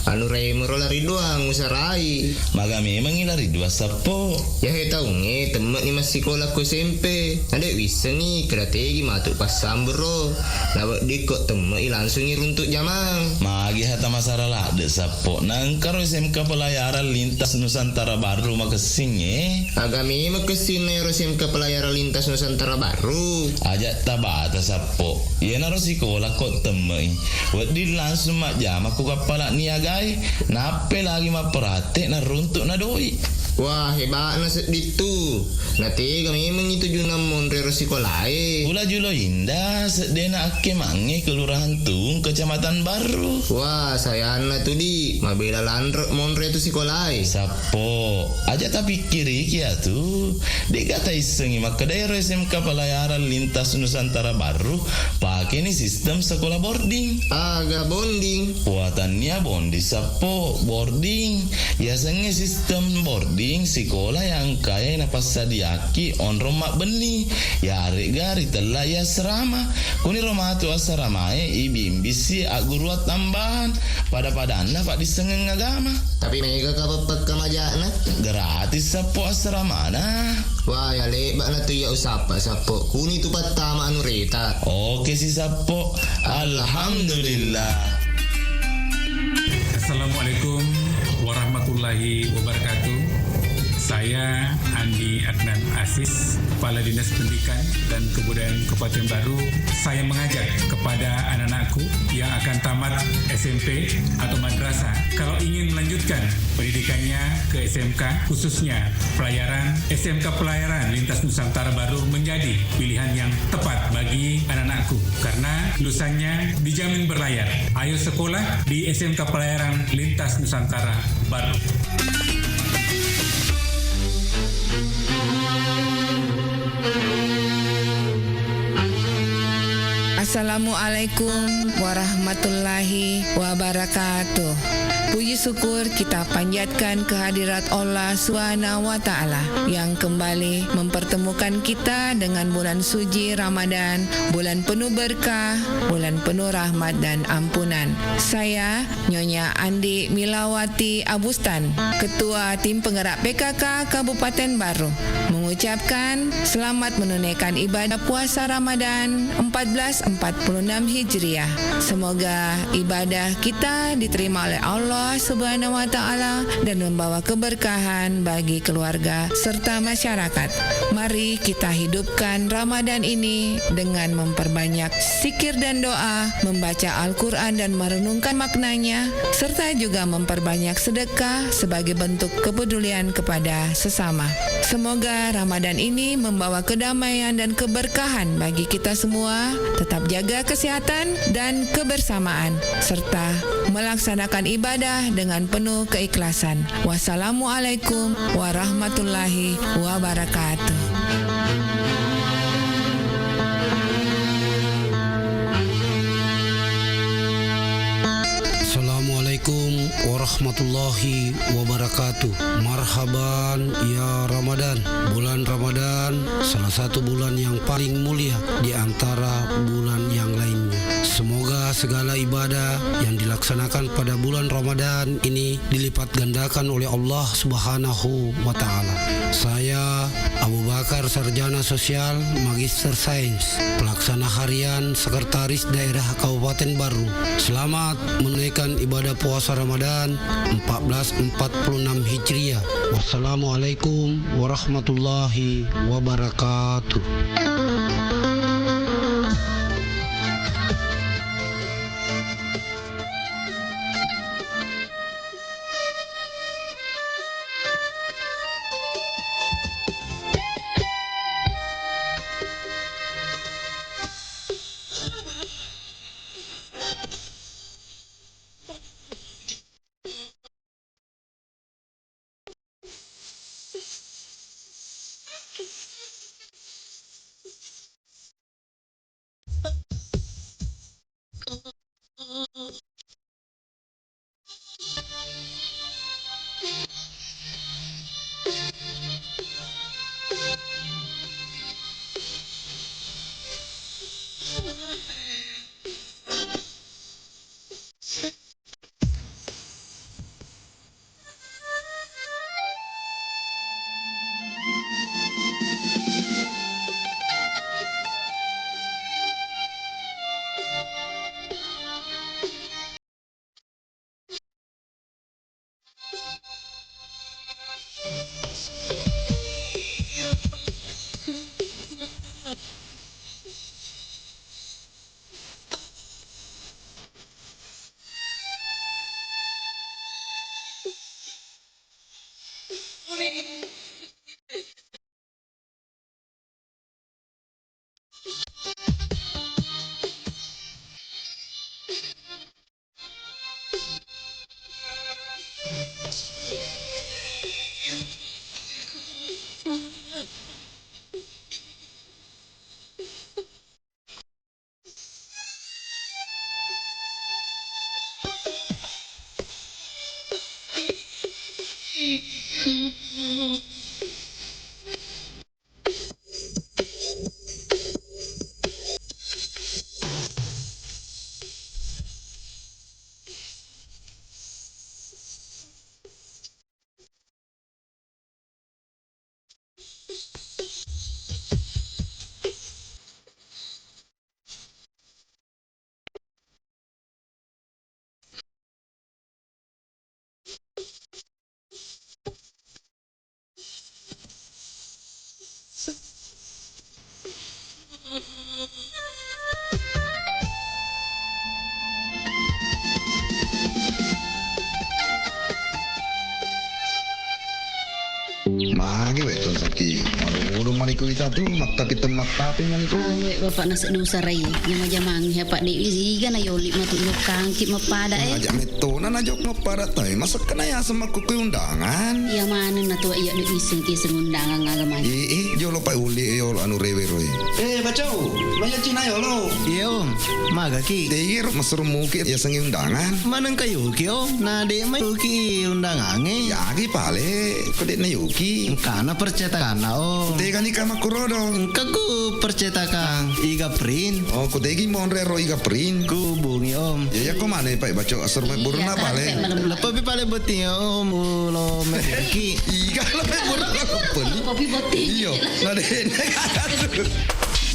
Anu rei merolari doang usarai. Maga memang ilari dua sapo. Ya he tahu nge temen ni masih sekolah ko SMP. Ada wisa ni strategi matuk pas sambro. Lawak dikot temen langsung iruntuk jamang. Magi hata masara lah de sapo. Nangkaro SMK Pelayaran Lintas Nusantara Baru makasing agami makasin na SMK Pelayaran Lintas Nusantara Baru ajak tabata sapo iya na sekolah kok temay wadi langsung mak jam aku kapala niagai nape lagi maperate na runtuk na doi. Wah hebat na ditu. Nanti kami mengitu junam monre sekolahai. Pula julo indah sedena ake mange kelurahan Tung Kecamatan Baru. Wah saya na tu di mabela landrek monre tu sekolahai. Sapo aja tapi kiri kia tu dek kata isengi maka daerah SMK Pelayaran Lintas Nusantara Baru pakai ni sistem sekolah boarding. Agak bonding. Buatannya bondi sapo boarding ya senge sistem boarding boarding sekolah yang kaya na pasadiaki on romak beni ya arek gari telah ya serama kuni romatu asaramae ibimbisi aguruat tambahan pada anda pak disengeng agama tapi mega kapapak kamajana gratis sapo asramana wah ya lebat na tu ya usapa sapo kuni tu patama anu reta oke si sapo alhamdulillah. Assalamualaikum warahmatullahi wabarakatuh. Saya Andi Adnan Aziz, Kepala Dinas Pendidikan dan Kebudayaan Kabupaten Baru. Saya mengajak kepada anak-anakku yang akan tamat SMP atau madrasah, kalau ingin melanjutkan pendidikannya ke SMK, khususnya pelayaran, SMK Pelayaran Lintas Nusantara Baru menjadi pilihan yang tepat bagi anak-anakku karena lulusannya dijamin berlayar. Ayo sekolah di SMK Pelayaran Lintas Nusantara Baru. Assalamualaikum warahmatullahi wabarakatuh. Puji syukur kita panjatkan kehadirat Allah Subhanahu wa Ta'ala yang kembali mempertemukan kita dengan bulan suci Ramadan, bulan penuh berkah, bulan penuh rahmat dan ampunan. Saya Nyonya Andi Milawati Abustan, Ketua Tim Penggerak PKK Kabupaten Baru, mengucapkan selamat menunaikan ibadah puasa Ramadan 1446 Hijriah. Semoga ibadah kita diterima oleh Allah Subhanahu wa Ta'ala dan membawa keberkahan bagi keluarga serta masyarakat. Mari kita hidupkan Ramadan ini dengan memperbanyak zikir dan doa, membaca Al-Quran dan merenungkan maknanya, serta juga memperbanyak sedekah sebagai bentuk kepedulian kepada sesama. Semoga Ramadan ini membawa kedamaian dan keberkahan bagi kita semua. Tetap jaga kesehatan dan kebersamaan, serta melaksanakan ibadah dengan penuh keikhlasan. Wassalamualaikum warahmatullahi wabarakatuh. Assalamualaikum warahmatullahi wabarakatuh. Marhaban ya Ramadan. Bulan Ramadan salah satu bulan yang paling mulia di antara bulan yang lainnya. Semoga segala ibadah yang dilaksanakan pada bulan Ramadan ini dilipat gandakan oleh Allah Subhanahu wa Ta'ala. Saya Abu Bakar, Sarjana Sosial, Magister Sains, Pelaksana Harian Sekretaris Daerah Kabupaten Baru. Selamat menunaikan ibadah puasa Ramadan 1446 Hijriah. Wassalamualaikum warahmatullahi wabarakatuh. Magi betul sakit. Udah mariku kita tuh makta kita makta apa yang itu. Bapak nasi dosa rai. Yang majamang ya Pak Dewi ziga na yolik matuk lokang kip mapada Ajak meto na najok mapada tay. Masa kena ya sama kuku undangan. Ya mana na tua iya di iseng undangan ngagaman. Jolo pa uli yo anu rewe roy. Bacau. Maya Cina yo lo. Iya om. Maga ki. Tegir masur muki ya sengi undangan. Manang kayu ki om. Na de mai ki undangan Ya ki pale. Kode na yuki. Kana percetakan om. Tega ni kama kurodo. Kaku percetakan iga print. Oh kudegi monre ro iga print. Ku bungi om. Ya ko mana pak baco asur me burna pale. Lepo pi pale beti om. Lo me ki. Iga lo me burna ko Kopi boti. Iyo. Na de.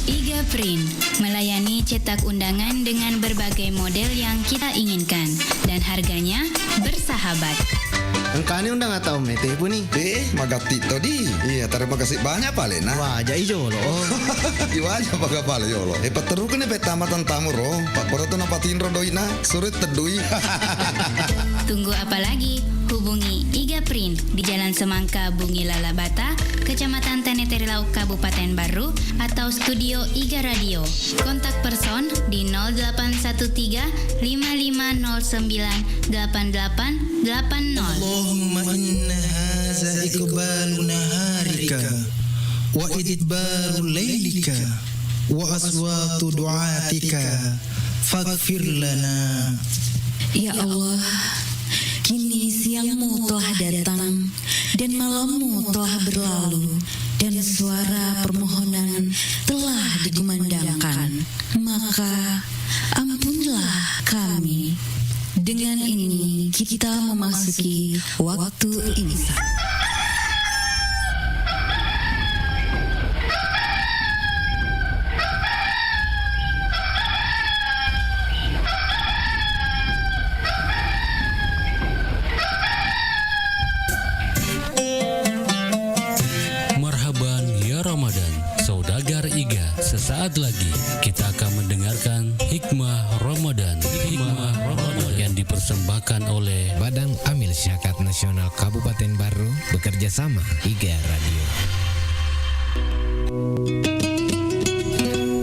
Iga Print melayani cetak undangan dengan berbagai model yang kita inginkan dan harganya bersahabat. Engkau ini undang atau mete pun nih? Magati tadi. Iya, terima kasih banyak pale nah. Wajah ijo lo. Iwajah paga pale yo lo. Pateru kene tamatan tamu ro. Pak poro to napatin ro doina. Surit tedui. Tunggu apa lagi? Hubungi Iga Print di Jalan Semangka Bungi Lalabata, Kecamatan Teneteri-Lauk, Kabupaten Baru, atau Studio Iga Radio. Kontak person di 0813 5509 8880. Allahumma inna haza iqbalu naharika wa idbaru laylika wa aswatu du'atika faghfir lana. Ya Allah, kini siangmu telah datang dan malammu telah berlalu dan suara permohonan telah dikumandangkan. Maka ampunlah kami. Dengan ini kita memasuki waktu imsak. Sesaat lagi kita akan mendengarkan Hikmah Ramadan. Hikmah Ramadan yang dipersembahkan oleh Badan Amil Zakat Nasional Kabupaten Baru bekerja sama Iga Radio.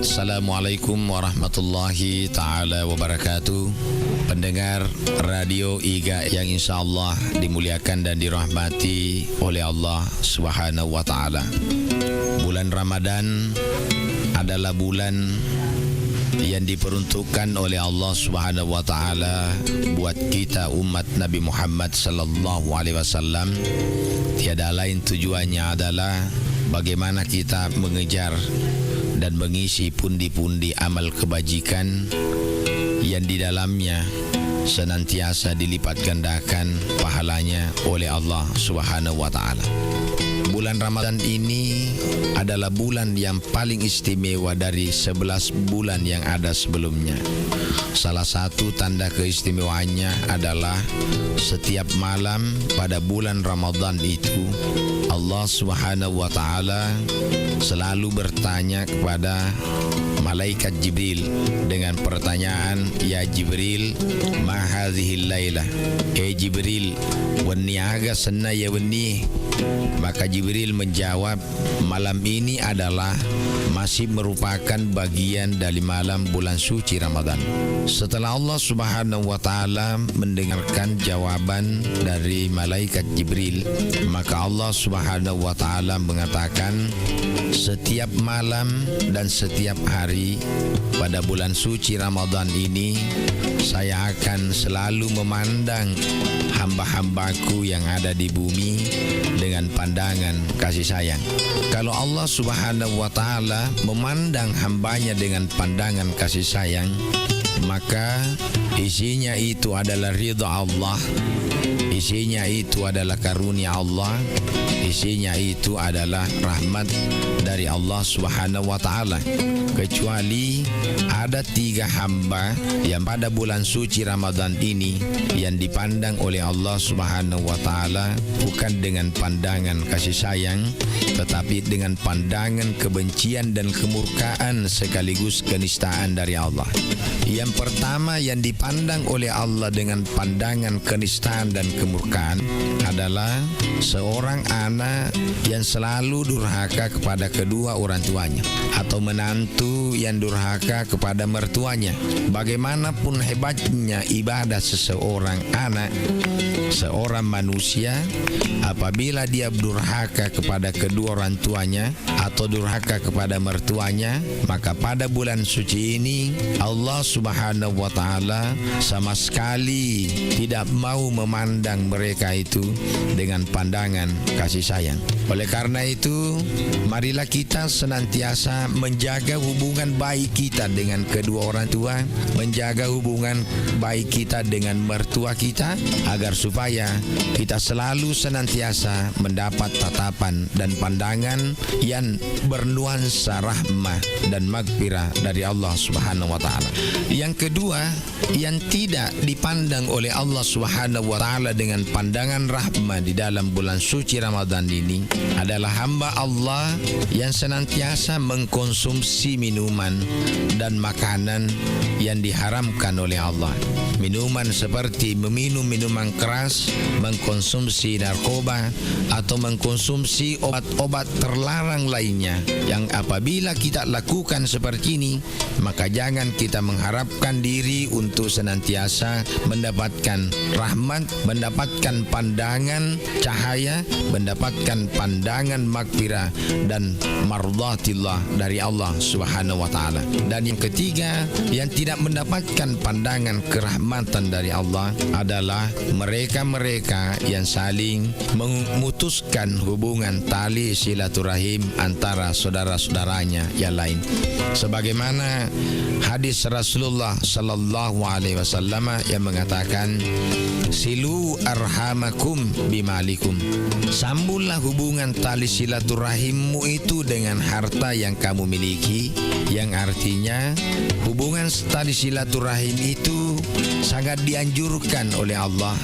Assalamualaikum warahmatullahi ta'ala wabarakatuh. Pendengar Radio Iga yang insyaallah dimuliakan dan dirahmati oleh Allah Subhanahu wa ta'ala. Bulan Ramadan adalah bulan yang diperuntukkan oleh Allah Subhanahu wa taala buat kita umat Nabi Muhammad sallallahu alaihi wasallam. Tiada lain tujuannya adalah bagaimana kita mengejar dan mengisi pundi-pundi amal kebajikan yang di dalamnya senantiasa dilipat gandakan pahalanya oleh Allah Subhanahu wa taala. Bulan Ramadan ini adalah bulan yang paling istimewa dari 11 bulan yang ada sebelumnya. Salah satu tanda keistimewaannya adalah setiap malam pada bulan Ramadan itu Allah Subhanahu wa taala selalu bertanya kepada malaikat Jibril dengan pertanyaan, "Ya Jibril, ma hadhil lailah?" Jibril, wani aga senna ya wani. Maka Jibril menjawab, malam ini adalah masih merupakan bagian dari malam bulan suci Ramadan. Setelah Allah Subhanahu wa taala mendengarkan jawaban dari malaikat Jibril, maka Allah Subhanahu wa taala mengatakan, setiap malam dan setiap hari kembali pada bulan suci Ramadan ini, saya akan selalu memandang hamba-hambaku yang ada di bumi dengan pandangan kasih sayang. Kalau Allah Subhanahu wa Ta'ala memandang hambanya dengan pandangan kasih sayang, maka isinya itu adalah ridha Allah, isinya itu adalah karunia Allah, isinya itu adalah rahmat dari Allah Subhanahu wa Ta'ala. Kecuali ada 3 hamba yang pada bulan suci Ramadan ini yang dipandang oleh Allah Subhanahu wa Ta'ala bukan dengan pandangan kasih sayang, tetapi dengan pandangan kebencian dan kemurkaan sekaligus kenistaan dari Allah. Yang pertama yang dipandang oleh Allah dengan pandangan kenistaan dan kemurkaan adalah seorang anak yang selalu durhaka kepada kedua orang tuanya, atau menantu yang durhaka kepada mertuanya. Bagaimanapun hebatnya ibadah seseorang anak, seorang manusia, apabila dia durhaka kepada kedua orang tuanya atau durhaka kepada mertuanya, maka pada bulan suci ini Allah Subhanahu wa Ta'ala sama sekali tidak mau memandang mereka itu dengan pandangan kasih sayang. Oleh karena itu, marilah kita senantiasa menjaga hubungan baik kita dengan kedua orang tua, menjaga hubungan baik kita dengan mertua kita, agar supaya kita selalu senantiasa mendapat tatapan dan pandangan yang bernuansa rahmah dan maghfirah dari Allah Subhanahu wa Ta'ala. Yang kedua, yang tidak dipandang oleh Allah Subhanahu wa Ta'ala dengan pandangan rahmah di dalam bulan suci Ramadan ini adalah hamba Allah yang senantiasa mengkonsumsi minuman dan makanan yang diharamkan oleh Allah. Minuman seperti meminum minuman keras, mengkonsumsi narkoba, atau mengkonsumsi obat-obat terlarang lainnya, yang apabila kita lakukan seperti ini, maka jangan kita mengharapkan diri untuk senantiasa mendapatkan rahmat, mendapatkan pandangan cahaya, mendapatkan pandangan maghfirah dan mardhatillah dari Allah Subhanahu wa Ta'ala. Dan yang ketiga, yang tidak mendapatkan pandangan kerahmatan dari Allah adalah mereka-mereka yang saling memutuskan hubungan tali silaturahim antara saudara-saudaranya yang lain. Sebagaimana hadis Rasulullah sallallahu alaihi wasallam yang mengatakan, silu arhamakum bimalikum. Sambunglah hubungan tali silaturahimmu itu dengan harta yang kamu miliki, yang artinya hubungan tali silaturahim itu sangat dianjurkan oleh Allah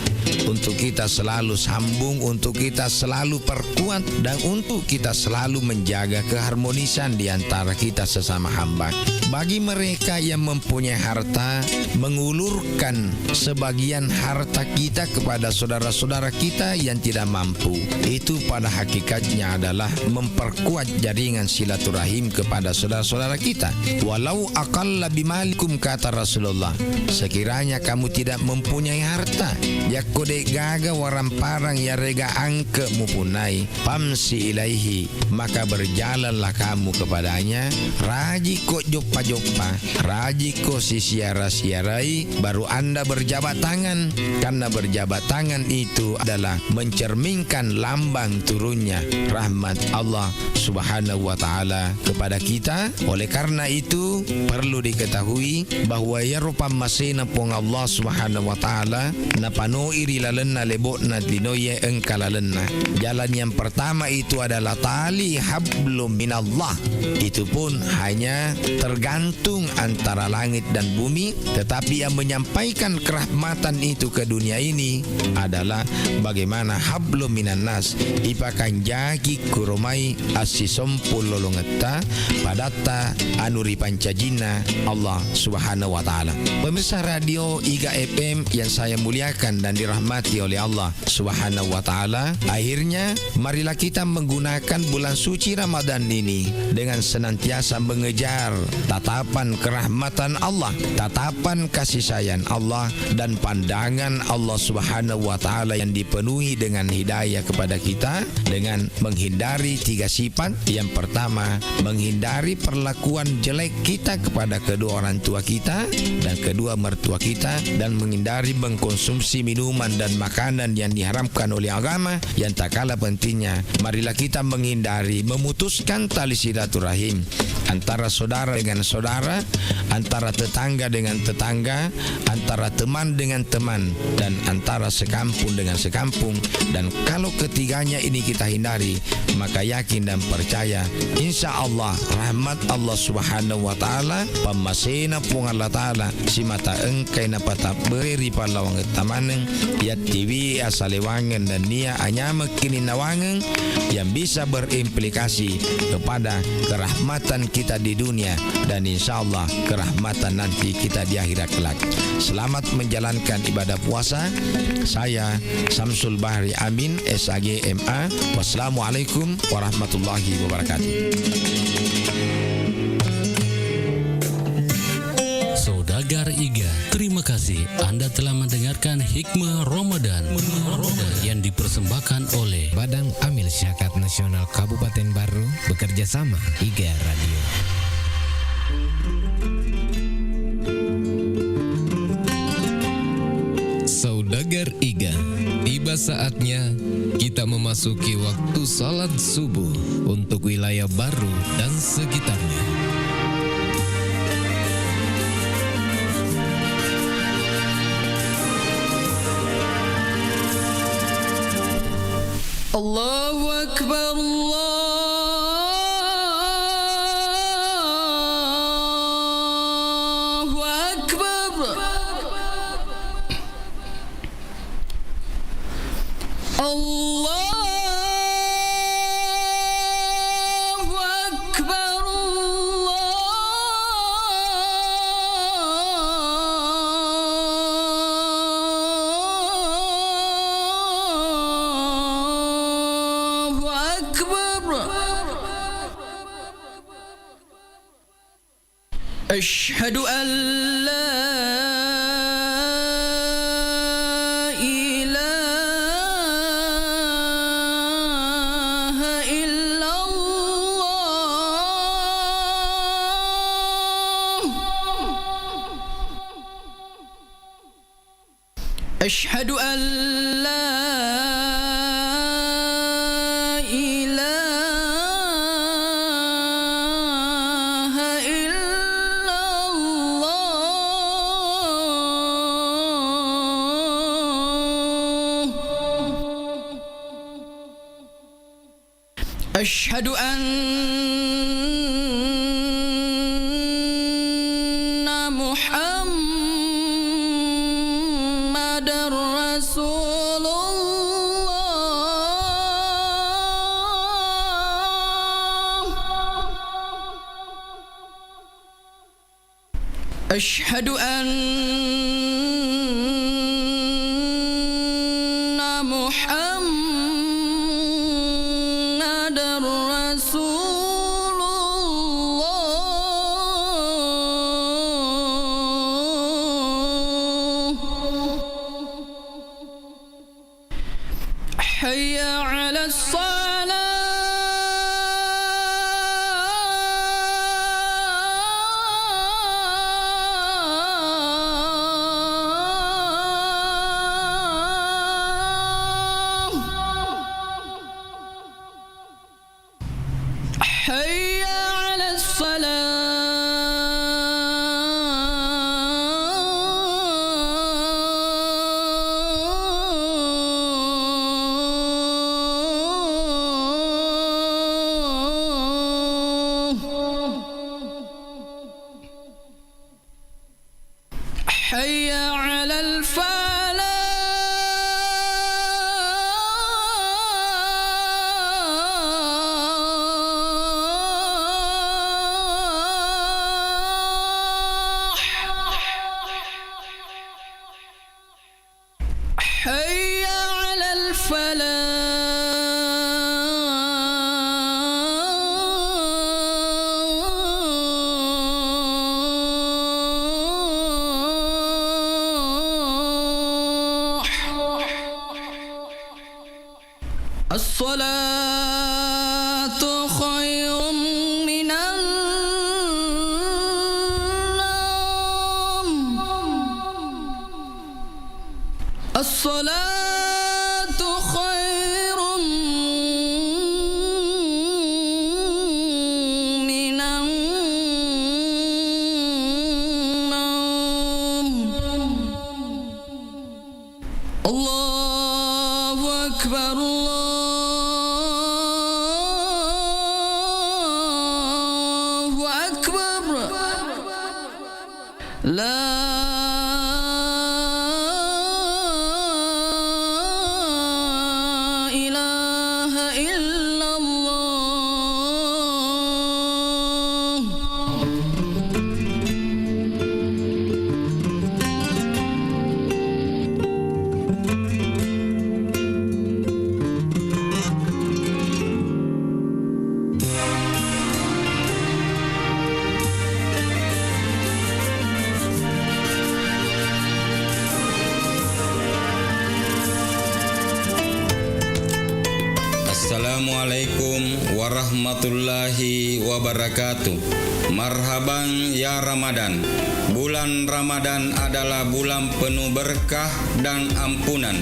untuk kita selalu sambung, untuk kita selalu perkuat, dan untuk kita selalu menjaga keharmonisan di antara kita sesama hamba. Bagi mereka yang mempunyai harta, mengulurkan sebagian harta kita kepada saudara-saudara kita yang tidak mampu, itu pada hakikatnya adalah memperkuat jaringan silaturahim kepada saudara-saudara kita. Walau aqalla bimalikum, kata Rasulullah, sekiranya kamu tidak mempunyai harta, ya kode gaga waramparang ya rega angke mupunai pamsi ilaihi, maka berjalanlah kamu kepadanya, raji kok joppa-joppa, raji kok sisiara-siarai, baru anda berjabat tangan, karena berjabat tangan itu adalah mencerminkan lambang turunnya rahmat Allah Subhanahu wa Ta'ala kepada kita. Oleh karena itu perlu diketahui bahwa ya rupa masina pong Allah Subhanahu wa Ta'ala na pano iri lalenna lebokna dinoye engkalalenna. Jalan yang pertama itu adalah tali hablum minallah. Itu pun hanya tergantung antara langit dan bumi, tetapi yang menyampaikan kerahmatan itu ke dunia ini adalah bagaimana hablum minannas ipakan jagi kurumai asisompul lolongeta padatta anuri pancajina Allah Subhanahu wa Ta'ala. Pemirsa radio Radio IGA FM yang saya muliakan dan dirahmati oleh Allah Subhanahu wa taala, akhirnya marilah kita menggunakan bulan suci Ramadan ini dengan senantiasa mengejar tatapan kerahmatan Allah, tatapan kasih sayang Allah dan pandangan Allah Subhanahu wa taala yang dipenuhi dengan hidayah kepada kita dengan menghindari 3 sifat. Yang pertama, menghindari perlakuan jelek kita kepada kedua orang tua kita dan kedua mertua kita, dan menghindari mengkonsumsi minuman dan makanan yang diharamkan oleh agama. Yang tak kalah pentingnya, marilah kita menghindari memutuskan tali silaturahim antara saudara dengan saudara, antara tetangga dengan tetangga, antara teman dengan teman, dan antara sekampung dengan sekampung. Dan kalau ketiganya ini kita hindari, maka yakin dan percaya insya Allah rahmat Allah Subhanahu wa taala pamasena pung Allah taala si mata engkai na pata beri palawang tamaneng ya TV asalewangen dan nia anyama kini nawangen yang bisa berimplikasi kepada kerahmatan kita di dunia dan insya Allah kerahmatan nanti kita di akhirat kelak. Selamat menjalankan ibadah puasa. Saya Samsul Bahri Amin SAG MA. Wassalamualaikum warahmatullahi wabarakatuh. Saudagar IGA, terima kasih Anda telah mendengarkan Hikmah Ramadan yang dipersembahkan oleh Badan Amil Syakat Nasional Kabupaten Baru bekerja sama IGA Radio. Saudagar IGA, tiba saatnya kita memasuki waktu salat subuh untuk wilayah Baru dan sekitarnya. Allahu Akbar, Allahu Akbar, Allahu Akbar, Ashhadu an la ilaha illallah, Ashhadu an la Ashhadu anna Muhammadar Rasulullah, Ashhadu anna Muhammadar Rasulullah. Hayya 'alas salah. حي على الصلاة، حي على الفلاح. الصلاة خير من النوم الصلاة خير من النوم الله أكبر الله أكبر لا إله إلا الله Assalamualaikum warahmatullahi wabarakatuh. Marhaban ya Ramadan. Bulan Ramadan adalah bulan penuh berkah dan ampunan.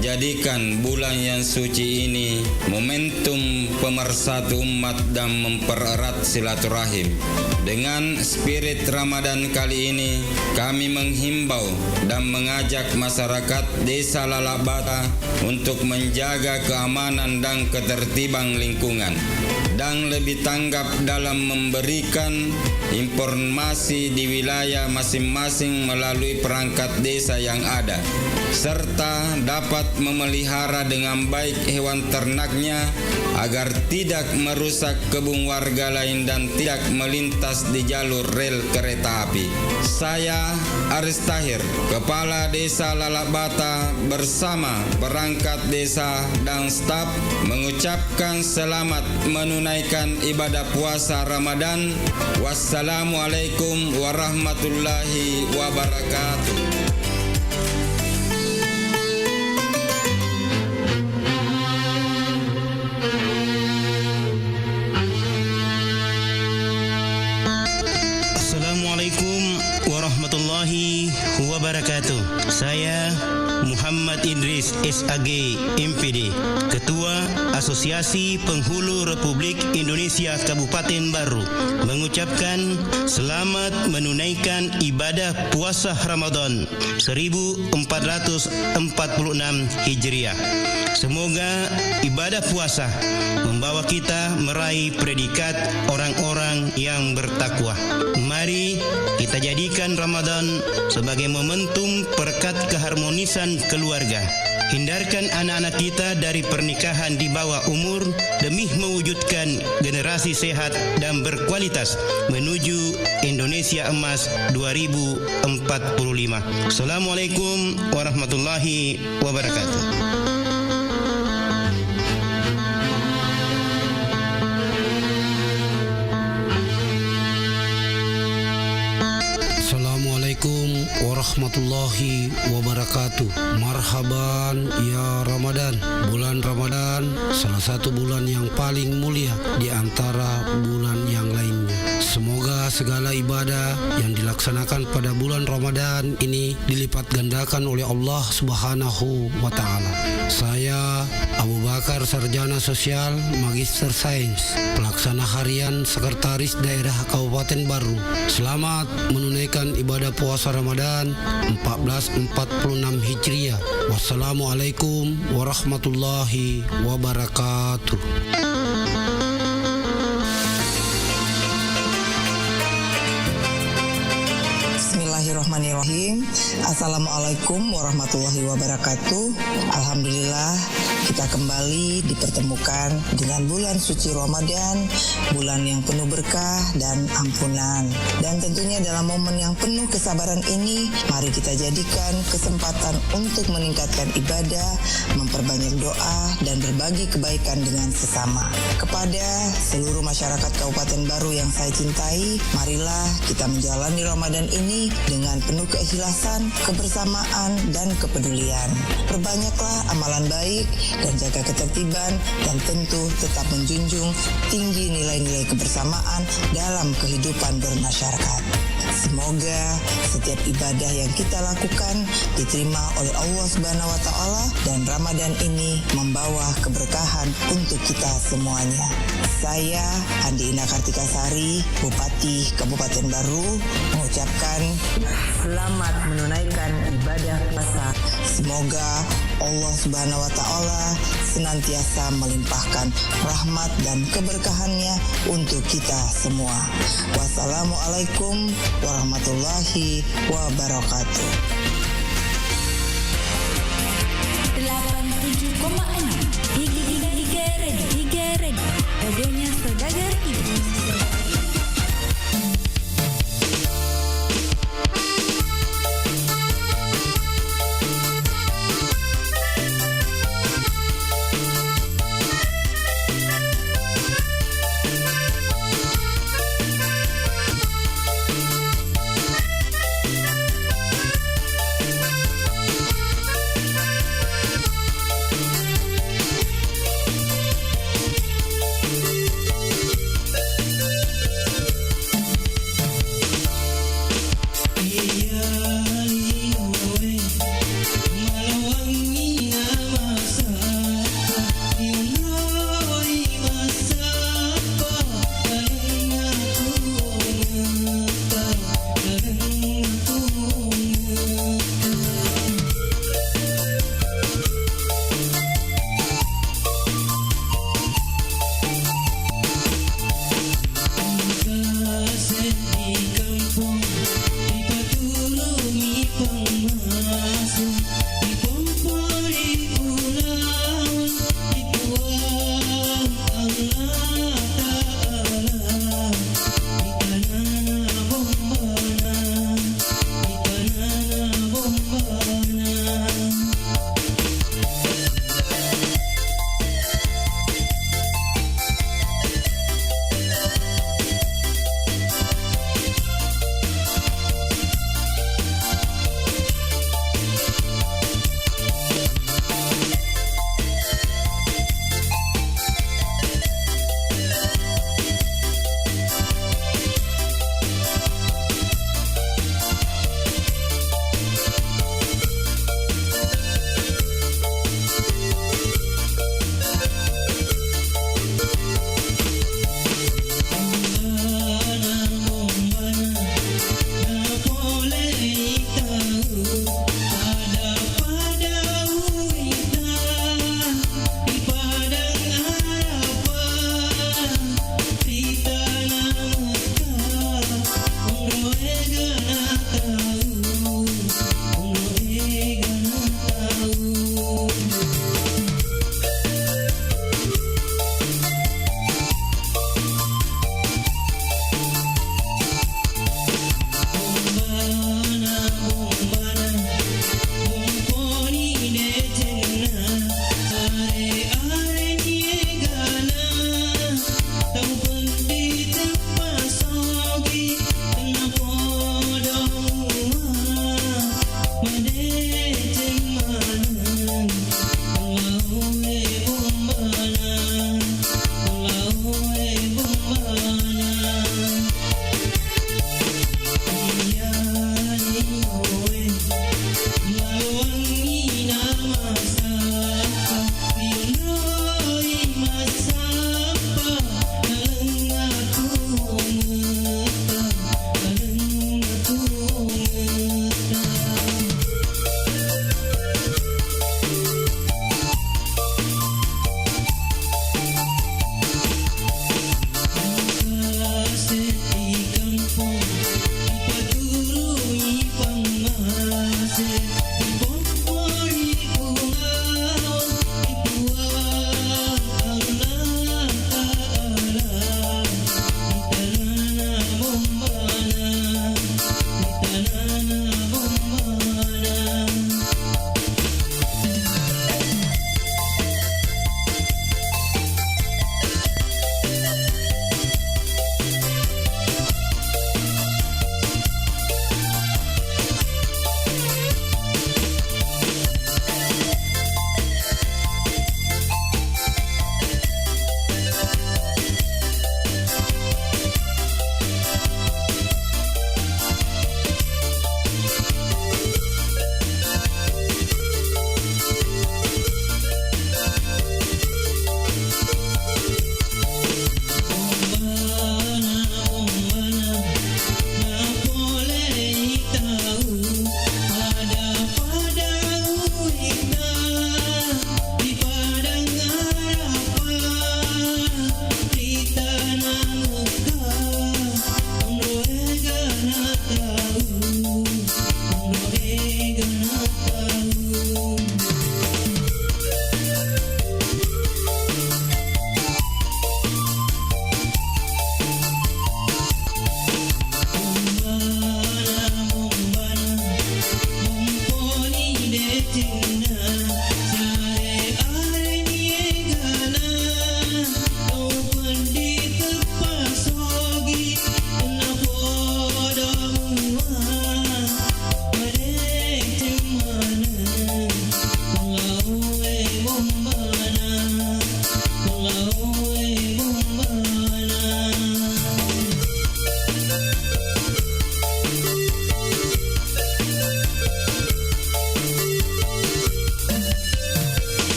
Jadikan bulan yang suci ini momentum pemersatu umat dan mempererat silaturahim. Dengan spirit Ramadan kali ini, kami menghimbau dan mengajak masyarakat Desa Lalakbata untuk menjaga keamanan dan ketertiban lingkungan dan lebih tanggap dalam memberikan informasi di wilayah masing-masing melalui perangkat desa yang ada, serta dapat memelihara dengan baik hewan ternaknya agar tidak merusak kebun warga lain dan tidak melintas di jalur rel kereta api. Saya Aris Tahir, Kepala Desa Lalakbata bersama perangkat desa dan staf mengucapkan selamat menunaikan ibadah puasa Ramadan. Wassalamualaikum warahmatullahi wabarakatuh. Assalamualaikum warahmatullahi wabarakatuh. Saya Muhammad Idris SAG MPD, Ketua Asosiasi Penghulu Republik Indonesia Kabupaten Baru, mengucapkan selamat menunaikan ibadah puasa Ramadan 1446 Hijriah. Semoga ibadah puasa membawa kita meraih predikat orang-orang yang bertakwa. Mari kita jadikan Ramadan sebagai momentum perekat keharmonisan keluarga. Hindarkan anak-anak kita dari pernikahan di bawah umur demi mewujudkan generasi sehat dan berkualitas menuju Indonesia Emas 2045. Assalamualaikum warahmatullahi wabarakatuh. Assalamualaikum warahmatullahi wabarakatuh. Marhaban ya Ramadan. Bulan Ramadan salah satu bulan yang paling mulia di antara bulan yang lainnya. Semoga segala ibadah yang dilaksanakan pada bulan Ramadan ini dilipat gandakan oleh Allah Subhanahu wa taala. Saya Abu Bakar, Sarjana Sosial, Magister Sains, Pelaksana Harian Sekretaris Daerah Kabupaten Baru. Selamat menunaikan ibadah puasa Ramadan 1446 Hijriah. Wassalamualaikum warahmatullahi wabarakatuh. Bismillahirrahmanirrahim. Bismillahirrahmanirrahim. Assalamualaikum warahmatullahi wabarakatuh. Alhamdulillah kita kembali dipertemukan dengan bulan suci Ramadan, bulan yang penuh berkah dan ampunan. Dan tentunya dalam momen yang penuh kesabaran ini, mari kita jadikan kesempatan untuk meningkatkan ibadah, memperbanyak doa, dan berbagi kebaikan dengan sesama. Kepada seluruh masyarakat Kabupaten Baru yang saya cintai, marilah kita menjalani Ramadan ini dengan penuh keikhlasan, kebersamaan, dan kepedulian. Perbanyaklah amalan baik dan jaga ketertiban, dan tentu tetap menjunjung tinggi nilai-nilai kebersamaan dalam kehidupan bermasyarakat. Semoga setiap ibadah yang kita lakukan diterima oleh Allah Subhanahu wa taala, dan Ramadan ini membawa keberkahan untuk kita semuanya. Saya Andi Ina Kartikasari, Bupati Kabupaten Baru, mengucapkan selamat menunaikan ibadah puasa. Semoga Allah Subhanahu wa taala senantiasa melimpahkan rahmat dan keberkahannya untuk kita semua. Wassalamualaikum warahmatullahi wabarakatuh. 87,6 Iga Ready. Radionya Saudagar Iga.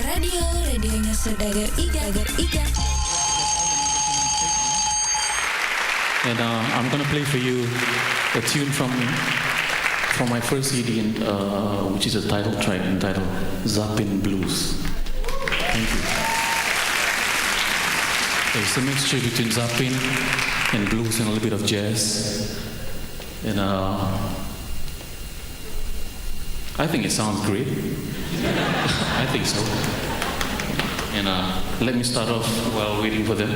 radionya Saudagar Iga. And I'm gonna play for you a tune from my first CD, which is a title track entitled Zappin Blues. Thank you. It's a mixture between Zappin and blues and a little bit of jazz. And I think it sounds great. I think so. And let me start off while waiting for them.